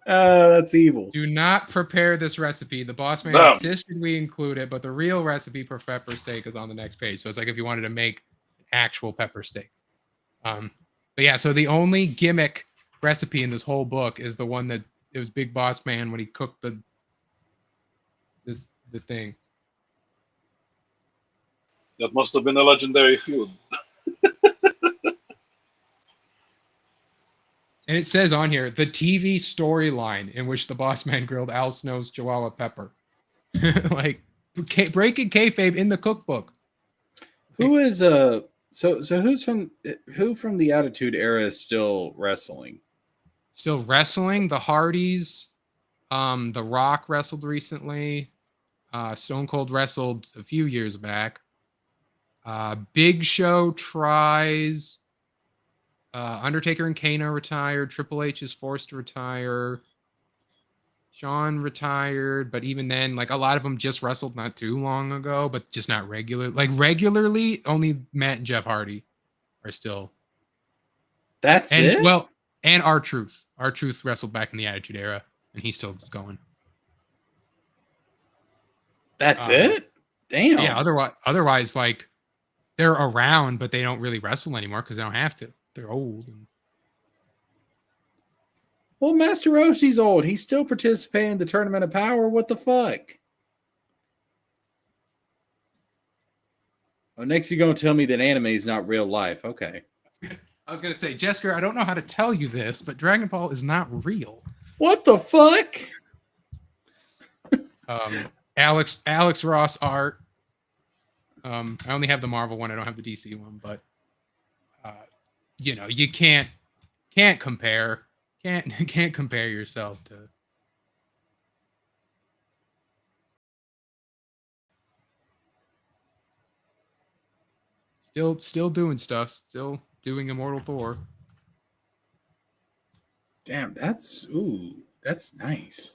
That's evil. Do not prepare this recipe. The Boss Man Damn. insisted we include it, but the real recipe for pepper steak is on the next page. So it's like if you wanted to make actual pepper steak. But yeah, so the only gimmick recipe in this whole book is the one that it was Big Boss Man when he cooked the thing. That must have been a legendary feud. And it says on here the TV storyline in which the Boss Man grilled Al Snow's Chihuahua Pepper. Like breaking kayfabe in the cookbook. Who is so who from the Attitude Era is still wrestling? Still wrestling. The Hardys, The Rock wrestled recently. Stone Cold wrestled a few years back. Big Show tries. Undertaker and Kane are retired. Triple H is forced to retire. Shawn retired, but even then, like a lot of them just wrestled not too long ago, but just not regular. Like regularly, only Matt and Jeff Hardy are still. That's And it. well, and R-Truth. R-Truth wrestled back in the Attitude Era, and he's still going. That's it. Damn. Yeah. Otherwise, like they're around, but they don't really wrestle anymore because they don't have to. They're old. Well, Master Roshi's old. He's still participating in the Tournament of Power. What the fuck? Oh, next you're going to tell me that anime is not real life. Okay. I was going to say, Jesker, I don't know how to tell you this, but Dragon Ball is not real. What the fuck? Alex Ross art. I only have the Marvel one. I don't have the DC one, but you can't compare. Can't compare yourself to. Still doing stuff. Still doing Immortal Thor. Damn, that's nice.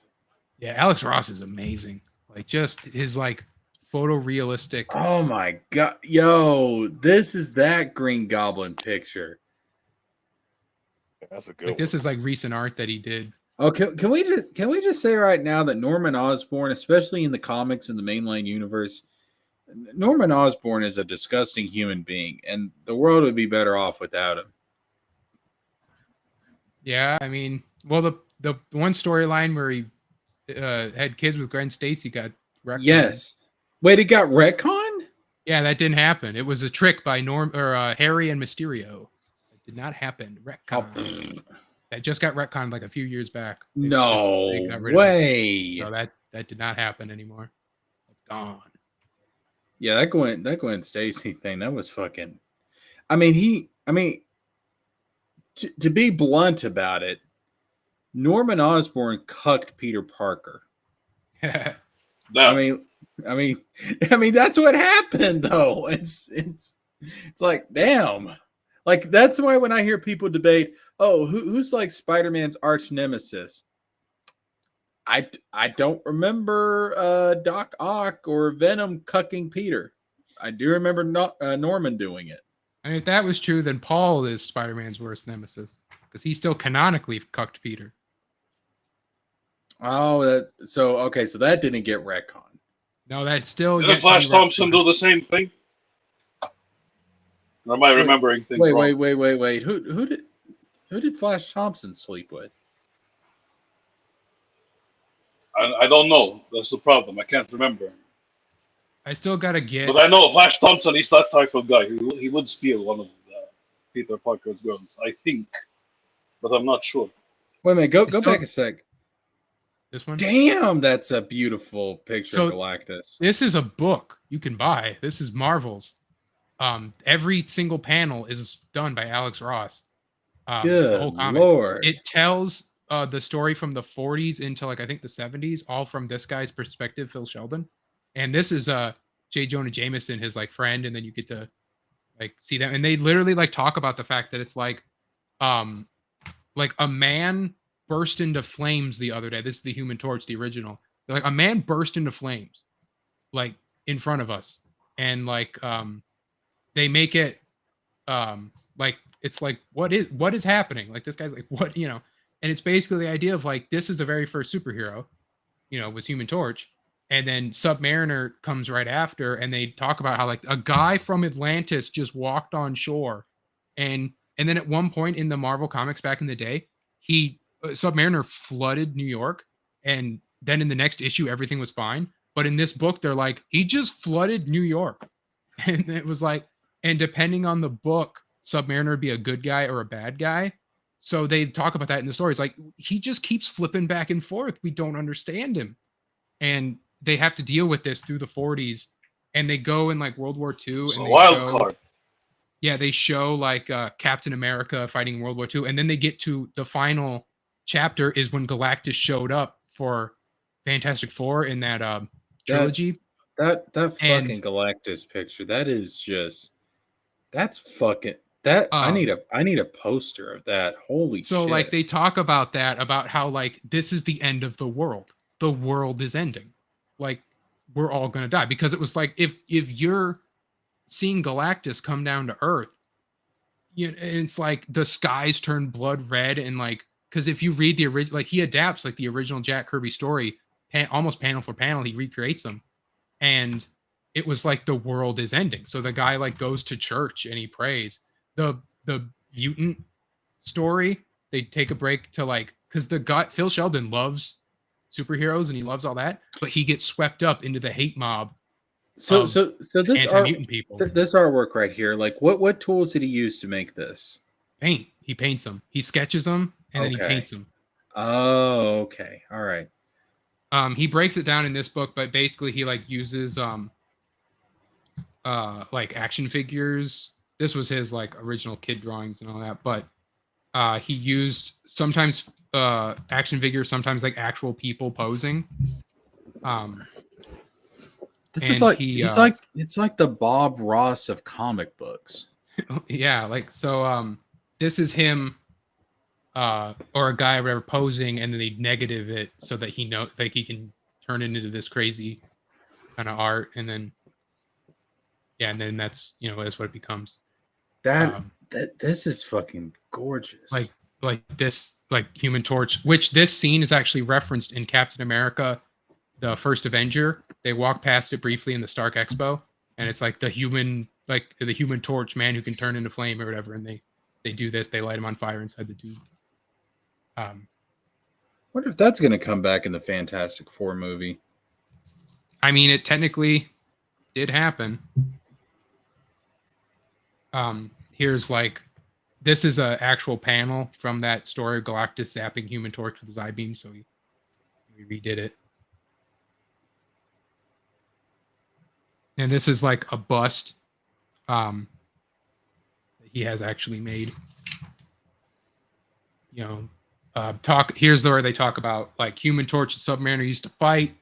Yeah, Alex Ross is amazing. Like just his like photorealistic. Oh my god, yo, this is that Green Goblin picture. That's a good Like this one. is like recent art that he did. Oh, can we just say right now that Norman Osborn, especially in the comics in the mainline universe, Norman Osborn is a disgusting human being, and the world would be better off without him. Yeah, I mean, well, the one storyline where he had kids with Gwen Stacy got retconned. Yes. Wait, it got retconned? Yeah, that didn't happen. It was a trick by Harry and Mysterio. It did not happen. Retcon. That just got retconned like a few years back. They got rid of Way. it. No, that did not happen anymore. It's gone. Yeah, that Gwen Stacy thing, that was fucking. To be blunt about it, Norman Osborn cucked Peter Parker. No. I mean, that's what happened though. It's like, damn. Like that's why when I hear people debate, oh, who's like Spider-Man's arch nemesis? I don't remember Doc Ock or Venom cucking Peter. I do remember Norman doing it. I mean, if that was true, then Paul is Spider-Man's worst nemesis because he still canonically cucked Peter. Oh, so that didn't get retconned. No, that's still. Didn't Flash Thompson do the same thing? Or am I remembering things Wait, wrong? wait. Who did Flash Thompson sleep with? I don't know. That's the problem. I can't remember. I still gotta get. But I know Flash Thompson. He's that type of guy. He would steal one of Peter Parker's guns, I think, but I'm not sure. Wait a minute, go back a sec. This one? Damn, that's a beautiful picture of Galactus. This is a book you can buy. This is Marvel's. Every single panel is done by Alex Ross. Good the whole comic. Lord. It tells the story from the 40s into like I think the 70s, all from this guy's perspective, Phil Sheldon. And this is J. Jonah Jameson, his like friend, and then you get to like see them, and they literally like talk about the fact that it's like a man burst into flames the other day. This is the Human Torch, the original. They're like a man burst into flames, like in front of us, and like they make it like it's like what is happening? Like this guy's like what and it's basically the idea of like this is the very first superhero, was Human Torch. And then Submariner comes right after, and they talk about how like a guy from Atlantis just walked on shore, and then at one point in the Marvel comics back in the day, Submariner flooded New York, and then in the next issue everything was fine. But in this book, they're like he just flooded New York, and it was like, and depending on the book, Submariner would be a good guy or a bad guy. So they talk about that in the story. It's like he just keeps flipping back and forth. We don't understand him, and they have to deal with this through the 40s, and they go in like World War II. It's and a wild card. Yeah, they show like Captain America fighting World War II, and then they get to the final chapter is when Galactus showed up for Fantastic Four in that trilogy. That fucking Galactus picture, that's fucking that. I need a poster of that. Holy shit. So like they talk about that, about how like this is the end of the world. The world is ending. Like we're all gonna die, because it was like if you're seeing Galactus come down to Earth, it's like the skies turn blood red, and like because if you read the original, like he adapts like the original Jack Kirby story, almost panel for panel, he recreates them, and it was like the world is ending. So the guy like goes to church and he prays. The mutant story, they take a break to like because the guy Phil Sheldon loves superheroes and he loves all that, but he gets swept up into the hate mob. So this anti-mutant people. This artwork right here, like what tools did he use to make this? Paint. He paints them. He sketches them and then he paints them. Oh, okay, all right. He breaks it down in this book, but basically he like uses like action figures. This was his like original kid drawings and all that, but he used sometimes action figures, sometimes like actual people posing. This is like it's like the Bob Ross of comic books. Yeah, like so this is him or a guy or whatever posing, and then they negative it so that he can turn it into this crazy kind of art, and then that's that's what it becomes. This is fucking gorgeous. Like this, like Human Torch, which this scene is actually referenced in Captain America, the First Avenger. They walk past it briefly in the Stark Expo, and it's like the Human Torch man who can turn into flame or whatever, and they do this. They light him on fire inside the tube. Wonder if that's going to come back in the Fantastic Four movie. I mean, it technically did happen. Here's like, this is an actual panel from that story of Galactus zapping Human Torch with his eye beam. So we redid it. And this is like a bust that he has actually made. Here's where they talk about like Human Torch and Submariner used to fight.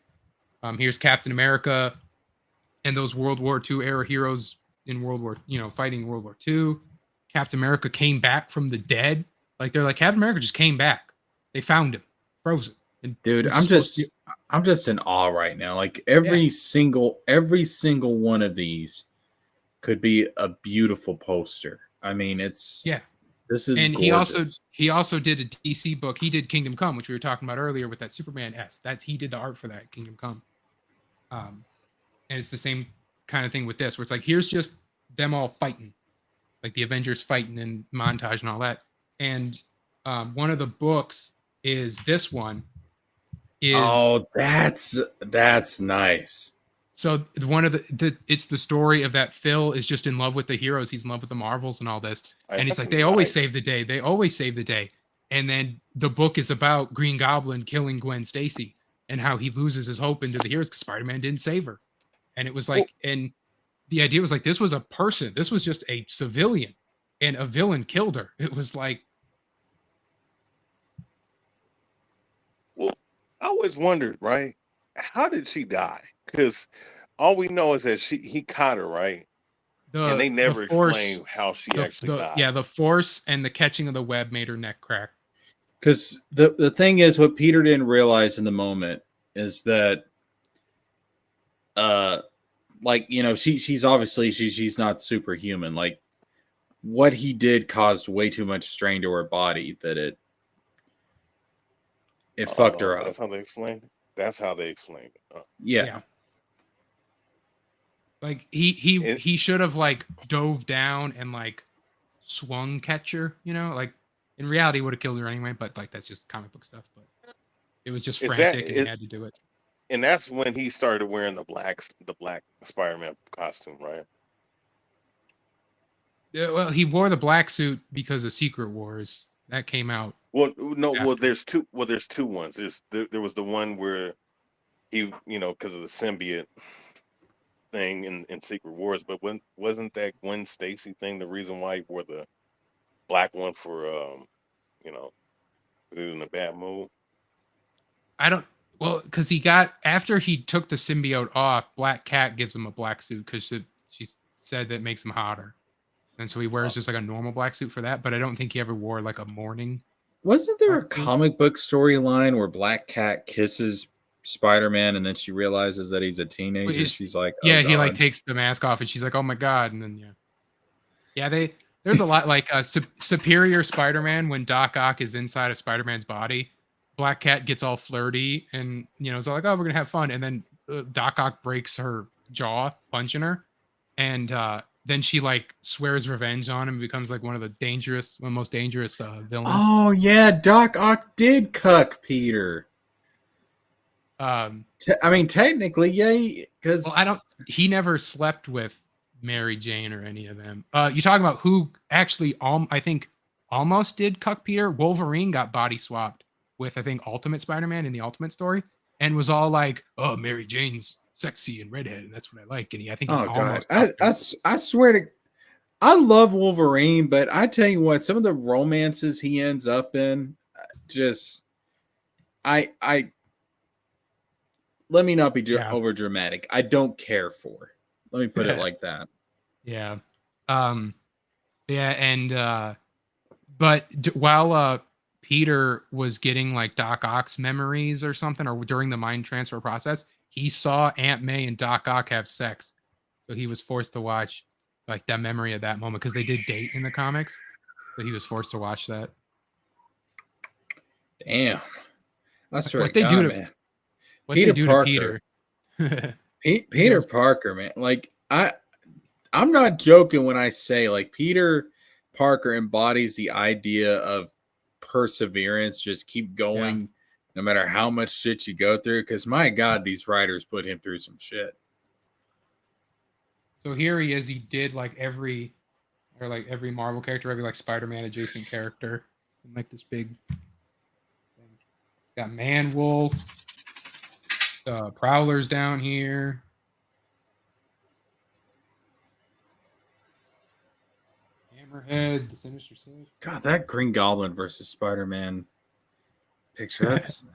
Here's Captain America and those World War II era heroes in fighting World War II. Captain America came back from the dead. Like they're like, Captain America just came back. They found him frozen. And dude, I'm just in awe right now. Like every single one of these could be a beautiful poster. I mean, this is and gorgeous. he also did a DC book. He did Kingdom Come, which we were talking about earlier with that Superman S. He did the art for that Kingdom Come. And it's the same kind of thing with this, where it's like here's just them all fighting, like the Avengers fighting in montage and all that. And one of the books is this one. That's nice. So one of it's the story of that Phil is just in love with the heroes. He's in love with the Marvels and all this. And it's like, they always save the day. They always save the day. And then the book is about Green Goblin killing Gwen Stacy and how he loses his hope into the heroes because Spider-Man didn't save her. And it was like, and the idea was like, this was a person. This was just a civilian and a villain killed her. It was like. Well, I always wondered, right? How did she die? Because all we know is that he caught her, right? And they never explained how she actually died. Yeah, the force and the catching of the web made her neck crack. Because the thing is, what Peter didn't realize in the moment is that, like, you know, she's obviously she's not superhuman. Like, what he did caused way too much strain to her body that it fucked her up. That's how they explained it. That's how they explained it. Yeah. Like he should have like dove down and like swung catcher, you know, like in reality would have killed her anyway, but like that's just comic book stuff. But it was just frantic and he had to do it. And that's when he started wearing the black Spider-Man costume, right? Yeah, well, he wore the black suit because of Secret Wars. That came out. Well, no, after. well there's two ones. There was the one where he, you know, because of the symbiote thing in Secret Wars, but wasn't that Gwen Stacy thing the reason why he wore the black one for you know, in a bad mood? Because he got, after he took the symbiote off, Black Cat gives him a black suit because she said that makes him hotter, and so he wears just like a normal black suit for that. But I don't think he ever wore like a morning. Wasn't there a comic book storyline where Black Cat kisses Spider-Man and then she realizes that he's a teenager? She's like, oh, yeah, God. he like takes the mask off and she's like, oh my God. And then, there's a lot like Superior Spider-Man when Doc Ock is inside of Spider-Man's body. Black Cat gets all flirty and, you know, it's like, oh, we're going to have fun. And then Doc Ock breaks her jaw punching her. And then she like swears revenge on him and becomes like one of the most dangerous villains. Oh, yeah. Doc Ock did cuck Peter. I mean, technically, yeah, because he never slept with Mary Jane or any of them. You talking about who actually, I think, almost did cuck Peter? Wolverine got body swapped with, I think, Ultimate Spider-Man in the Ultimate story, and was all like, "Oh, Mary Jane's sexy and redhead, and that's what I like." And I think, I swear to, I love Wolverine, but I tell you what, some of the romances he ends up in, just, let me not be over dramatic. I don't care for. Let me put it like that. Yeah. And but while Peter was getting like Doc Ock's memories or something, or during the mind transfer process, he saw Aunt May and Doc Ock have sex. So he was forced to watch like that memory of that moment because they did date in the comics. So he was forced to watch that. Damn. I swear what to they God, do man. What Peter they do Parker. To Peter. Peter Parker, man. Like, I'm not joking when I say like Peter Parker embodies the idea of perseverance. Just keep going no matter how much shit you go through. Because my God, these writers put him through some shit. So here he is. He did like every Marvel character, every like Spider-Man adjacent character, and like this big thing. Got Man-Wolf, Prowler's down here. Hammerhead, the Sinister Six. God, that Green Goblin versus Spider-Man picture. That's.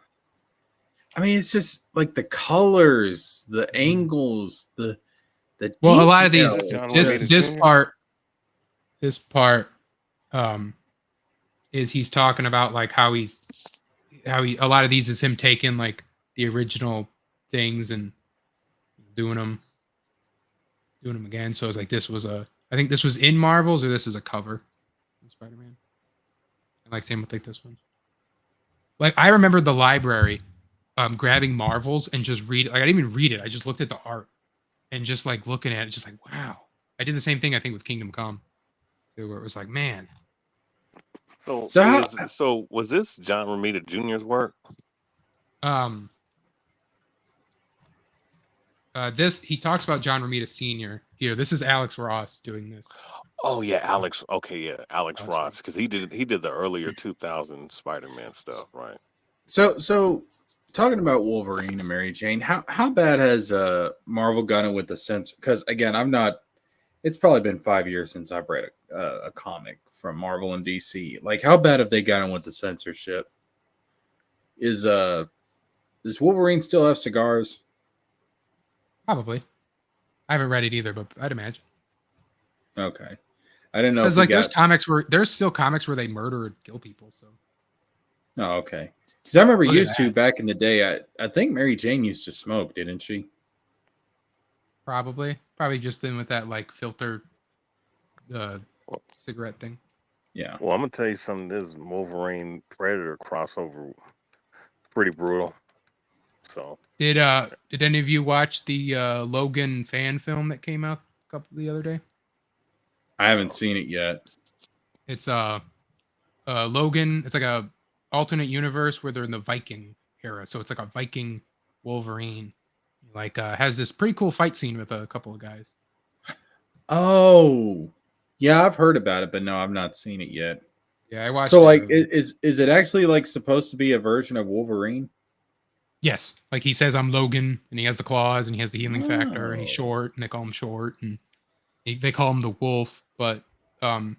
I mean, it's just like the colors, the angles, the. Well, a lot of these, this part, is he's talking about like how he a lot of these is him taking like the original things and doing them again. So it's like I think this was in Marvels, or this is a cover of Spider-Man. And like same with like this one. Like I remember the library grabbing Marvels and just read. Like I didn't even read it. I just looked at the art and just like looking at it, just like wow. I did the same thing I think with Kingdom Come. where it was like, man, So So was this John Romita Jr.'s work? um, this he talks about John Romita Sr. Here, this is Alex Ross doing this. Oh yeah, Alex. Okay, yeah, Alex Alex Ross, Ross. because he did the earlier 2000 Spider-Man stuff, right? so talking about Wolverine and Mary Jane, how bad has Marvel gotten with the censor? Because again, I'm not. It's probably been 5 years since I've read a comic from Marvel and DC. Like, how bad have they gotten with the censorship? Does Wolverine still have cigars? Probably. I haven't read it either, but I'd imagine. Okay, I didn't know if Because we like got. there's still comics where they murder and kill people. So Oh, okay. Because I remember Look at used to that. back in the day. I think Mary Jane used to smoke, didn't she? probably just in with that like filter, cigarette thing. Yeah. Well, I'm gonna tell you something. This Wolverine Predator crossover pretty brutal. So Did any of you watch the Logan fan film that came out the other day? I haven't seen it yet. It's Logan. It's like a alternate universe where they're in the Viking era, so it's like a Viking Wolverine. Like has this pretty cool fight scene with a couple of guys. Oh, yeah, I've heard about it, but no, I've not seen it yet. Yeah, I watched. So, it like, earlier. is it actually like supposed to be a version of Wolverine? Yes, like he says, "I'm Logan," and he has the claws, and he has the healing factor, and he's Oh. short, and they call him short, and they call him the Wolf, um,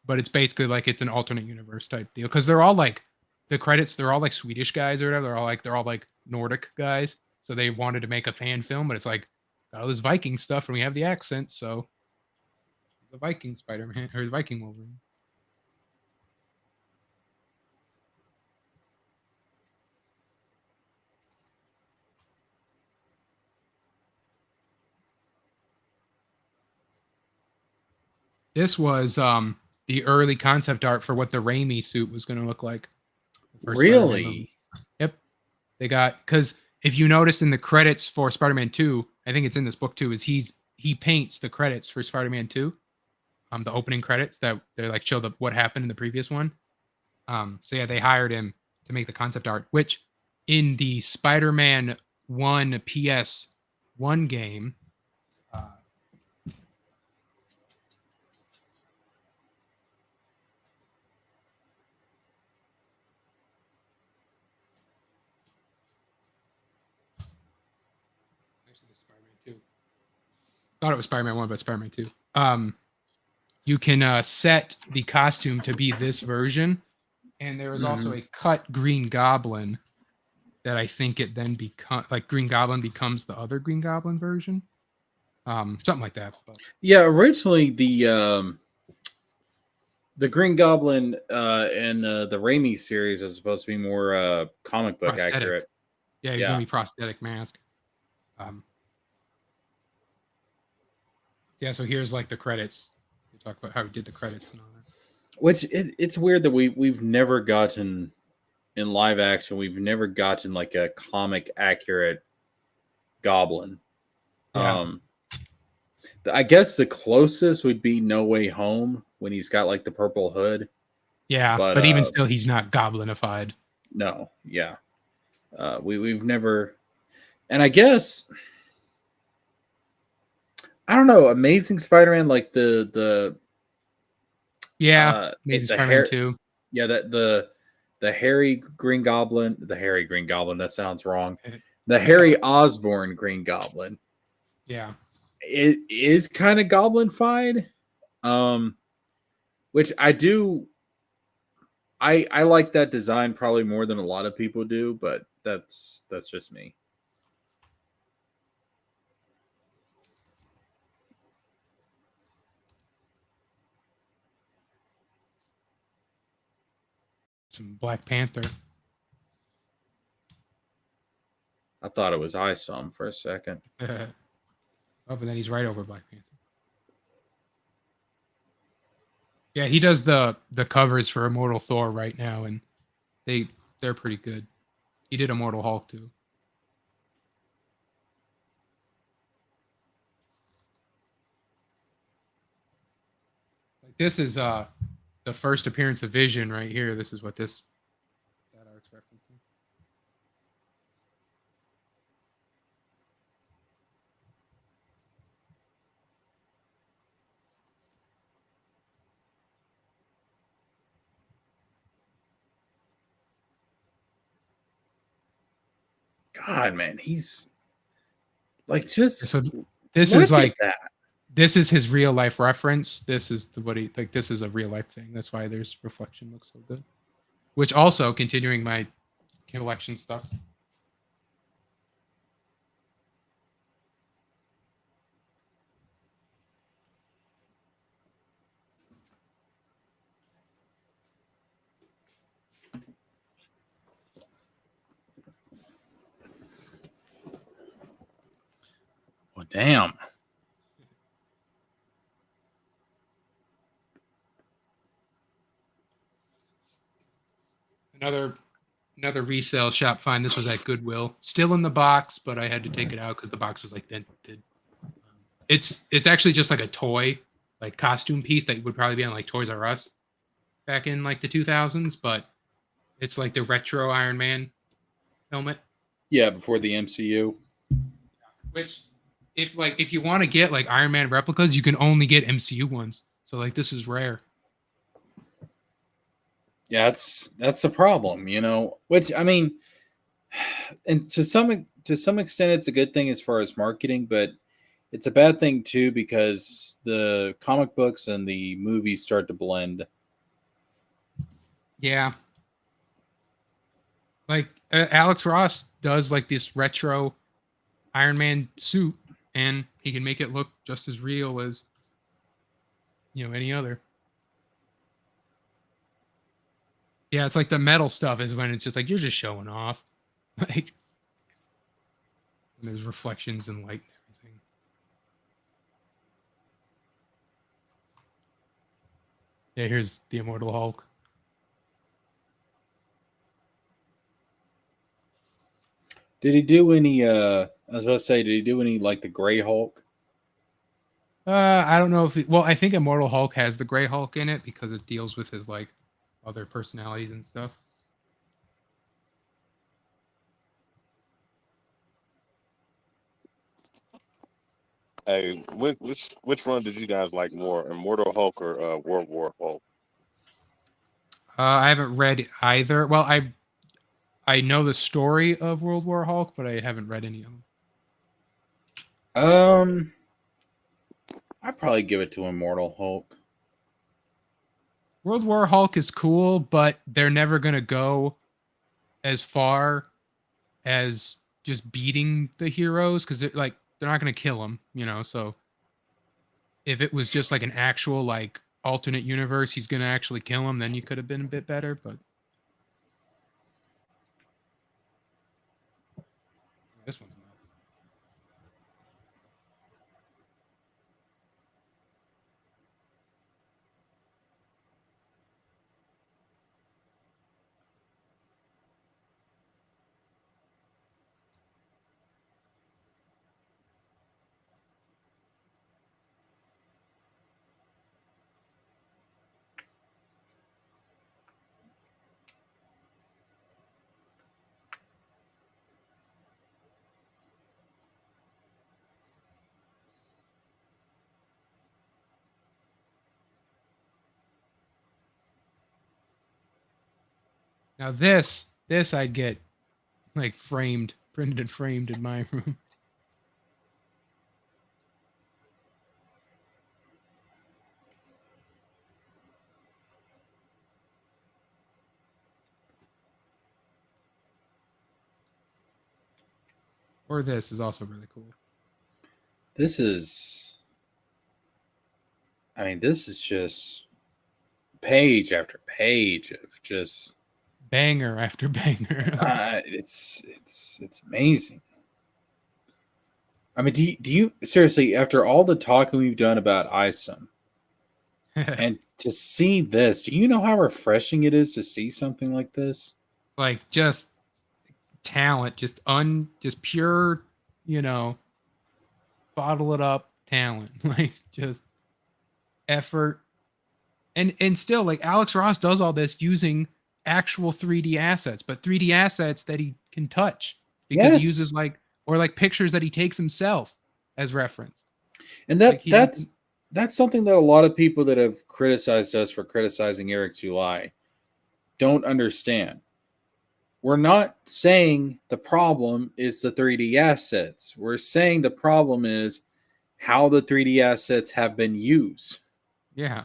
but it's basically like it's an alternate universe type deal because they're all like the credits, they're all like Swedish guys or whatever. They're all like Nordic guys, so they wanted to make a fan film, but it's like got all this Viking stuff, and we have the accents, so the Viking Spider-Man or the Viking Wolverine. This was the early concept art for what the Raimi suit was going to look like. The first Spider-Man movie. Really? Yep. They got because if you notice in the credits for Spider-Man 2, I think it's in this book too, is he paints the credits for Spider-Man 2. The opening credits that they're like show what happened in the previous one. So yeah, they hired him to make the concept art, which in the Spider-Man 1 PS1 game, actually, this is Spider-Man 2. Thought it was Spider-Man 1, but Spider-Man 2. You can set the costume to be this version, and there was also a cut Green Goblin that I think it then becomes like Green Goblin becomes the other Green Goblin version, something like that. But. Yeah, originally the Green Goblin in the Raimi series is supposed to be more comic book Prosthetic. accurate. Yeah, he's gonna be prosthetic mask. Yeah, so here's like the credits. We talk about how he did the credits and all that. Which it's weird that we've never gotten in live action. We've never gotten like a comic accurate Goblin. Yeah. I guess the closest would be No Way Home when he's got like the purple hood. Yeah, but even still, he's not goblinified. No, yeah. We've never, and I guess I don't know. Amazing Spider-Man, like the Amazing the Spider-Man 2. Yeah, that the Harry Green Goblin, the Harry Green Goblin. That sounds wrong. The Harry Osborn Green Goblin. Yeah, it is kind of goblin-fied, which I do. I like that design probably more than a lot of people do, but that's just me. some Black Panther. I thought it was Isom for a second. Oh, but then he's right over Black Panther. Yeah, he does the covers for Immortal Thor right now, and they're pretty good. He did Immortal Hulk too. This is the first appearance of Vision right here. This is what that art's referencing. God, man, he's like just So this look is like at that. this is his real life reference. This is what he like. This is a real life thing. That's why there's reflection looks so good. Which also continuing my collection stuff. Well, damn. Another resale shop find. This was at Goodwill. Still in the box, but I had to take it out because the box was like dented. It's actually just like a toy, like costume piece that would probably be on like Toys R Us back in like the 2000s, but it's like the retro Iron Man helmet. Yeah, before the MCU. Which if you want to get like Iron Man replicas, you can only get MCU ones. So like this is rare. Yeah, that's the problem, you know. Which I mean, and to some extent, it's a good thing as far as marketing, but it's a bad thing too because the comic books and the movies start to blend. Yeah. Like Alex Ross does like this retro Iron Man suit, and he can make it look just as real as any other. Yeah, it's like the metal stuff is when it's just like you're just showing off. Like there's reflections and light and everything. Yeah, here's the Immortal Hulk. Did he do any I was about to say, did he do any like the Gray Hulk? I don't know if well, I think Immortal Hulk has the Gray Hulk in it because it deals with his like other personalities and stuff. Hey, which one did you guys like more, Immortal Hulk or World War Hulk? I haven't read either. Well, I know the story of World War Hulk, but I haven't read any of them. I'd probably give it to Immortal Hulk. World War Hulk is cool, but they're never gonna go as far as just beating the heroes because they're not gonna kill them, So if it was just like an actual like alternate universe, he's gonna actually kill him, then you could have been a bit better. But this one's nice. Now this I'd get like framed, printed and framed in my room. Or this is also really cool. This is just page after page of just banger after banger. It's amazing. I mean, do you seriously, after all the talking we've done about ISOM, and to see this, do you know how refreshing it is to see something like this? Like just talent, just pure, bottle it up talent, like just effort And still, like, Alex Ross does all this using actual 3D assets, but 3D assets that he can touch because he uses like pictures that he takes himself as reference. And Like, that's something that a lot of people that have criticized us for criticizing Eric July don't understand. We're not saying the problem is the 3D assets. We're saying the problem is how the 3D assets have been used. Yeah.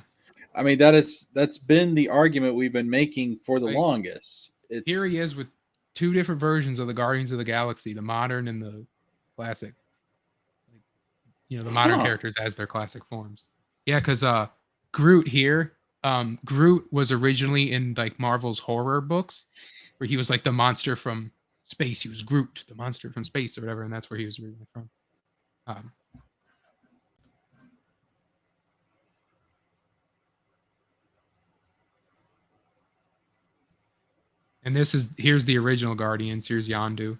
I mean, that's been the argument we've been making for the longest. Here he is with two different versions of the Guardians of the Galaxy, the modern and the classic. You know, the modern characters as their classic forms. Yeah, because Groot here, Groot was originally in like Marvel's horror books, where he was like the monster from space. He was Groot, the monster from space, or whatever, and that's where he was originally from. And here's the original Guardians. Here's Yondu.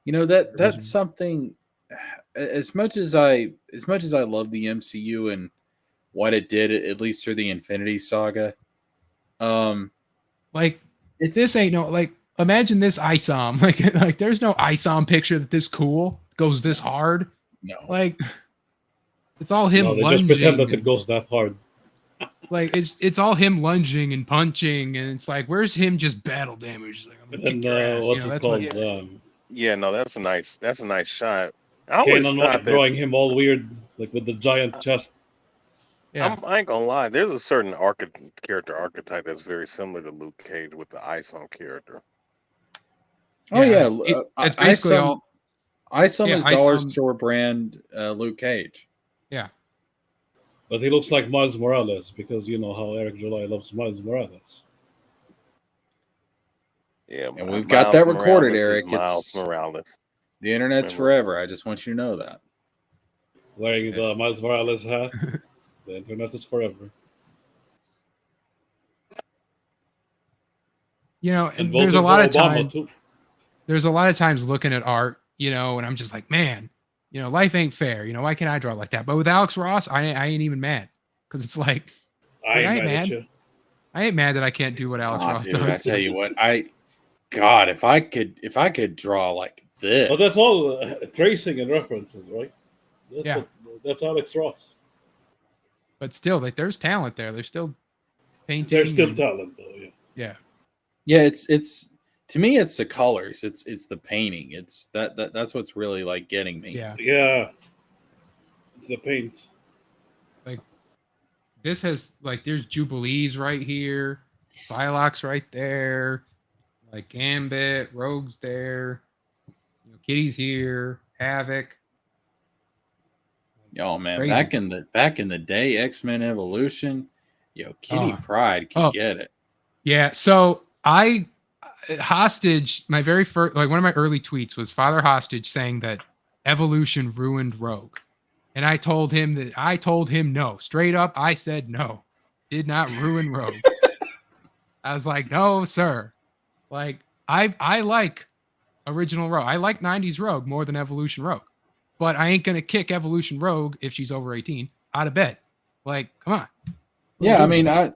You know, that's something. As much as I love the MCU and what it did, at least through the Infinity Saga, like this ain't no, like, imagine this ISOM. Like there's no ISOM picture that this cool goes this hard. No, like it's all him. No, they just pretend that it goes that hard. Like it's all him lunging and punching, and it's like, where's him just battle damage? Like, I'm gonna kick your ass. What's it called? No, that's a nice shot. I always always thought drawing him all weird, like with the giant chest. Yeah. I ain't gonna lie. There's a certain character archetype that's very similar to Luke Cage with the ISOM character. Oh yeah, it's basically all. ISOM is dollar store brand Luke Cage. Yeah. But he looks like Miles Morales because you know how Eric July loves Miles Morales. Yeah, and we've got that recorded, Eric. Miles Morales. The internet's forever. I just want you to know that. Wearing the Miles Morales hat, the internet is forever. You know, and there's a lot of times. There's a lot of times looking at art, you know, and I'm just like, man, you know, life ain't fair. You know, why can't I draw like that? But with Alex Ross, I ain't even mad, because it's like, I ain't mad. I ain't mad that I can't do what Alex Ross does. I tell you what, God, if I could draw like this. But that's all tracing and references, right? That's Alex Ross. But still, like, there's talent there. There's still painting. There's still talent, though. Yeah. Yeah. Yeah, it's to me, it's the colors. It's the painting. It's that's what's really like getting me. Yeah. Yeah. It's the paint. Like, this has, like, there's Jubilees right here, Psylocke right there, like Gambit, Rogue's there, you know, Kitty's here, Havoc. Oh man, Crazy. back in the day, X-Men Evolution, Kitty Pryde can get it. Yeah, so Hostage, my very first, like, one of my early tweets was Father Hostage saying that Evolution ruined Rogue. And I told him no. Straight up, I said no. Did not ruin Rogue. I was like, no, sir. Like, I like original Rogue. I like 90s Rogue more than Evolution Rogue. But I ain't gonna kick Evolution Rogue if she's over 18 out of bed. Like, come on. Yeah, I mean, I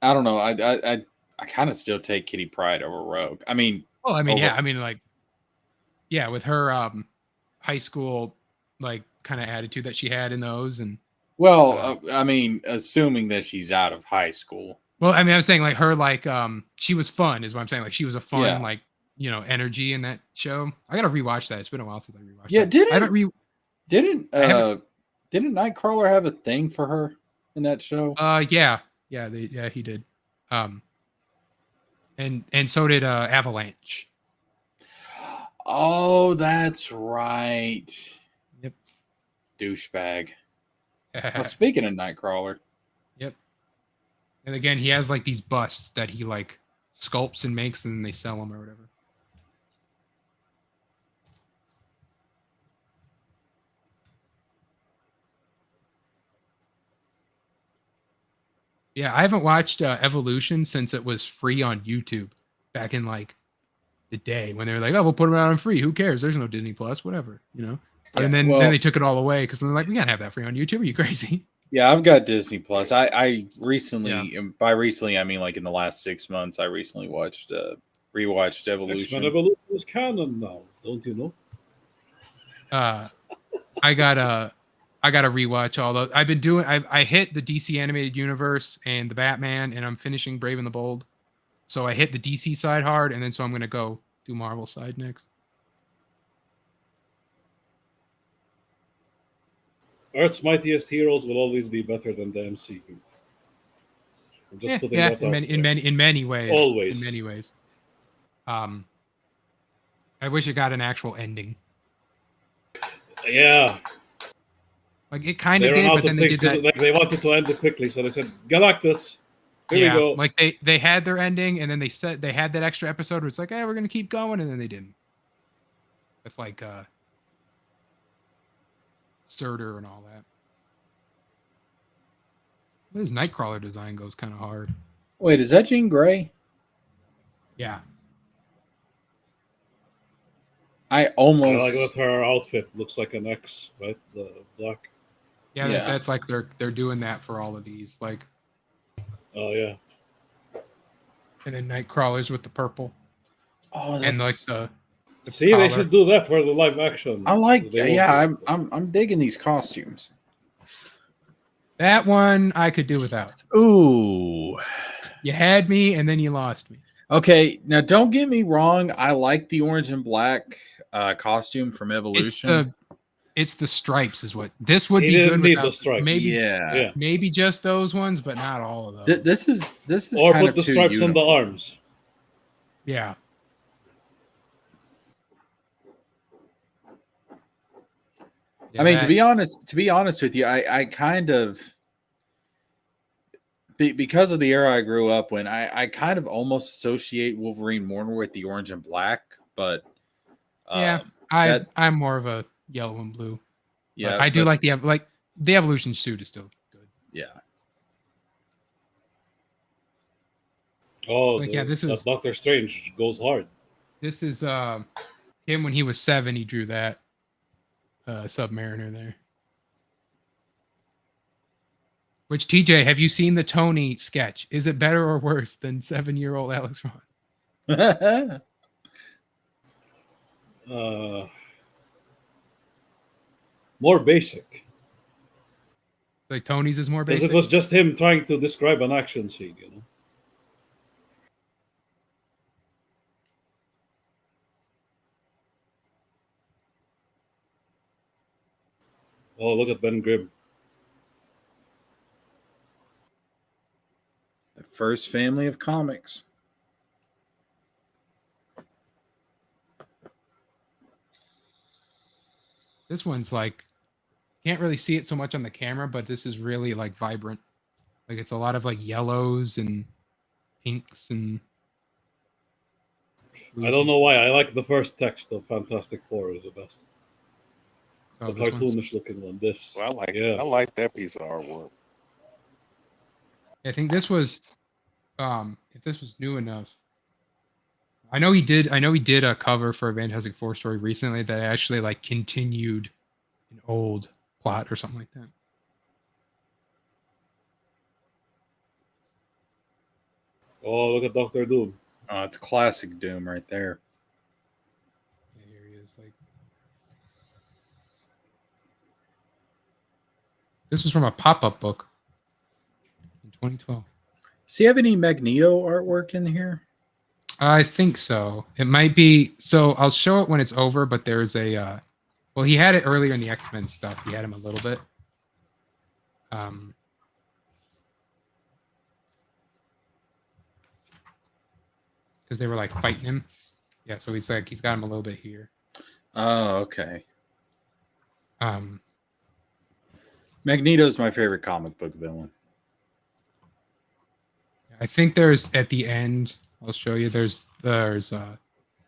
don't know. I kind of still take Kitty Pryde over Rogue. I mean, well, I mean, yeah, I mean, like, yeah, with her high school, like, kind of attitude that she had in those, and I mean, assuming that she's out of high school. Well, I mean, I'm saying, like, her, like, she was fun, is what I'm saying. Like, she was a fun, like, you know, energy in that show. I gotta rewatch that. It's been a while since I rewatched. Yeah, that. Didn't Nightcrawler have a thing for her in that show? Yeah, he did. And so did Avalanche. Oh, that's right. Yep. Douchebag. Well, speaking of Nightcrawler. Yep. And again, he has, like, these busts that he, like, sculpts and makes, and then they sell them or whatever. Yeah, I haven't watched Evolution since it was free on YouTube back in, like, the day when they were like, oh, we'll put them out on free. Who cares? There's no Disney Plus, whatever, you know? And then they took it all away because they're like, we can't have that free on YouTube. Are you crazy? Yeah, I've got Disney Plus. I recently, and by recently I mean like in the last 6 months, I recently rewatched X-Men Evolution. Evolution is canon now, don't you know? I gotta rewatch all those. I've been doing. I hit the DC animated universe and the Batman, and I'm finishing Brave and the Bold. So I hit the DC side hard, and then so I'm gonna go do Marvel side next. Earth's mightiest heroes will always be better than the MCU. I'm just putting that in out many, there. in many ways. Always. In many ways. I wish it got an actual ending. Yeah. Like it kind They of ran did, out but then of they things did to do. that. Like they wanted to end it quickly, so they said, Galactus. Here we go. Like they had their ending, and then they said they had that extra episode where it's like, hey, we're gonna keep going, and then they didn't. With like Surtur and all that. This Nightcrawler design goes kind of hard. Wait, is that Jean Grey? Yeah. I I almost like that her outfit looks like an X, right? The black. Yeah, Yeah. that's like they're doing that for all of these, like, Oh yeah. and then Nightcrawlers with the purple Oh, and like that's the See, collar. they should do that for the live action. I like. They won't Yeah, do it. I'm digging these costumes. That one I could do without. Ooh. You had me, and then you lost me. Okay, now don't get me wrong. I like the orange and black costume from Evolution. It's the stripes is what this would He be didn't good need without. the stripes. Yeah. Maybe just those ones, but not all of them. This is Or kind put of the too stripes on the uniform. arms. Yeah. I mean, to be honest with you, I kind of because of the era I grew up when, I kind of almost associate Wolverine more with the orange and black, but I'm more of a yellow and blue. yeah, But I do like the Evolution suit is still good. Yeah. Oh, Like, this is Doctor Strange goes hard. This is him when he was 7. He drew that Submariner there. Which, TJ, have you seen the Tony sketch? Is it better or worse than 7-year-old Alex Ross? More basic. Like Tony's is more Because basic. it was just him trying to describe an action scene, you know. Oh, look at Ben Grimm. The first family of comics. This one's like, can't really see it so much on the camera, but this is really like vibrant. Like it's a lot of like yellows and pinks and. I don't know why. I like the first text of Fantastic Four is the best. Oh, the cartoonish looking one. This. Well, I like that piece of artwork. I think this was, if this was new enough. I know he did a cover for a Fantastic Four story recently that actually like continued an old plot or something like that. Oh, look at Doctor Doom. Oh, it's classic Doom right there. Yeah, here he is. Like, this was from a pop-up book in 2012. Does he have any Magneto artwork in here? I think so. It might be. So I'll show it when it's over. But there's a. Well, he had it earlier in the X-Men stuff. He had him a little bit. Because they were like fighting him. Yeah, so he's got him a little bit here. Oh, okay. Magneto's my favorite comic book villain. I think there's at the end. I'll show you. There's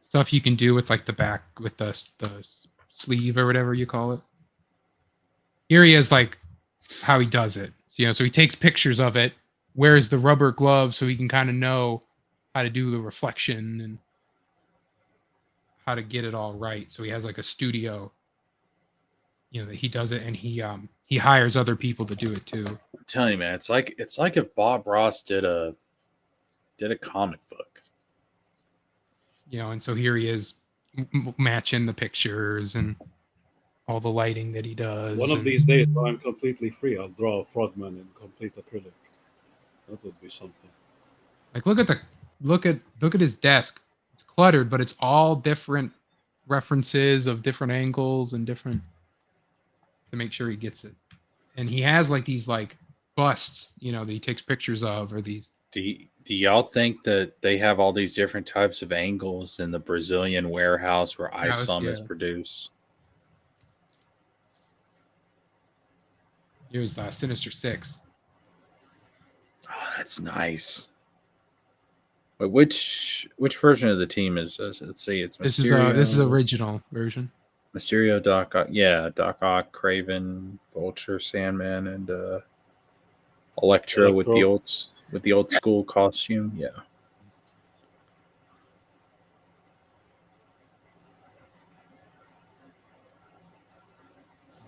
stuff you can do with like the back with the sleeve or whatever you call it. Here he is, like how he does it. So, so he takes pictures of it, wears the rubber glove so he can kind of know how to do the reflection and how to get it all right. So he has like a studio that he does it, and he hires other people to do it too. I'm telling you, man, it's like if Bob Ross did a comic book. And so here he is matching the pictures and all the lighting that he does. One of these days, when I'm completely free, I'll draw a frogman in complete acrylic. That would be something. Like look at his desk. It's cluttered, but it's all different references of different angles and different to make sure he gets it. And he has like these like busts, that he takes pictures of, or these. Do y'all think that they have all these different types of angles in the Brazilian warehouse where ISOM is produced? Here's Sinister Six. Oh, that's nice. Wait, which version of the team is this? Let's see. It's Mysterio. This is original version. Mysterio, Doc Ock, Craven, Vulture, Sandman, and Electro with the old school costume. Yeah.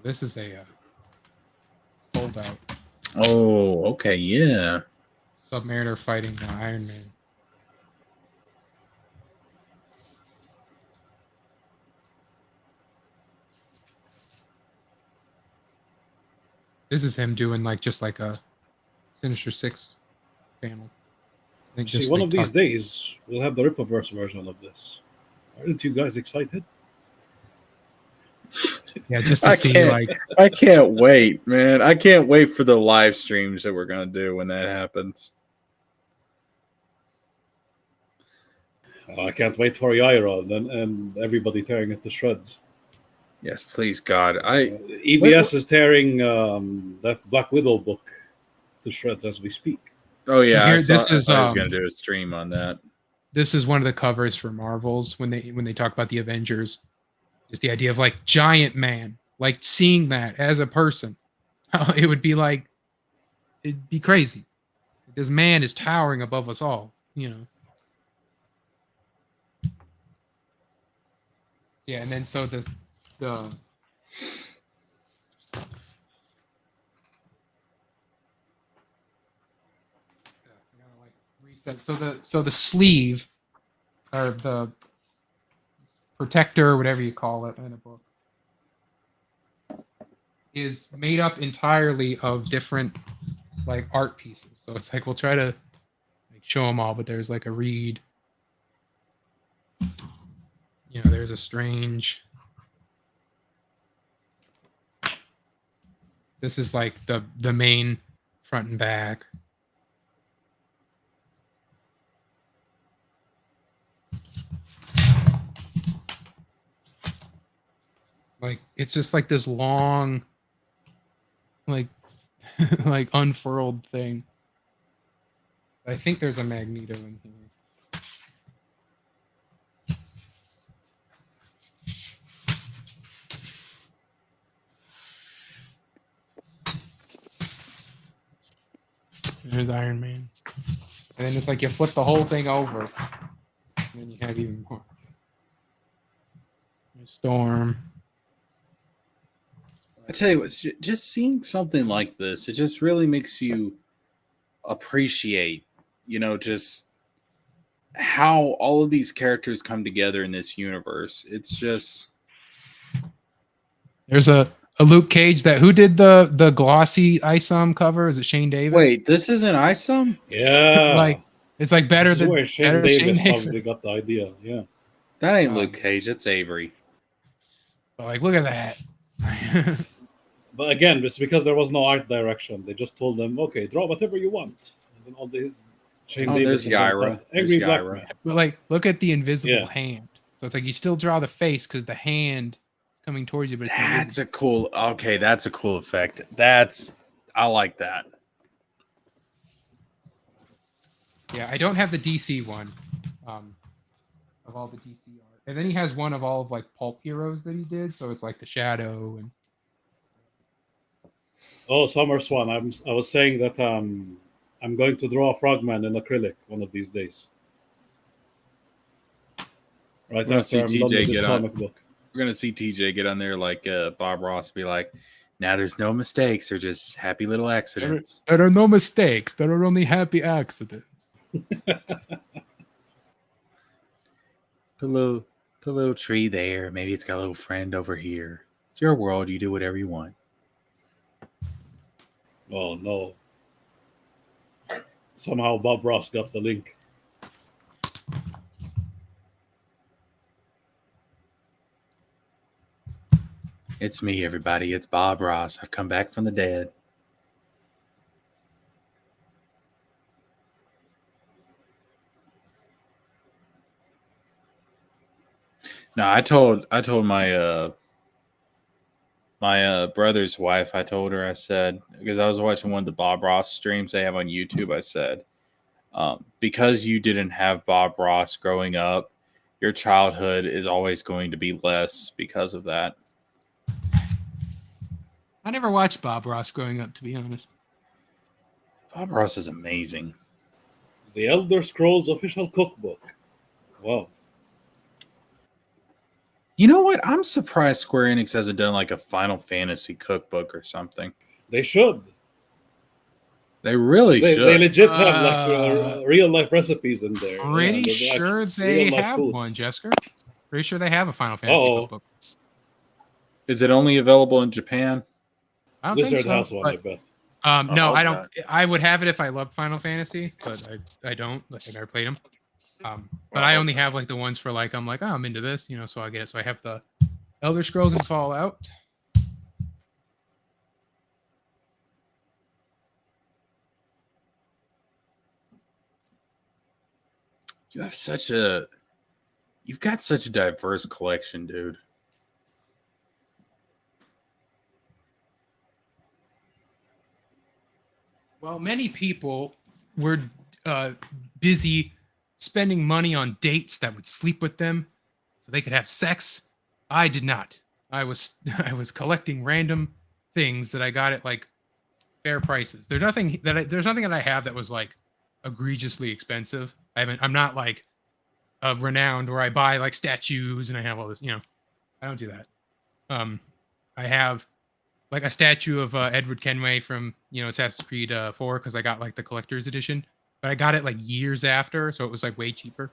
This is a fold out. Oh, okay, yeah. Submariner fighting Iron Man. This is him doing just like a Sinister Six panel. See, one of these days we'll have the Rippaverse version of this. Aren't you guys excited? Yeah, just to see I can't wait, man. I can't wait for the live streams that we're gonna do when that happens. I can't wait for Yaira and everybody tearing it to shreds. Yes, please, God. EBS is tearing that Black Widow book to shreds as we speak. Oh yeah, I was gonna do a stream on that. This is one of the covers for Marvels when they talk about the Avengers. Just the idea of giant man, seeing that as a person, it would be it'd be crazy. This man is towering above us all, Yeah, and then so the reset. So the sleeve or the protector, or whatever you call it in a book, is made up entirely of different art pieces. So it's we'll try to show them all, but there's a reed. There's a strange. This is the main front and back. It's just this long, unfurled thing. I think there's a Magneto in here. There's Iron Man. And then it's you flip the whole thing over. And then you have even more. There's Storm. I tell you what, just seeing something like this, it just really makes you appreciate, just how all of these characters come together in this universe. It's just... There's a Luke Cage who did the glossy ISOM cover? Is it Shane Davis? Wait, this isn't ISOM? Yeah. It's better than where Shane Davis probably got the idea. Yeah. That ain't Luke Cage, it's Avery. But look at that. But again, it's because there was no art direction. They just told them, okay, draw whatever you want. And then all the Shane Davis. There's Yaira. Angry Black Man. But look at the invisible hand. So it's you still draw the face because the hand is coming towards you, but it's that's a cool effect. I like that. Yeah, I don't have the DC one of all the DC art. And then he has one of all of Pulp Heroes that he did. So it's the Shadow and... Oh, Summer Swan. I was saying that I'm going to draw a Frogman in acrylic one of these days. Right after I'm done with this comic book. We're gonna see TJ get on there like Bob Ross, be like, "Now there's no mistakes; they're just happy little accidents." There are no mistakes. There are only happy accidents. Put a little tree there. Maybe it's got a little friend over here. It's your world. You do whatever you want. Oh no! Somehow Bob Ross got the link. It's me, everybody. It's Bob Ross. I've come back from the dead. No, I told my brother's wife. I told her, I said, because I was watching one of the Bob Ross streams they have on YouTube. I said, because you didn't have Bob Ross growing up, your childhood is always going to be less because of that. I never watched Bob Ross growing up, to be honest. Bob Ross is amazing. The Elder Scrolls official cookbook. Wow. You know what? I'm surprised Square Enix hasn't done like a Final Fantasy cookbook or something. They should. They really should. They legit have like real life recipes in there. Pretty sure they have one, Jesker. Pretty sure they have a Final Fantasy cookbook. Is it only available in Japan? I don't Blizzard think so. has one, I bet. No, okay. I don't. I would have it if I loved Final Fantasy, but I don't. Like, I never played them. But I only have like the ones for like I'm like, oh, I'm into this, you know. So I get it. So I have the Elder Scrolls and Fallout. You've got such a diverse collection, dude. Well, many people were busy spending money on dates that would sleep with them so they could have sex. I did not. I was collecting random things that I got at like fair prices. There's nothing that I have that was like egregiously expensive. I'm not like renowned where I buy like statues and I have all this, you know. I don't do that. I have like a statue of Edward Kenway from, you know, Assassin's Creed 4 because I got like the collector's edition, but I got it like years after, so it was like way cheaper.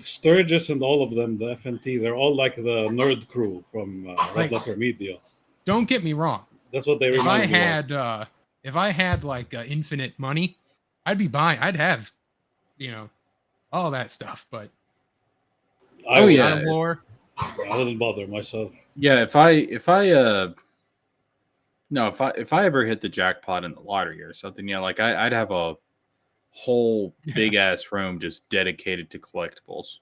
Sturgis and all of them, the FNT, they're all like the nerd crew from Red Letter Media. Don't get me wrong. That's what they remind me of. If I had like infinite money, I'd be buying. I'd have, you know, all that stuff. But Oh yeah, war. I wouldn't bother myself. Yeah, if I ever hit the jackpot in the lottery or something, yeah, like I'd have a whole big ass room just dedicated to collectibles.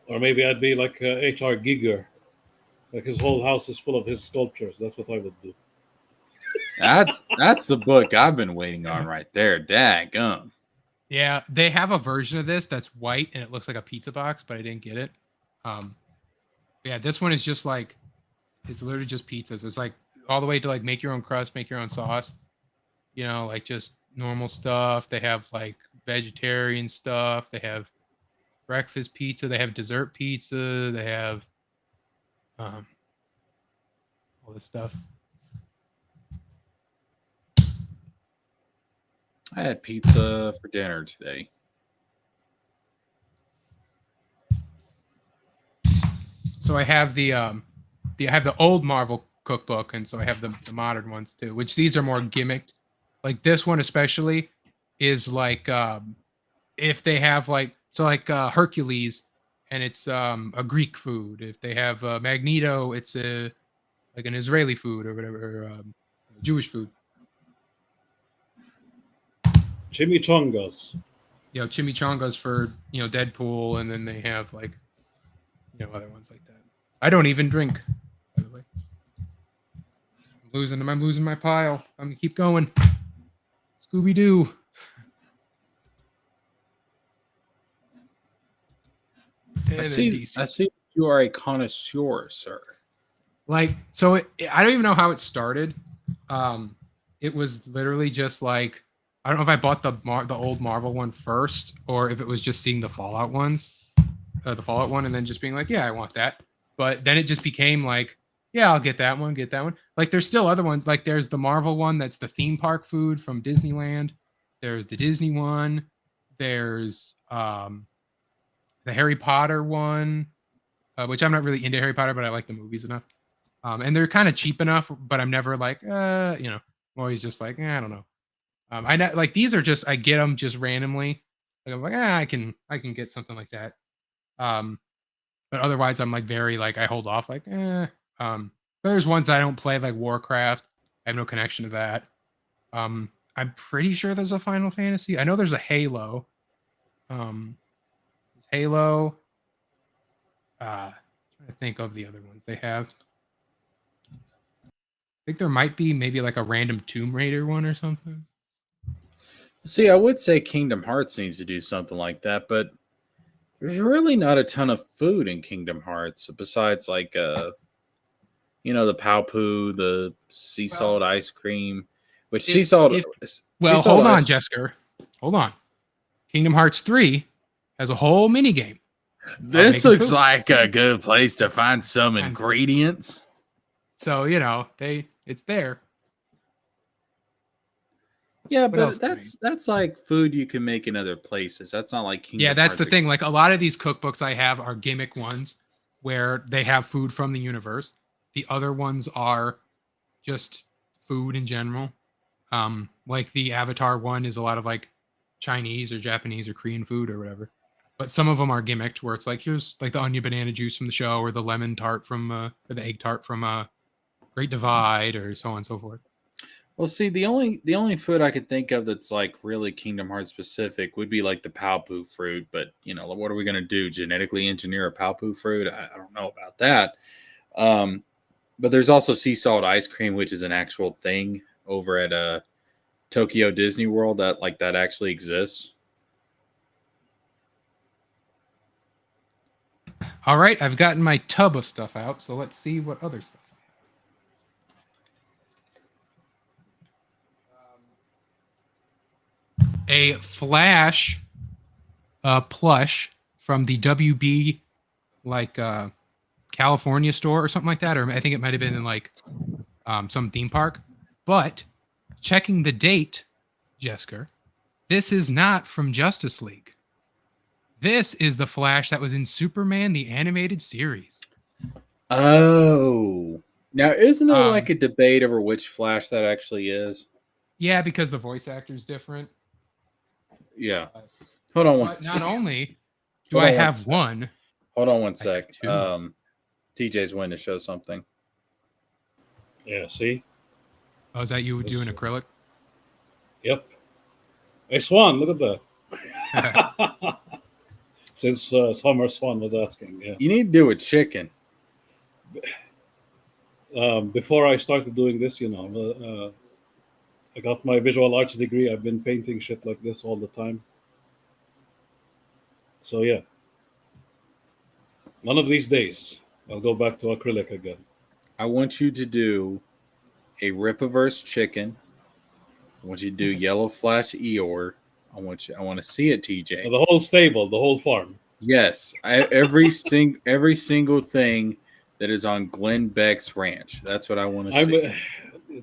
Or maybe I'd be like H.R. Giger. Like his whole house is full of his sculptures. That's what I would do. That's the book I've been waiting on right there. Daggum. Yeah, they have a version of this that's white and it looks like a pizza box, but I didn't get it. Yeah, this one is just like, it's literally just pizzas. It's like all the way to like make your own crust, make your own sauce. You know, like just normal stuff. They have like vegetarian stuff. They have breakfast pizza. They have dessert pizza. They have all this stuff. I had pizza for dinner today. So I have the old Marvel cookbook, and so I have the modern ones too, which these are more gimmicked. Like this one especially is like if they have like Hercules, and it's a Greek food. If they have Magneto, it's like an Israeli food or whatever, Jewish food. Chimichangas. You know, chimichangas for, you know, Deadpool, and then they have like, you know, other ones like that. I don't even drink, by the way. I'm losing my pile. I'm gonna keep going. Scooby-Doo. I see you are a connoisseur, sir. Like, so I don't even know how it started. It was literally just like, I don't know if I bought the old Marvel one first or if it was just seeing the Fallout ones. the Fallout one, and then just being like, yeah, I want that. But then it just became like, yeah, I'll get that one, get that one. Like there's still other ones. Like there's the Marvel one that's the theme park food from Disneyland. There's the Disney one. There's the Harry Potter one, which I'm not really into Harry Potter, but I like the movies enough. And they're kind of cheap enough, but I'm never like, I'm always just like, I don't know. I know, like these are just I get them just randomly. Like I'm like, I can get something like that. But otherwise, I'm like very like I hold off like, There's ones that I don't play like Warcraft. I have no connection to that. I'm pretty sure there's a Final Fantasy. I know there's a Halo. Halo. Trying to think of the other ones they have. I think there might be maybe like a random Tomb Raider one or something. See, I would say Kingdom Hearts needs to do something like that, but there's really not a ton of food in Kingdom Hearts besides like the Palpoo, the sea salt ice cream, which sea salt. Hold on, Jesker. Hold on. Kingdom Hearts 3 has a whole mini game. This looks like a good place to find some ingredients. So, it's there. Yeah, but that's like food you can make in other places. That's not like Kingdom that's Hearts the thing. Like a lot of these cookbooks I have are gimmick ones where they have food from the universe. The other ones are just food in general. Like the Avatar one is a lot of like Chinese or Japanese or Korean food or whatever. But some of them are gimmicked where it's like, here's like the onion banana juice from the show or the lemon tart from or the egg tart from Great Divide or so on and so forth. Well, see, the only food I could think of that's like really Kingdom Hearts specific would be like the Palpoo fruit. But what are we going to do? Genetically engineer a Palpoo fruit? I don't know about that. But there's also sea salt ice cream, which is an actual thing over at Tokyo Disney World that actually exists. All right, I've gotten my tub of stuff out, so let's see what other stuff I have. A Flash plush from the WB California store or something like that, or I think it might have been in like some theme park. But checking the date, Jesker, this is not from Justice League. This is the Flash that was in Superman the Animated Series. Oh, now isn't there like a debate over which Flash that actually is? Yeah, because the voice actor is different. Yeah. Hold on one second. Not only do I have one. Hold on one sec. TJ's wanting to show something. Yeah, see? Oh, is that you doing acrylic? Yep. Hey, Swan, look at that. Since Summer Swan was asking. Yeah. You need to do a chicken. Before I started doing this, I got my visual arts degree. I've been painting shit like this all the time. So, yeah. One of these days, I'll go back to acrylic again. I want you to do a Rippaverse chicken. I want you to do Yellow Flash Eeyore. I want to see it, TJ. The whole stable, the whole farm. Yes, every single thing that is on Glenn Beck's ranch. That's what I want to see.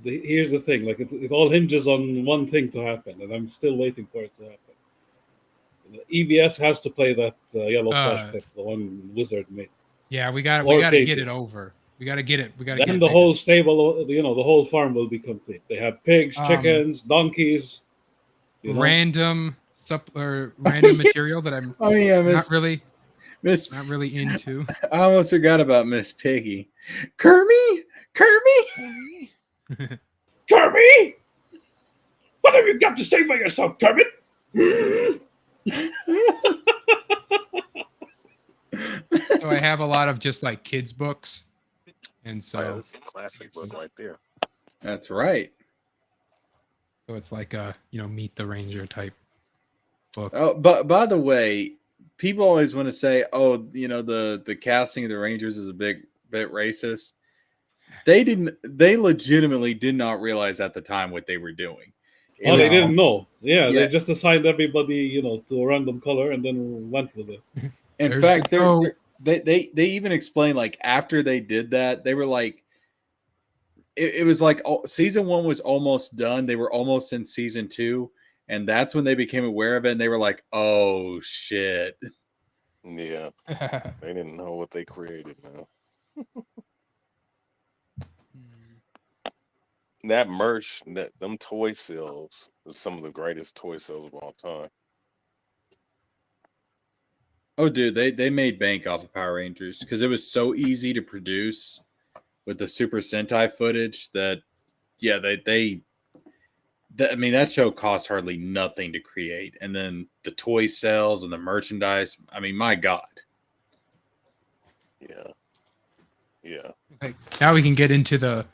Here's the thing: like it all hinges on one thing to happen, and I'm still waiting for it to happen. EVS has to play that Yellow Flash clip, the one Wizard made. Yeah, we got to get it over. We got to get it. Then the whole stable, the whole farm will be complete. They have pigs, chickens, donkeys. Random material that I'm not really into. I almost forgot about Miss Piggy. Kermie! Kermie! What have you got to say for yourself, Kermit? So I have a lot of just like kids books. And so this is a classic book right there. That's right. So it's like a, Meet the Ranger type book. Oh, but by the way, people always want to say, "Oh, the casting of the Rangers is a bit racist." They legitimately did not realize at the time what they were doing. They didn't know. Yeah, they just assigned everybody, to a random color and then went with it. In There's fact, the goat. they even explained like after they did that, they were like, it was like season 1 was almost done. They were almost in season 2, and that's when they became aware of it. And they were like, "Oh shit!" Yeah, they didn't know what they created now. That merch, them toy sales, is some of the greatest toy sales of all time. Oh, dude, they made bank off of Power Rangers because it was so easy to produce with the Super Sentai footage that, yeah, I mean, that show cost hardly nothing to create, and then the toy sales and the merchandise. I mean, my God. Yeah, yeah. Like, now we can get into the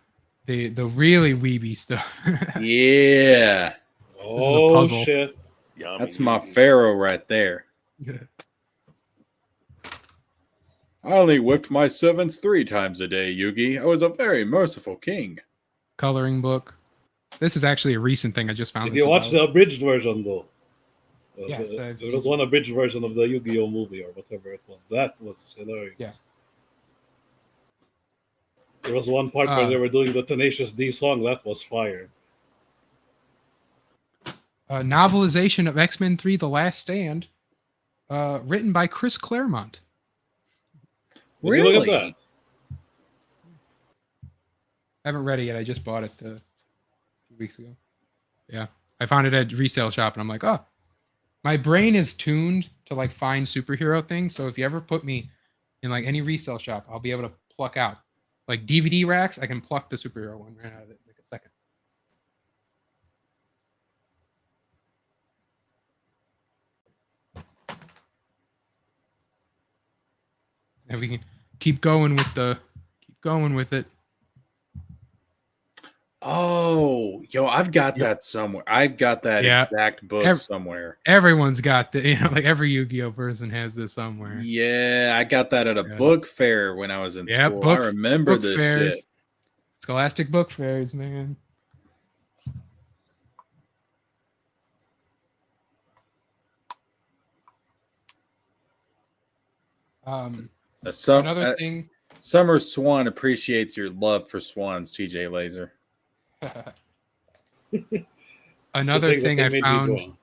really weeby stuff. Yeah, Oh puzzle. shit! Yummy, that's my Yugi. pharaoh right there. I only whipped my servants 3 times a day, Yugi. I was a very merciful king. Coloring book. This is actually a recent thing I just found. Did you watch the abridged version though? Yes, there was one abridged version of the Yu-Gi-Oh movie or whatever it was. That was hilarious. Yeah. There was one part where they were doing the Tenacious D song. That was fire. Novelization of X-Men 3: The Last Stand, written by Chris Claremont. Would you look at that? I haven't read it yet. I just bought it a few weeks ago. Yeah. I found it at a resale shop, and I'm like, oh, my brain is tuned to like find superhero things. So if you ever put me in like any resale shop, I'll be able to pluck out like DVD racks. I can pluck the superhero one right out of it in like a second. And we can keep going with it. Oh, yo, I've got that somewhere. I've got that exact book somewhere. Everyone's got the, like every Yu-Gi-Oh person has this somewhere. Yeah, I got that at a book fair when I was in school. I remember this fairs. shit. Scholastic book fairs, man. Another thing. Summer Swan appreciates your love for swans, TJ Laser. Another thing I found.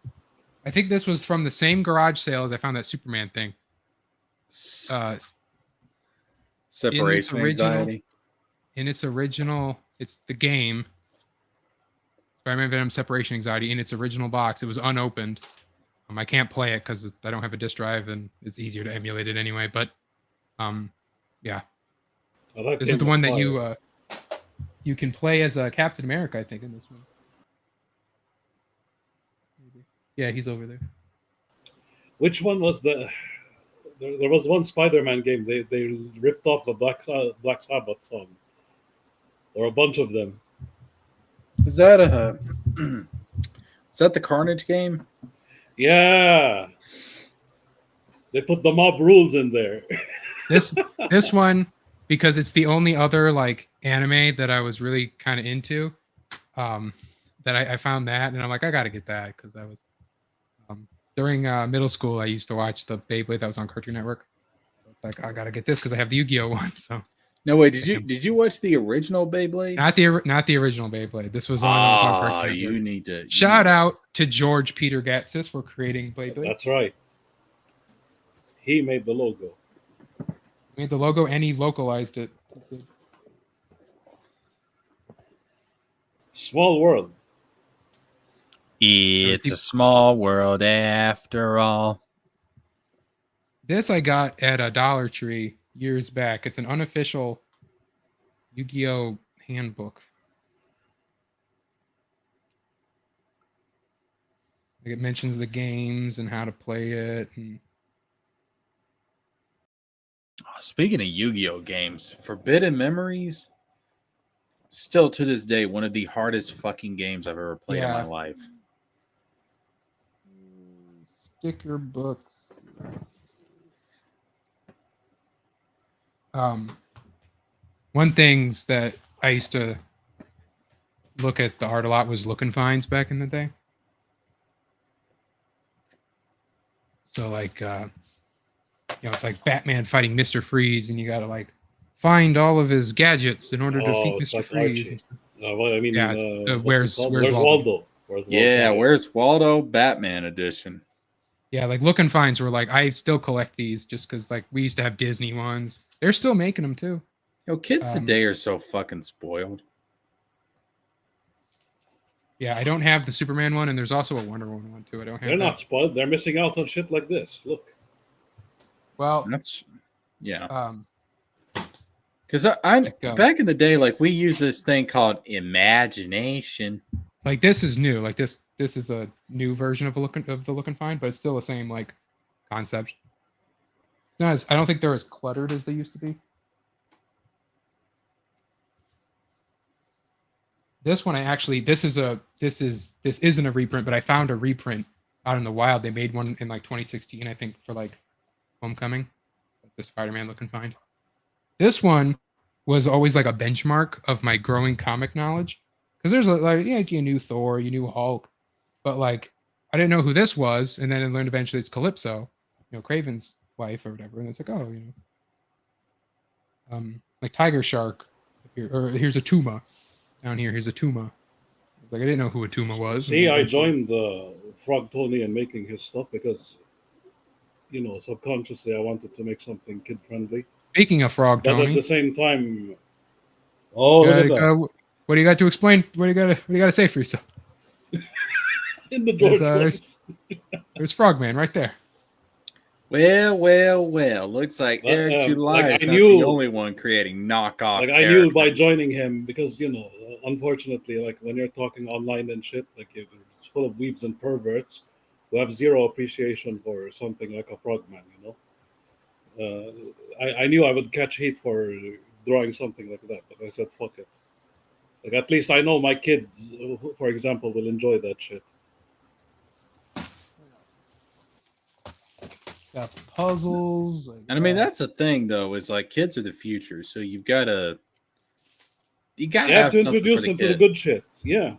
I think this was from the same garage sale as I found that Superman thing. Separation anxiety. In its original, it's the game. Spider-Man Venom Separation Anxiety. In its original box, it was unopened. I can't play it because I don't have a disk drive, and it's easier to emulate it anyway. But, yeah. This is the one that you can play as Captain America, I think, in this one. Maybe. Yeah, he's over there. Which one was the? There was one Spider-Man game. They ripped off the Black Sabbath song, or a bunch of them. Is that the Carnage game? Yeah. They put the mob rules in there. This one, because it's the only other like anime that I was really kind of into, that I found that, and I'm like, I gotta get that because that was during middle school. I used to watch the Beyblade that was on Cartoon Network. So it's like I gotta get this because I have the Yu-Gi-Oh one. So no way. Did you watch the original Beyblade? Not the original Beyblade. This was on Cartoon Network. You need to shout out to George Peter Gatsis for creating Beyblade. That's right. He made the logo. Made the logo and he localized it. Small world. It's a small world after all. This I got at a Dollar Tree years back. It's an unofficial Yu-Gi-Oh handbook. Like it mentions the games and how to play it. And... Speaking of Yu-Gi-Oh games, Forbidden Memories, still to this day, one of the hardest fucking games I've ever played in my life. Sticker books. One things that I used to look at the art a lot was look and finds back in the day. So like it's like Batman fighting Mr. Freeze, and you got to like find all of his gadgets in order to defeat it's Mr. like Freeze. Archie. Well, I mean, Yeah, where's Waldo? Waldo? Yeah, where's Waldo? Batman edition. Yeah, like Look and Finds were like, I still collect these just because like we used to have Disney ones. They're still making them too. Yo, kids today are so fucking spoiled. Yeah, I don't have the Superman one, and there's also a Wonder Woman one too. I don't have. They're not spoiled. They're missing out on shit like this. Look. Well, that's because back in the day, like we used this thing called imagination. Like this is new. Like this is a new version of the Look and Find, but it's still the same like concept. I don't think they're as cluttered as they used to be. This one this isn't a reprint, but I found a reprint out in the wild. They made one in like 2016, I think, for like Homecoming, the Spider-Man Look and Find. This one was always like a benchmark of my growing comic knowledge, because there's like you knew Thor, you knew Hulk, but like I didn't know who this was, and then I learned eventually it's Calypso, Craven's wife or whatever, and it's like, oh, like Tiger Shark, or here's a Tuma down here. Here's a Tuma. Like I didn't know who a Tuma was. See, I joined Frog Tony and making his stuff because, subconsciously I wanted to make something kid friendly. Speaking of Frog Tony, but at the same time, look at that. What do you got to explain? What do you got to say for yourself? In the there's Frogman right there. Well. Looks like Eric July is not the only one creating knockoff. Like I knew by joining him because unfortunately, like when you're talking online and shit, like it's full of weebs and perverts who have zero appreciation for something like a Frogman. I knew I would catch hate for drawing something like that, but I said fuck it. Like at least I know my kids, for example, will enjoy that shit. Got puzzles. And I mean, that's the thing, though, is like kids are the future. So you got to have to introduce them to the good shit. Yeah.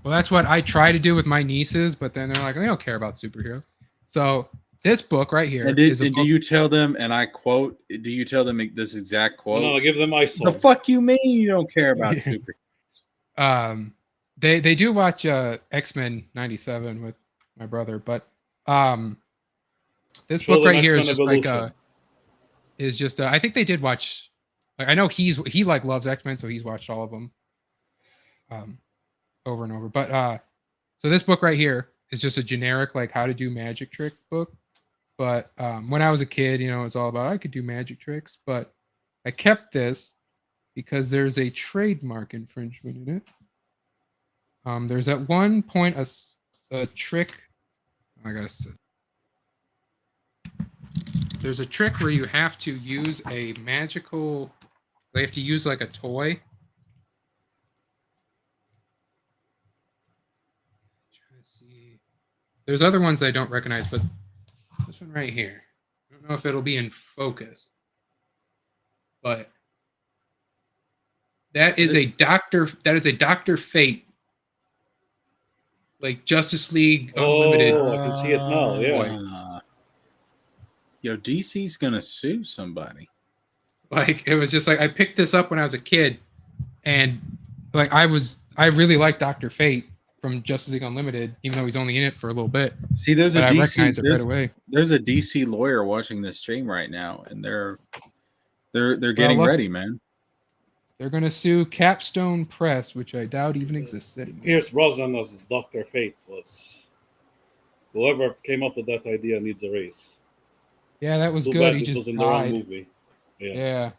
Well, that's what I try to do with my nieces, but then they're like, I don't care about superheroes. So this book right here. And do you tell them, and I quote, do you tell them this exact quote? No, I give them my song. The fuck you mean you don't care about superheroes? They do watch X-Men 97 with my brother, but this book right here is just I think they did watch. Like I know he like loves X-Men, so he's watched all of them, over and over. But so this book right here is just a generic like how to do magic trick book. But when I was a kid, it was all about I could do magic tricks. But I kept this because there's a trademark infringement in it. There's at one point a trick. I gotta sit. There's a trick where you have to use a magical. They have to use like a toy. Trying to see. There's other ones that I don't recognize, but this one right here. I don't know if it'll be in focus, but that is a Doctor Fate, like Justice League Unlimited. Oh, I can see it now. Yeah. Yo, DC's gonna sue somebody. Like it was just like I picked this up when I was a kid, and like I really liked Dr. Fate from Justice League Unlimited, even though he's only in it for a little bit. See, there's a DC lawyer watching this stream right now, and they're getting ready, man. They're gonna sue Capstone Press, which I doubt even exists anymore. Pierce Brosnan as Dr. Fate was. Whoever came up with that idea needs a raise. Yeah, that was Too good. bad He this just was in died. the wrong movie. Yeah.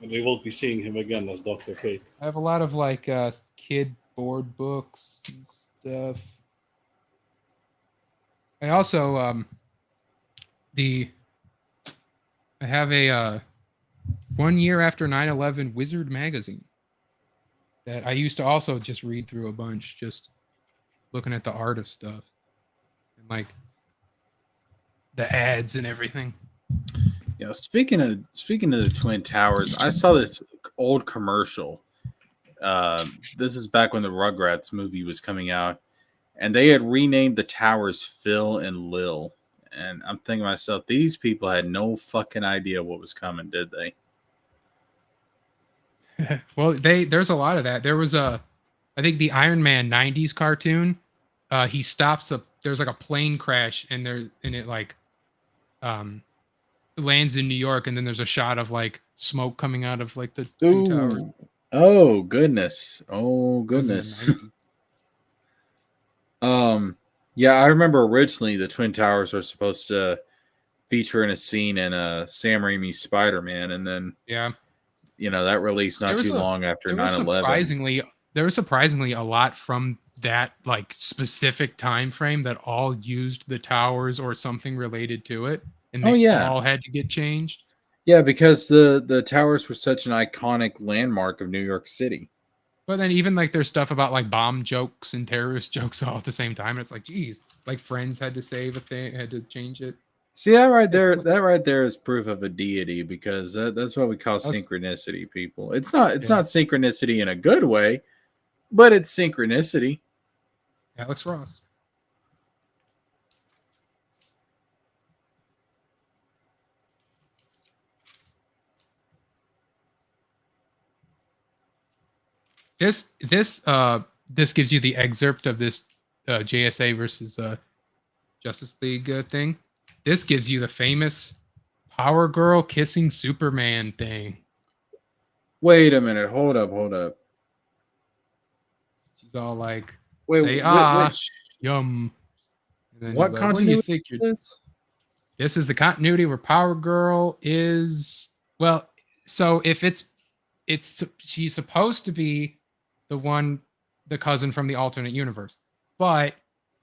And we won't be seeing him again as Dr. Fate. I have a lot of like kid board books and stuff. I also I have a 1 year after 9/11 Wizard magazine that I used to also just read through a bunch, just looking at the art of stuff and like the ads and everything. Yeah, speaking of the Twin Towers, I saw this old commercial. This is back when the Rugrats movie was coming out, and they had renamed the towers Phil and Lil. And I'm thinking to myself, these people had no fucking idea what was coming, did they? Well, there's a lot of that. There was I think the Iron Man 90s cartoon. He stops there's like a plane crash and it like lands in New York, and then there's a shot of like smoke coming out of like the two towers. Oh goodness. Oh goodness. Yeah, I remember originally the Twin Towers were supposed to feature in a scene in Sam Raimi's Spider-Man, and then that released not too long after 9/11. There was surprisingly a lot from that like specific time frame that all used the towers or something related to it, and they all had to get changed. Yeah, because the towers were such an iconic landmark of New York City. But then even like there's stuff about like bomb jokes and terrorist jokes all at the same time. And it's like, geez, like Friends had to save a thing, had to change it. See that right there is proof of a deity, because that's what we call synchronicity, people. It's not synchronicity in a good way, but it's synchronicity. Alex Ross. This gives you the excerpt of this JSA versus Justice League thing. This gives you the famous Power Girl kissing Superman thing. Wait a minute. Hold up. She's all like, "Wait, yum." And then what like, continuity what do you think this is the continuity where Power Girl is. Well, so if she's supposed to be the cousin from the alternate universe, but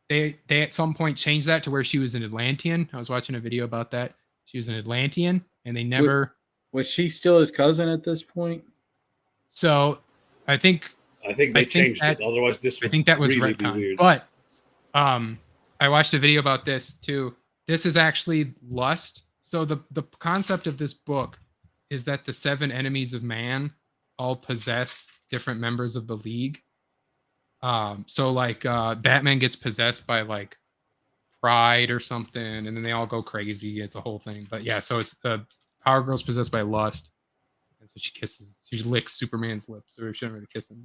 they at some point changed that to where she was an Atlantean. I was watching a video about that. She was an Atlantean, and they never. Was she still his cousin at this point? So, I think they changed it. Otherwise, I think that was really retcon. Weird. But, I watched a video about this too. This is actually lust. So the concept of this book is that the 7 enemies of man all possess different members of the League. So like Batman gets possessed by like pride or something, and then they all go crazy. It's a whole thing. But yeah, so it's Power Girl's possessed by lust, and so she licks Superman's lips, or she doesn't really kiss him.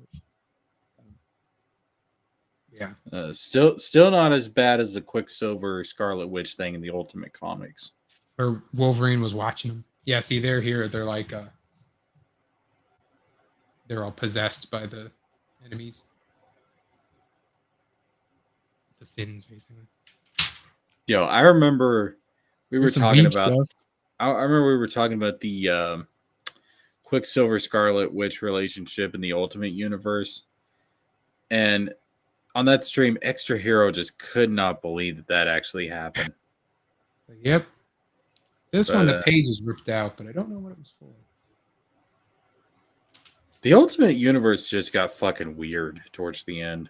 But, still not as bad as the Quicksilver Scarlet Witch thing in the Ultimate Comics. Or Wolverine was watching them. Yeah, see, they're here. They're like they're all possessed by the enemies. The sins, basically. Yo, I remember we were talking about. Stuff. I remember we were talking about the Quicksilver Scarlet Witch relationship in the Ultimate Universe, and on that stream, Extra Hero just could not believe that actually happened. Yep. This one, the page is ripped out, but I don't know what it was for. The Ultimate Universe just got fucking weird towards the end.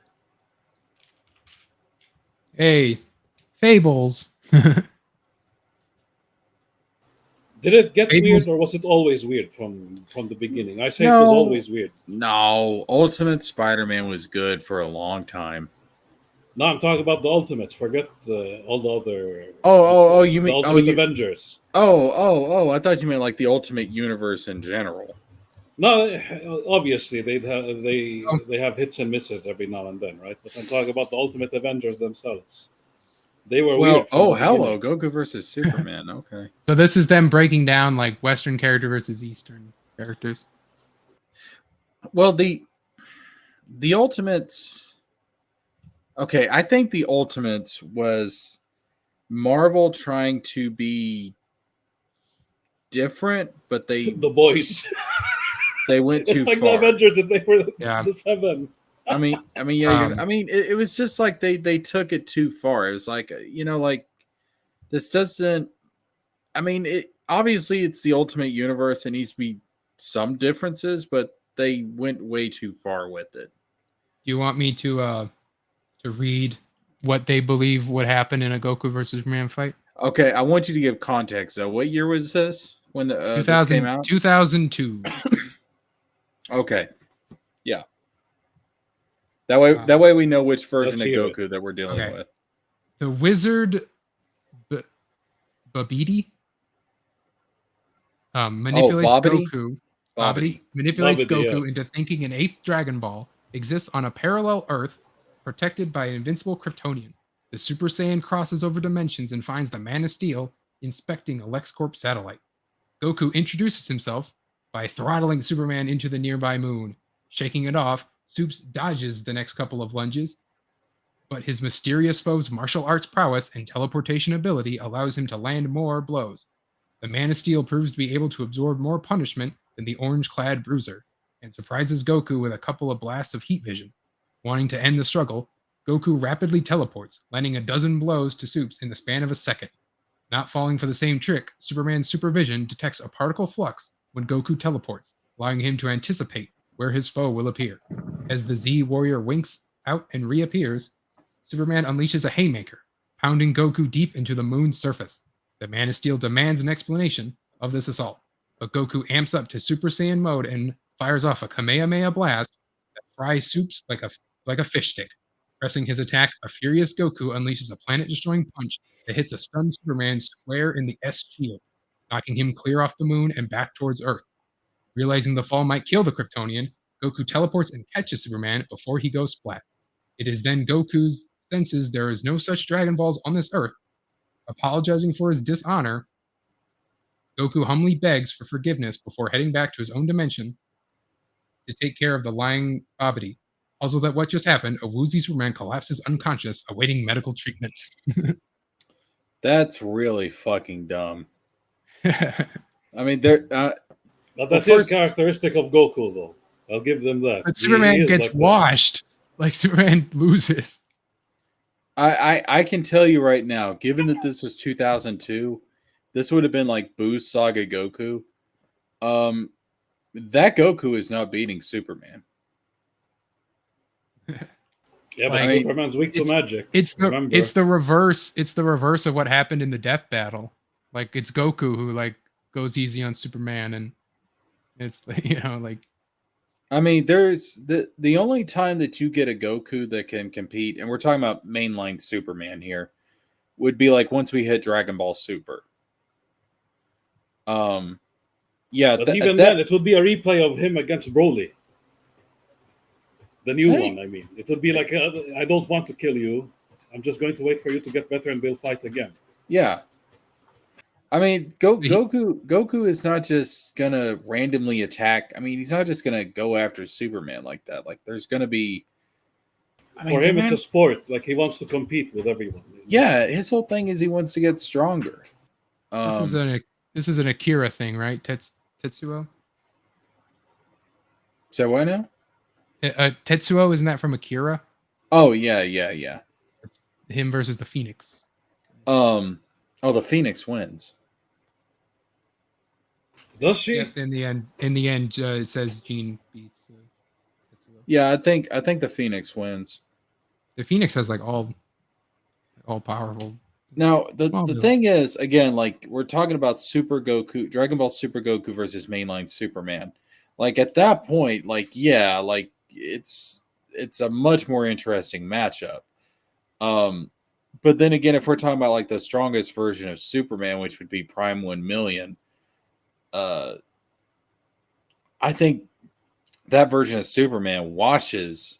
Hey, Fables. Did it get weird, or was it always weird from the beginning? I say it was always weird. No, Ultimate Spider-Man was good for a long time. No, I'm talking about the Ultimates. Forget all the other. You mean the Ultimate Avengers? I thought you meant like the Ultimate Universe in general. No, obviously they have hits and misses every now and then, right? But I'm talking about the Ultimate Avengers themselves. They were weird. Hello, Goku versus Superman. Okay. So this is them breaking down like Western character versus Eastern characters. Well, the Ultimates. Okay, I think the Ultimates was Marvel trying to be different, but the boys. They went too far. It's like far. the Avengers, and they were the 7. It was just like they took it too far. It was like, like this doesn't. Obviously it's the Ultimate Universe. There needs to be some differences, but they went way too far with it. Do you want me to read what they believe would happen in a Goku versus Superman fight? Okay, I want you to give context though. What year was this when this came out? 2002. Okay. Yeah. That way we know which version of let's hear Goku that we're dealing Okay. with. The wizard Babidi manipulates Babidi? Goku. Babidi. Manipulates Babidi, Goku into thinking an 8th Dragon Ball exists on a parallel Earth protected by an invincible Kryptonian. The Super Saiyan crosses over dimensions and finds the Man of Steel inspecting a LexCorp satellite. Goku introduces himself by throttling Superman into the nearby moon. Shaking it off, Supes dodges the next couple of lunges, but his mysterious foe's martial arts prowess and teleportation ability allows him to land more blows. The Man of Steel proves to be able to absorb more punishment than the orange-clad bruiser, and surprises Goku with a couple of blasts of heat vision. Wanting to end the struggle, Goku rapidly teleports, landing a dozen blows to Supes in the span of a second. Not falling for the same trick, Superman's supervision detects a particle flux when Goku teleports, allowing him to anticipate where his foe will appear. As the Z Warrior winks out and reappears, Superman unleashes a haymaker, pounding Goku deep into the moon's surface. The Man of Steel demands an explanation of this assault, but Goku amps up to Super Saiyan mode and fires off a Kamehameha blast that fries Supes like a fish stick. Pressing his attack, a furious Goku unleashes a planet-destroying punch that hits a stunned Superman square in the S shield, knocking him clear off the moon and back towards Earth. Realizing the fall might kill the Kryptonian, Goku teleports and catches Superman before he goes splat. It is then Goku's senses there is no such Dragon Balls on this Earth. Apologizing for his dishonor, Goku humbly begs for forgiveness before heading back to his own dimension to take care of the lying Babidi. Puzzled at what just happened, a woozy Superman collapses unconscious, awaiting medical treatment. That's really fucking dumb. Yeah, I mean, there. But that is characteristic of Goku, though. I'll give them that. but Superman is gets like that. washed. Like Superman loses. I can tell you right now, given that this was 2002, this would have been like Boo's Saga Goku. That Goku is not beating Superman. Yeah, but I mean, Superman's weak to magic. It's remember. the reverse. It's the reverse of what happened in the Death Battle. Like it's Goku who like goes easy on Superman, and it's like. I mean, there's the only time that you get a Goku that can compete, and we're talking about mainline Superman here, would be like once we hit Dragon Ball Super. Yeah, But even then, it would be a replay of him against Broly. The new one, I mean. It would be like, I don't want to kill you. I'm just going to wait for you to get better and we'll fight again. Yeah. I mean, Goku is not just going to randomly attack. I mean, he's not just going to go after Superman like that. Like, there's going to be... For him, it's a sport. Like, he wants to compete with everyone. Yeah, his whole thing is he wants to get stronger. This is an Akira thing, right? Tetsuo? So what now? Tetsuo, isn't that from Akira? Oh, yeah. It's him versus the Phoenix. The Phoenix wins. Does she? Yep, in the end, it says Jean beats Tetsuo. Yeah, I think the Phoenix wins. The Phoenix has like all powerful. Now the thing is, again, like we're talking about Super Goku, Dragon Ball Super Goku versus mainline Superman. Like at that point, like yeah, like it's a much more interesting matchup. But then again, if we're talking about like the strongest version of Superman, which would be Prime 1 Million, I think that version of Superman washes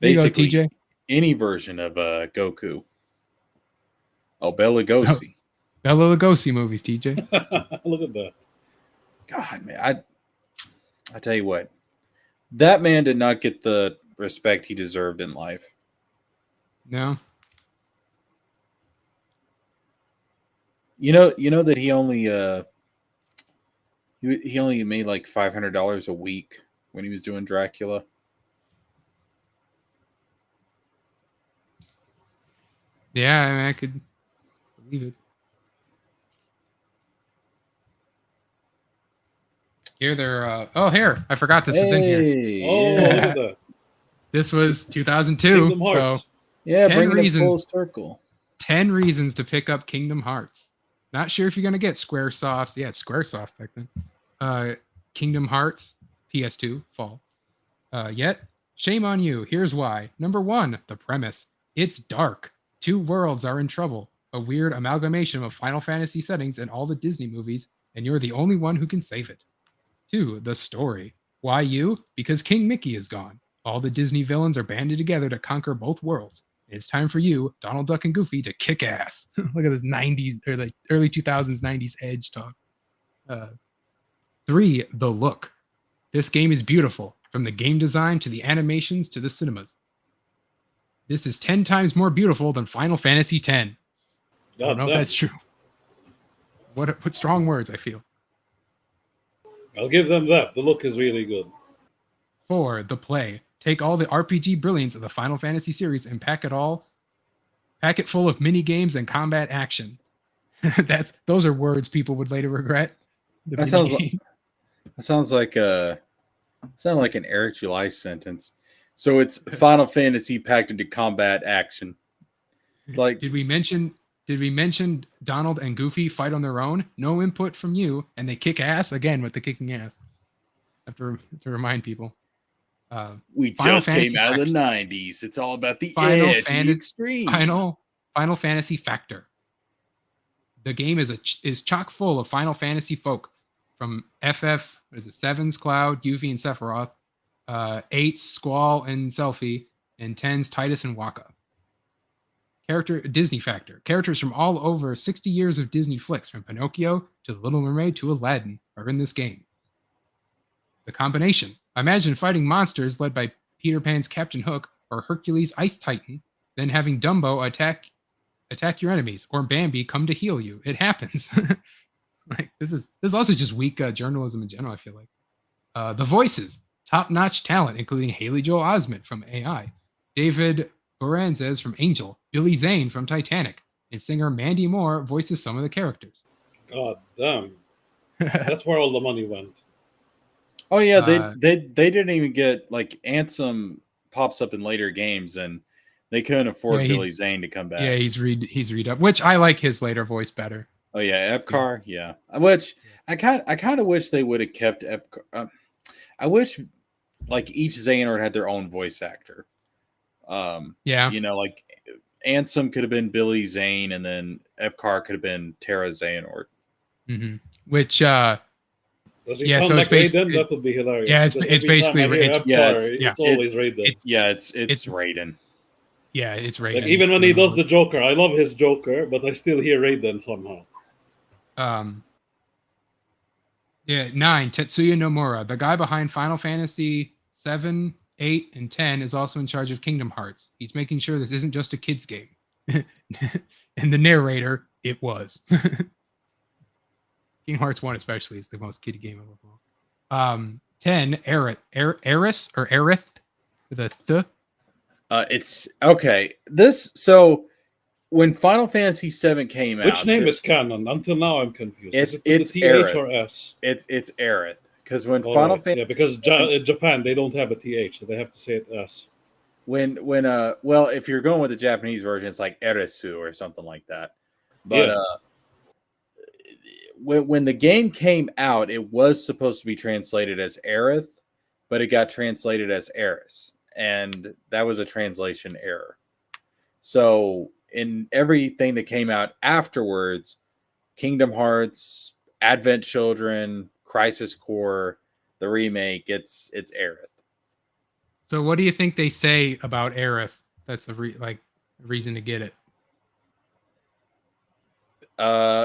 basically TJ. Any version of Goku. Oh, Bela Lugosi. Bela Lugosi movies, TJ. Look at that. God, man, I tell you what, that man did not get the respect he deserved in life. No. You know that he only he only made like $500 a week when he was doing Dracula. Yeah, I mean, I could believe it. Here they're here. I forgot this was in here. Oh, look at that. This was 2002. Kingdom Hearts. So Yeah, 10 bringing reasons. it full circle. 10 reasons to pick up Kingdom Hearts. Not sure if you're gonna get Squaresoft. Yeah, it's Squaresoft back then. Kingdom Hearts, PS2, fall. Yet Shame on you. Here's why. Number 1, the premise. It's dark. 2 worlds are in trouble. A weird amalgamation of Final Fantasy settings and all the Disney movies, and you're the only one who can save it. 2, the story. Why you? Because King Mickey is gone. All the Disney villains are banded together to conquer both worlds. It's time for you, Donald Duck and Goofy, to kick ass. Look at this 90s or the early 2000s 90s edge talk. 3, the look. This game is beautiful, from the game design to the animations to the cinemas. This is 10 times more beautiful than Final Fantasy X. I don't know if that's true. What strong words, I feel. I'll give them that. The look is really good. 4, the play. Take all the RPG brilliance of the Final Fantasy series and pack it full of mini games and combat action. Those are words people would later regret. That sounds like an Eric July sentence. So it's Final Fantasy packed into combat action. Like, did we mention Donald and Goofy fight on their own? No input from you, and they kick ass again with the kicking ass. I have to remind people. We just came out of the 90s. It's all about the edge, the extreme. Final Fantasy Factor. The game is chock full of Final Fantasy folk, from FF, is it 7's Cloud, Yuffie and Sephiroth, 8's Squall and Selphie, and 10's Titus and Waka. Disney Factor. Characters from all over 60 years of Disney flicks, from Pinocchio to The Little Mermaid to Aladdin, are in this game. The combination. Imagine fighting monsters led by Peter Pan's Captain Hook or Hercules' Ice Titan, then having Dumbo attack your enemies, or Bambi come to heal you. It happens. Like this is also just weak journalism in general, I feel like. The voices. Top-notch talent, including Haley Joel Osment from AI, David Boranzes from Angel, Billy Zane from Titanic, and singer Mandy Moore voices some of the characters. God damn. That's where all the money went. Oh yeah, they didn't even get, like, Ansem pops up in later games, and they couldn't afford Billy Zane to come back. Yeah, he's read-up, which I like his later voice better. Oh yeah, Epcar, yeah. Which I kind of wish they would have kept Epcar. I wish, like, each Xehanort had their own voice actor. Yeah, you know, like Ansem could have been Billy Zane, and then Epcar could have been Terra Xehanort. Mm-hmm. Which does he sound like Raiden? That would be hilarious. Yeah, it's basically it's always Raiden. It's Raiden. Yeah, it's Raiden. Like, even when he does the Joker, I love his Joker, but I still hear Raiden somehow. 9, Tetsuya Nomura, the guy behind Final Fantasy 7, 8, and 10, is also in charge of Kingdom Hearts. He's making sure this isn't just a kid's game. And the narrator, it was. Kingdom Hearts 1 especially is the most kiddie game of all. 10, Aerith or Aerith with a th. It's okay. So when Final Fantasy 7 came out, which name is canon? Until now, I'm confused. It's TH Aerith. or S. It's Aerith, because when Final Fantasy, yeah, because in Japan they don't have a TH, so they have to say it S. When well, if you're going with the Japanese version, it's like Erisu or something like that. But when the game came out, it was supposed to be translated as Aerith, but it got translated as Eris, and that was a translation error. So in everything that came out afterwards, Kingdom Hearts, Advent Children, Crisis Core, the remake, it's Aerith. So what do you think they say about Aerith? That's a reason to get it.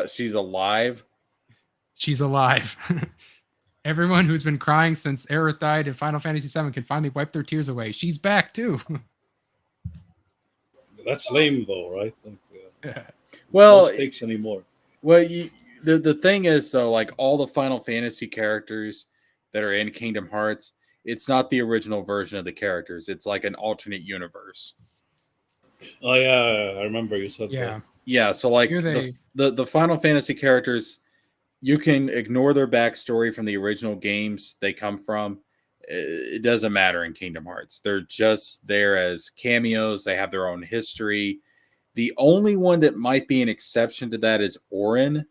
She's alive. She's alive. Everyone who's been crying since Aerith died in Final Fantasy VII can finally wipe their tears away. She's back too. That's lame, though, right? Well, no stakes anymore. Well, the thing is, though, like, all the Final Fantasy characters that are in Kingdom Hearts, it's not the original version of the characters. It's like an alternate universe. Oh yeah, I remember you said that. Yeah, so like the Final Fantasy characters, you can ignore their backstory from the original games they come from. It doesn't matter in Kingdom Hearts. They're just there as cameos. They have their own history. The only one that might be an exception to that is Auron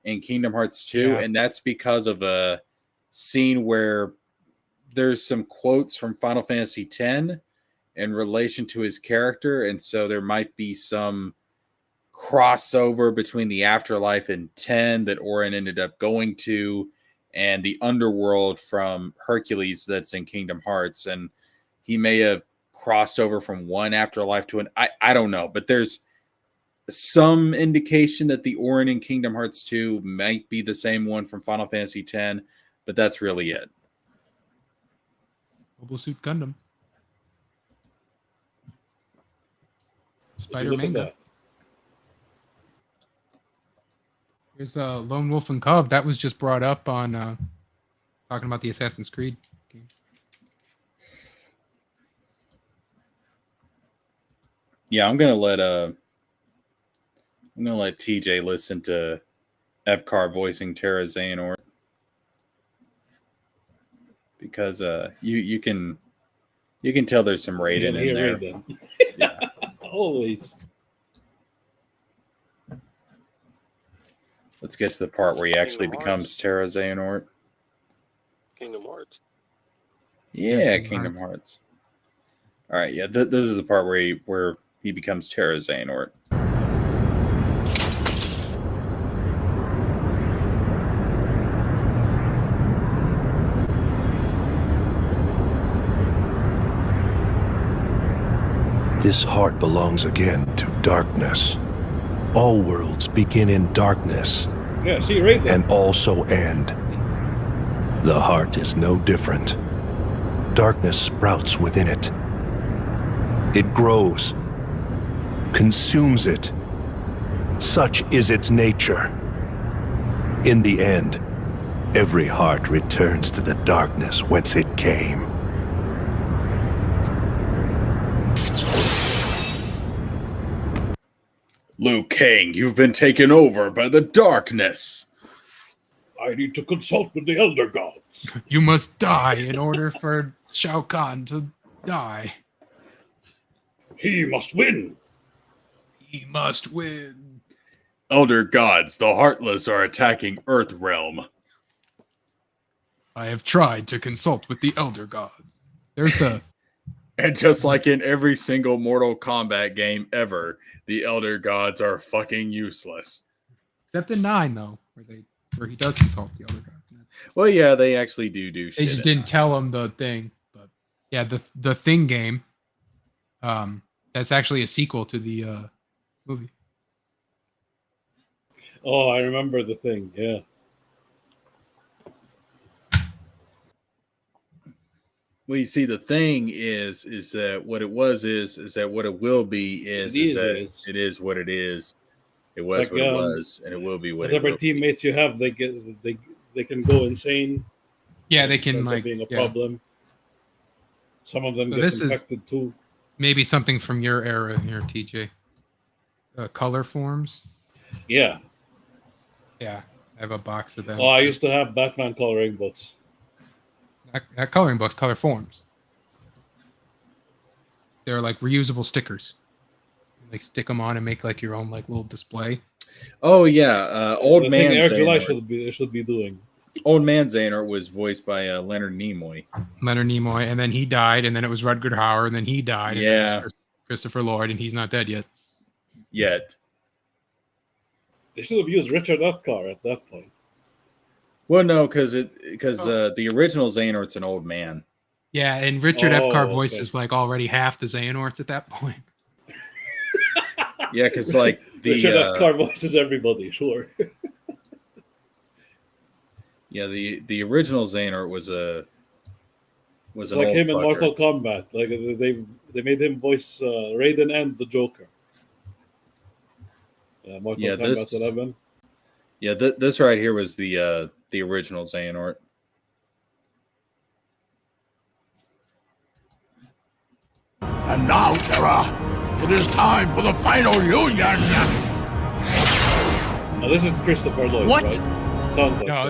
in Kingdom Hearts 2, and that's because of a scene where there's some quotes from Final Fantasy X in relation to his character, and so there might be some crossover between the afterlife and 10 that Auron ended up going to and the underworld from Hercules that's in Kingdom Hearts, and he may have crossed over from one afterlife to an I don't know, but there's some indication that the Auron in Kingdom Hearts 2 might be the same one from Final Fantasy X, but that's really it. Mobile Suit Gundam. Spider Look at Manga. that. Here's Lone Wolf and Cub. That was just brought up on talking about the Assassin's Creed game. Yeah, I'm gonna let TJ listen to Epcar voicing Terra Xehanort, because you can tell there's some Raiden in there. Raiden. Yeah. Always. Let's get to the part where he actually Kingdom becomes Hearts. Terra Xehanort. Kingdom Hearts. Yeah, Kingdom Hearts. All right, yeah, this is the part where he becomes Terra Xehanort. This heart belongs again to darkness. All worlds begin in darkness Yeah, see, Raiden. and also end. The heart is no different. Darkness sprouts within it. It grows, consumes it. Such is its nature. In the end, every heart returns to the darkness whence it came. Liu Kang, you've been taken over by the darkness. I need to consult with the Elder Gods. You must die in order for Shao Kahn to die. He must win. He must win. Elder gods, the Heartless are attacking Earthrealm. I have tried to consult with the Elder Gods. There's the... And just like in every single Mortal Kombat game ever, the Elder Gods are fucking useless. Except in 9, though, where he does consult the Elder Gods. Well, yeah, they actually do shit. They just didn't tell him the thing. But yeah, the Thing game, that's actually a sequel to the movie. Oh, I remember the thing. Yeah. Well, you see, the thing is that what it was is that what it will be is that it is what it is. It was like, what it was, and it will be what whatever it will teammates you have, they can go insane. Yeah, they can Ends up like being a yeah. problem. Some of them So get this is- infected too. Maybe something from your era here, TJ. Color forms. Yeah. Yeah, I have a box of them. Oh, I used to have Batman coloring books. Not coloring books, color forms. They're like reusable stickers. Like stick them on and make like your own like little display. Oh yeah, The thing Eric July should be doing. Old Man Xehanort was voiced by Leonard Nimoy. Leonard Nimoy, and then he died, and then it was Rutger Hauer, and then he died. And then it Yeah. was Christopher Lloyd, and he's not dead yet. Yet. They should have used Richard Epcar at that point. Well, no, because the original Xehanort's an old man. Yeah, and Richard Epcar okay. voices like already half the Xehanorts at that point. Yeah, because like Richard Epcar voices everybody, sure. yeah, the original Xehanort was It's an like old him in fucker. Mortal Kombat. Like they made him voice Raiden and the Joker. Mortal Yeah, Kombat this- 11. Yeah, this right here was the original Xehanort. And now, Terra, it is time for the final union. Now, this is Christopher Lloyd. What? Right? Sounds like No, it.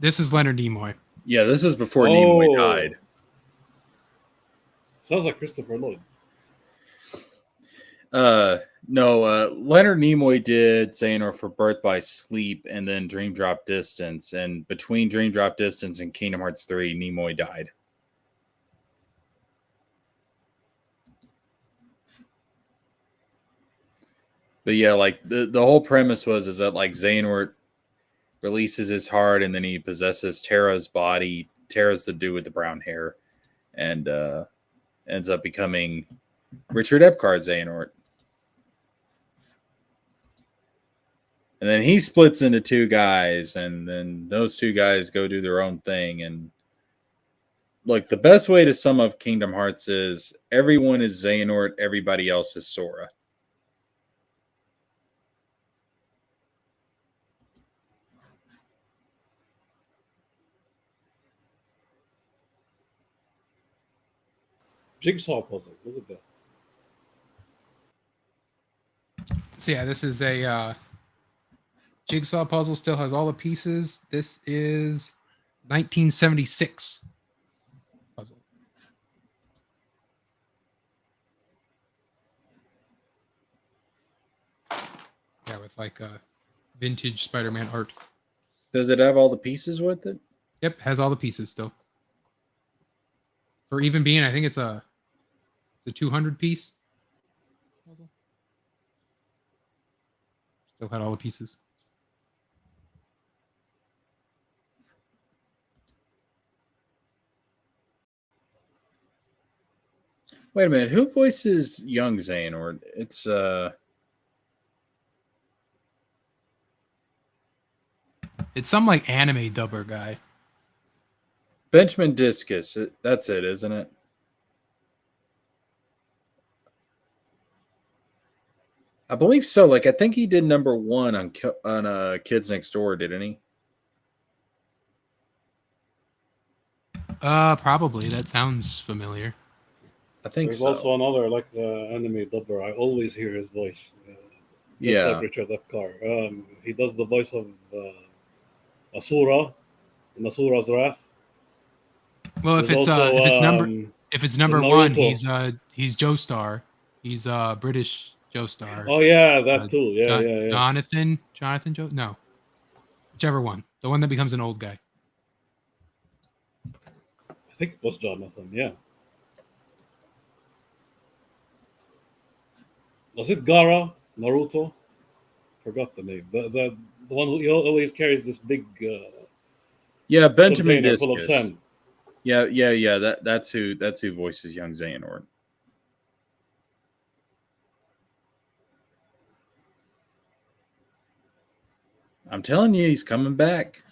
this is Leonard Nimoy. Yeah, this is before Oh. Nimoy died. Sounds like Christopher Lloyd. No, Leonard Nimoy did Xehanort for Birth by Sleep and then Dream Drop Distance. And between Dream Drop Distance and Kingdom Hearts 3, Nimoy died. But yeah, like the whole premise is that like Xehanort releases his heart and then he possesses Terra's body. Terra's the dude with the brown hair, and ends up becoming Richard Epcard's Xehanort. And then he splits into two guys, and then those two guys go do their own thing. And like the best way to sum up Kingdom Hearts is everyone is Xehanort, everybody else is Sora. Jigsaw puzzle. Look at that. So yeah, this is a jigsaw puzzle. Still has all the pieces. This is 1976 puzzle. Yeah, with like vintage Spider-Man art. Does it have all the pieces with it? Yep, has all the pieces still. For even being, I think it's a 200 piece puzzle. Still had all the pieces. Wait a minute, who voices young Xehanort? It's It's some like anime dubber guy. Benjamin Discus. That's it, isn't it? I believe so. Like, I think he did number 1 on Kids Next Door, didn't he? Probably. That sounds familiar. I think There's so. also another like anime dubber. I always hear his voice. Just like Richard Epcar. He does the voice of Asura in Asura's Wrath. Well, if There's it's also, if it's number one, he's Joestar. He's British Joestar. Oh yeah, that too. Yeah. Jonathan Joe? No, whichever one. The one that becomes an old guy. I think it was Jonathan. Yeah. Was it Gaara? Naruto? Forgot the name. The one who always carries this big. Yeah, Benjamin container full of Discus. sand. Yeah. That's who voices young Xehanort. I'm telling you, he's coming back.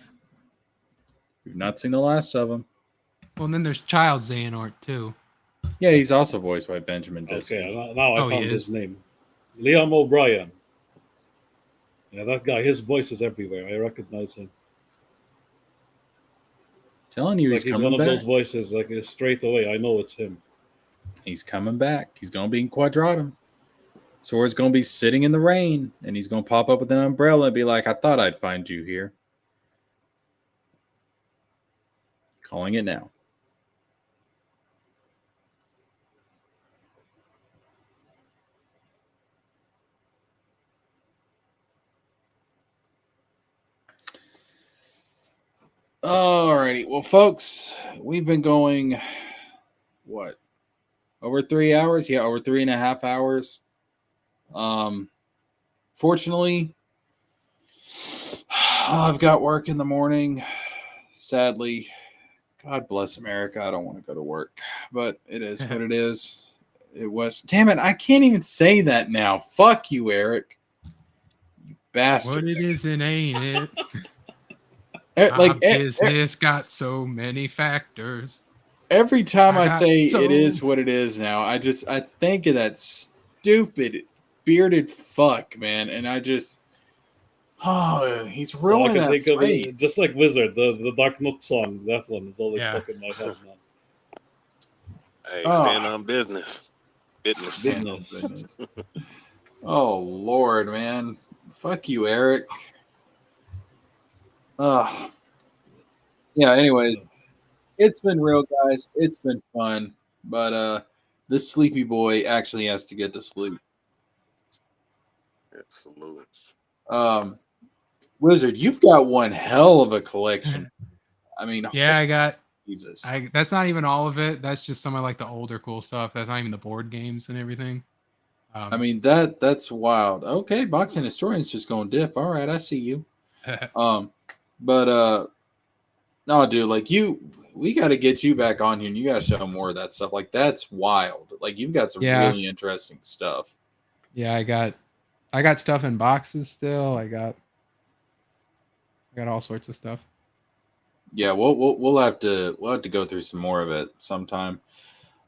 We've not seen the last of him. Well, and then there's Child Xehanort too. Yeah, he's also voiced by Benjamin Discus. Okay, now I found his name. Liam O'Brien. Yeah, that guy. His voice is everywhere. I recognize him. Telling you, he's one of those voices, like straight away. I know it's him. He's coming back. He's going to be in Quadratum. Sora's going to be sitting in the rain, and he's going to pop up with an umbrella and be like, I thought I'd find you here. Calling it now. Alrighty. Well, folks, we've been going, what, over 3 hours? Yeah, over 3.5 hours. Fortunately, I've got work in the morning. Sadly, God bless America. I don't want to go to work, but it is what it is. It was. Damn it. I can't even say that now. Fuck you, Eric. You bastard. What it is and ain't it. Like business got so many factors. Every time I say it is what it is now, I think of that stupid bearded fuck, man, and he's ruining that phrase. It, just like Wizard, the Dark Nook song. That one is always stuck in my head now. Hey, stand on business. Business. Oh Lord, man, fuck you, Eric. Yeah, anyways, it's been real, guys. It's been fun. But this sleepy boy actually has to get to sleep. Absolutely. Wizard, you've got one hell of a collection. I mean, yeah, I got Jesus. That's not even all of it. That's just some of like the older cool stuff. That's not even the board games and everything. I mean that's wild. Okay, boxing historians just going dip. All right, I see you. But no, dude, like we got to get you back on here, and you got to show more of that stuff. Like that's wild. Like you've got some really interesting stuff. Yeah, I got stuff in boxes still. I got all sorts of stuff. Yeah, we'll have to go through some more of it sometime.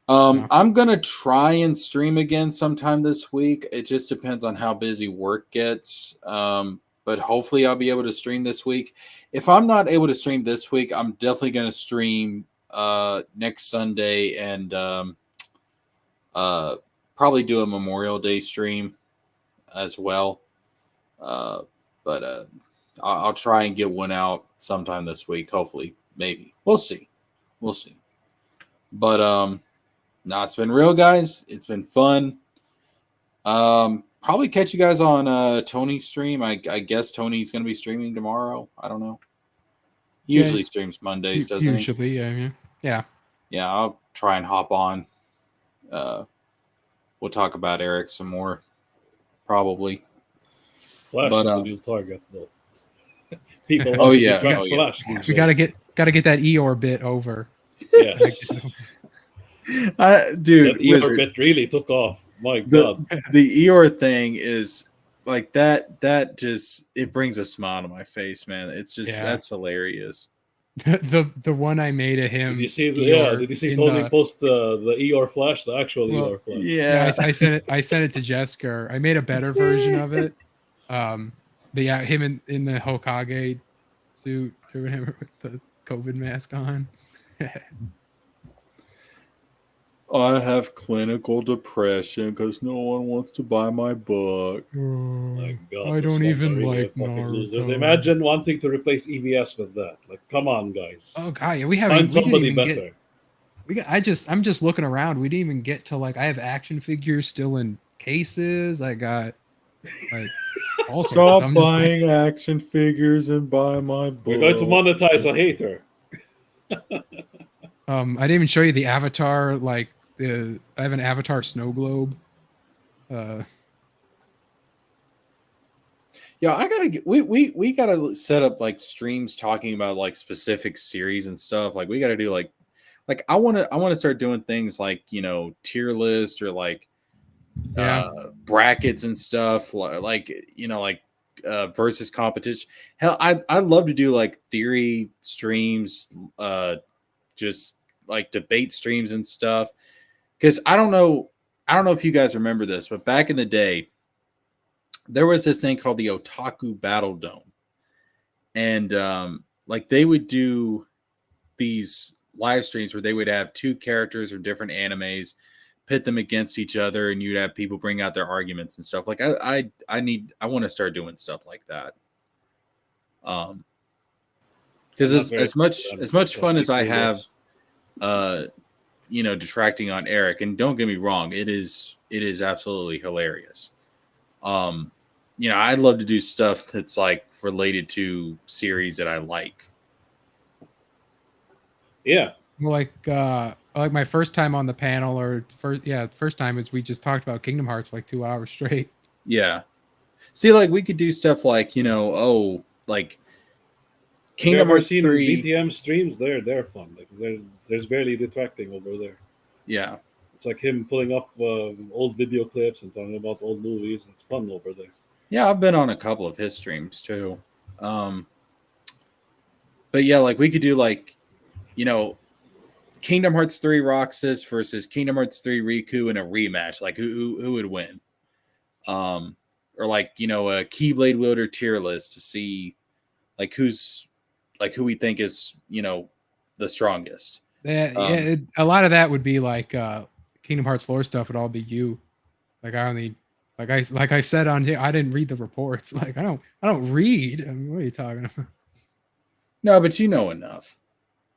I'm gonna try and stream again sometime this week. It just depends on how busy work gets. But hopefully I'll be able to stream this week. If I'm not able to stream this week, I'm definitely gonna stream next Sunday and probably do a Memorial Day stream as well. But I'll try and get one out sometime this week. Hopefully, maybe we'll see. But no, it's been real, guys. It's been fun. Probably catch you guys on Tony's stream. I guess Tony's gonna be streaming tomorrow. I don't know. He usually streams Mondays, doesn't he? Usually, yeah. Yeah, I'll try and hop on. We'll talk about Eric some more, probably. Flash is the new target, though. People. Flash. We gotta get that Eeyore bit over. Yes. Dude, that Eeyore bit really took off. My God. The Eeyore thing is like that just it brings a smile to my face, man. It's just that's hilarious. The one I made of him. Did you see did you see Tony post the Eeyore Flash, the actual Eeyore Flash? Yeah, I sent it to Jesker. I made a better version of it. But yeah, him in the Hokage suit or whatever with the COVID mask on. I have clinical depression because no one wants to buy my book. My God, I don't even like Naruto. Imagine wanting to replace EVS with that. Like, come on, guys. Oh God, yeah, we haven't. Find somebody better. I'm just looking around. We didn't even get to like. I have action figures still in cases. I got like. Stop buying action figures and buy my book. We're going to monetize a hater. I didn't even show you the avatar. Like, I have an avatar snow globe. Yeah, I gotta get. We gotta set up like streams talking about like specific series and stuff. Like we gotta do like I want to start doing things like tier list or like brackets and stuff like versus competition. Hell, I'd love to do like theory streams, just like debate streams and stuff. Because I don't know if you guys remember this, but back in the day, there was this thing called the Otaku Battle Dome, and like they would do these live streams where they would have two characters from different animes, pit them against each other, and you'd have people bring out their arguments and stuff. Like I want to start doing stuff like that. Because as much fun as I have, detracting on Eric, and don't get me wrong, it is absolutely hilarious. I'd love to do stuff that's like related to series that I like. Yeah. Well, like my first time on the panel, first time is we just talked about Kingdom Hearts for like 2 hours straight. Yeah. See, like we could do stuff like like Kingdom Hearts 3 BTM streams. They're fun. Like there's barely detracting over there. Yeah. It's like him pulling up old video clips and talking about old movies. It's fun over there. Yeah, I've been on a couple of his streams too. But yeah, like we could do like, Kingdom Hearts 3 Roxas versus Kingdom Hearts 3 Riku in a rematch. Like who would win? Or like, a Keyblade wielder tier list to see like who we think is, the strongest. A lot of that would be like Kingdom Hearts lore stuff would all be you. Like I only like I said on here, I didn't read the reports. Like I don't read. I mean, what are you talking about? No, but you know enough.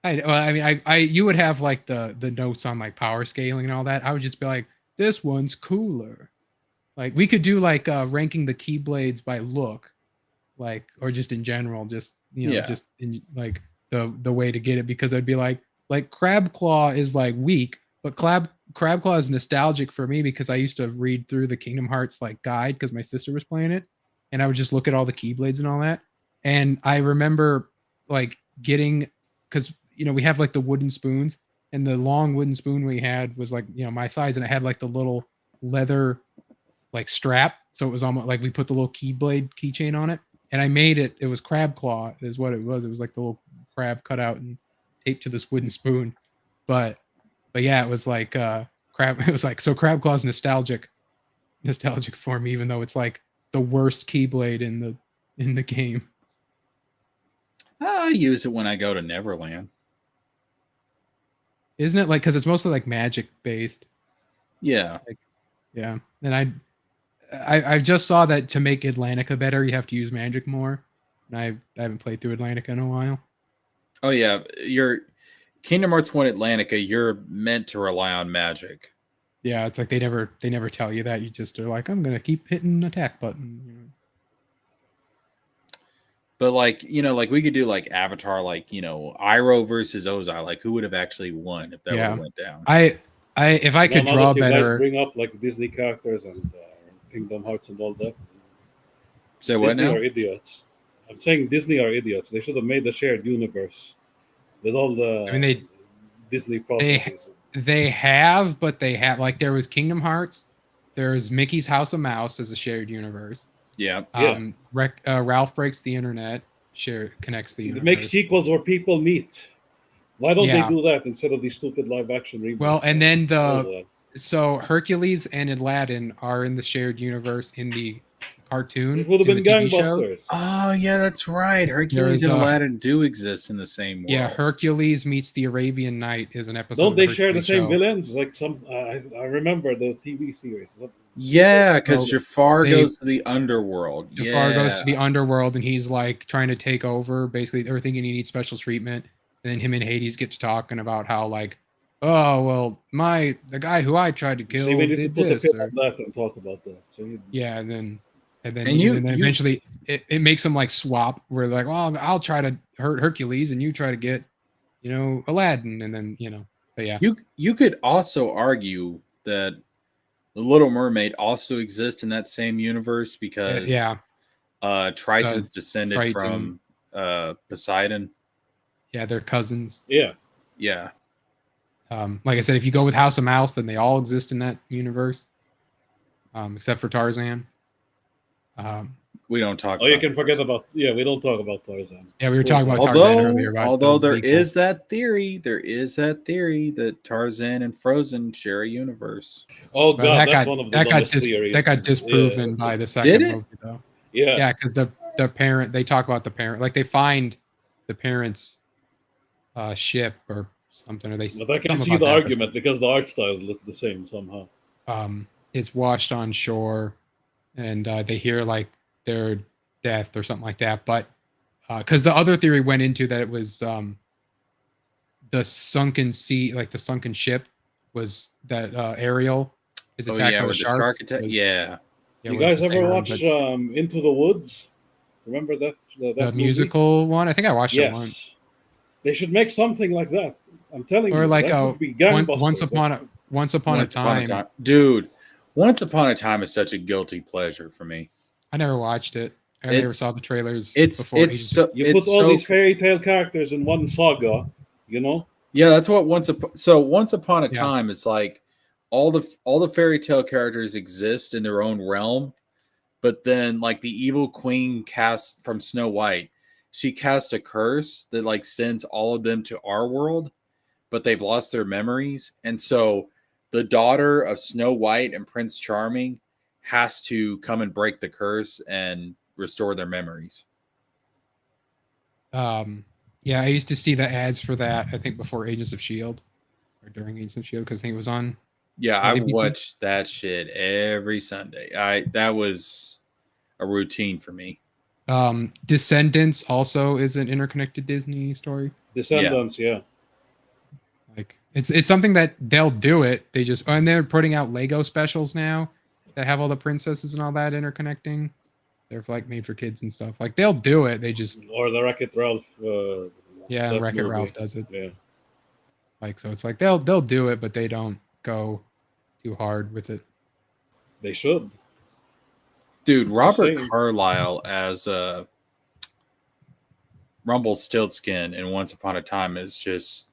You would have like the notes on like power scaling and all that. I would just be like, this one's cooler. Like we could do like ranking the Keyblades by look, like or just in general, just just in like the way to get it, because I'd be like Crab Claw is like weak, but Crab Crab Claw is nostalgic for me because I used to read through the Kingdom Hearts like guide because my sister was playing it, and I would just look at all the Keyblades and all that. And I remember like getting, because we have like the wooden spoons, and the long wooden spoon we had was like my size, and it had like the little leather like strap, so it was almost like we put the little Keyblade keychain on it, and I made it. It was Crab Claw, is what it was. It was like the little crab cut out and taped to this wooden spoon, but yeah, it was like crab. It was like, so Crab Claw's nostalgic for me, even though it's like the worst Keyblade in the game. I use it when I go to Neverland. Isn't it like, because it's mostly like magic based? Yeah. Yeah, and I just saw that to make Atlantica better, you have to use magic more. And I haven't played through Atlantica in a while. Oh yeah, your Kingdom Hearts 1 Atlantica, you're meant to rely on magic. Yeah, it's like they never tell you that. You just are like, I'm gonna keep hitting attack button. But like like we could do like Avatar, like Iroh versus Ozai. Like who would have actually won if that would have went down? If I could draw better, bring up like Disney characters and Kingdom Hearts and all that. Say what Disney now? are idiots. I'm saying Disney are idiots. They should have made the shared universe with all the Disney properties. They have, but they have, like, there was Kingdom Hearts, there's Mickey's House of Mouse as a shared universe. Yeah. Ralph Breaks the Internet connects the universe. Make sequels where people meet. Why don't they do that instead of these stupid live action reboots? Well, and then so Hercules and Aladdin are in the shared universe in the cartoon. It would have been gangbusters. Oh yeah, that's right. Hercules and Aladdin do exist in the same world. Yeah, Hercules meets the Arabian Night is an episode. Don't they share the same villains? Like some, I remember the TV series. Yeah, because Jafar goes to the underworld. Jafar goes to the underworld, and he's like trying to take over. Basically, they're thinking he needs special treatment, and then him and Hades get to talking about how like, oh well, the guy who I tried to kill did this. On that and talk about that. So yeah, and then eventually it makes them like swap. Where like, well, I'll try to hurt Hercules, and you try to get, Aladdin, and then But yeah, you could also argue that the Little Mermaid also exists in that same universe because Triton's descended from Poseidon. Yeah, they're cousins. Yeah. Yeah. Like I said, if you go with House of Mouse, then they all exist in that universe, except for Tarzan. We don't talk. You can forget about. Yeah, we don't talk about Tarzan. Yeah, we were talking about Tarzan earlier. Although there is that theory that Tarzan and Frozen share a universe. Oh god, that's one of the dumbest theories. That got disproven by the second movie, though. Yeah, yeah, because the parent, they talk about the parent, like they find the parents' ship or something, or they. But I can see the argument because the art styles look the same somehow. It's washed on shore, and they hear like their death or something like that. But because the other theory went into that it was the sunken sea, like the sunken ship, was that Ariel is attacked by the shark. Yeah. You guys ever watch Into the Woods? Remember that the musical one? I think I watched it once. They should make something like that. I'm telling you. Or like Once Upon a Time. Dude, Once Upon a Time is such a guilty pleasure for me. I never watched it. I never saw the trailers before. You put all these fairy tale characters in one saga, Yeah, that's what Once Upon a Time is like. All the fairy tale characters exist in their own realm, but then like the evil queen cast from Snow White, she cast a curse that like sends all of them to our world, but they've lost their memories, and so the daughter of Snow White and Prince Charming has to come and break the curse and restore their memories. Yeah, I used to see the ads for that, I think before Agents of S.H.I.E.L.D. or during Agents of S.H.I.E.L.D. because I think it was on. Yeah, I watched that shit every Sunday. That was a routine for me. Descendants also is an interconnected Disney story. Descendants, yeah. Like it's something that they'll do it. And they're putting out Lego specials now that have all the princesses and all that interconnecting. They're like made for kids and stuff. Like they'll do it. They just or the Wreck-It Ralph. Wreck-It Ralph does it. Yeah. Like so, it's like they'll do it, but they don't go too hard with it. They should. Dude, Robert Shame. Carlyle as Rumpelstiltskin in Once Upon a Time is just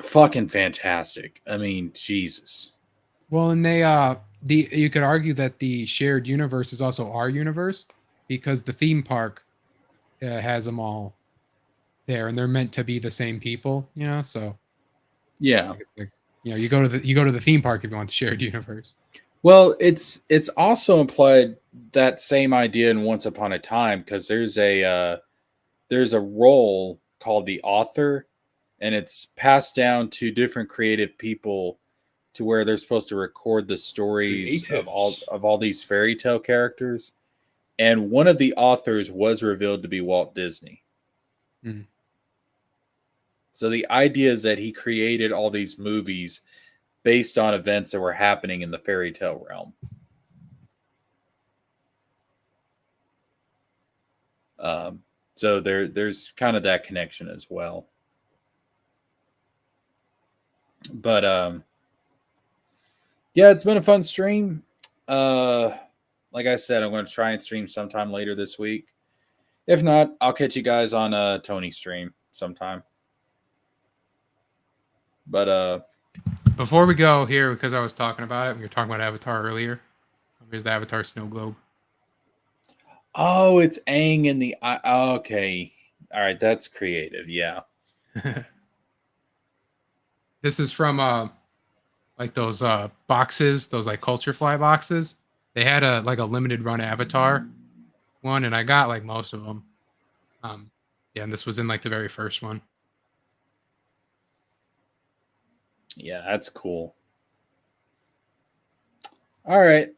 fucking fantastic. I mean, Jesus. Well, and they you could argue that the shared universe is also our universe because the theme park has them all there, and they're meant to be the same people, you know. So Yeah. You go to the theme park if you want the shared universe. Well, it's also implied that same idea in Once Upon a Time because there's a role called the author, and it's passed down to different creative people to where they're supposed to record the stories of all these fairy tale characters. And one of the authors was revealed to be Walt Disney. Mm. So the idea is that he created all these movies based on events that were happening in the fairy tale realm. So there's kind of that connection as well. But yeah, it's been a fun stream. Like I said, I'm going to try and stream sometime later this week. If not, I'll catch you guys on Tony's stream sometime. But before we go here, because I was talking about it, we were talking about Avatar earlier. Here's the Avatar snow globe. Oh, it's Aang in the eye. Oh, okay. All right, that's creative. Yeah. This is from like those boxes, those like Culture Fly boxes. They had a limited run Avatar one, and I got like most of them. Yeah, and this was in like the very first one. Yeah, that's cool. All right.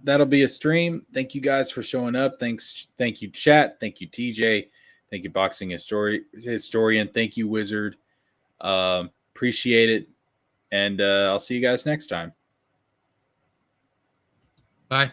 That'll be a stream. Thank you guys for showing up. Thank you, chat. Thank you, TJ. Thank you, Boxing Historian. Thank you, Wizard. Appreciate it. And I'll see you guys next time. Bye.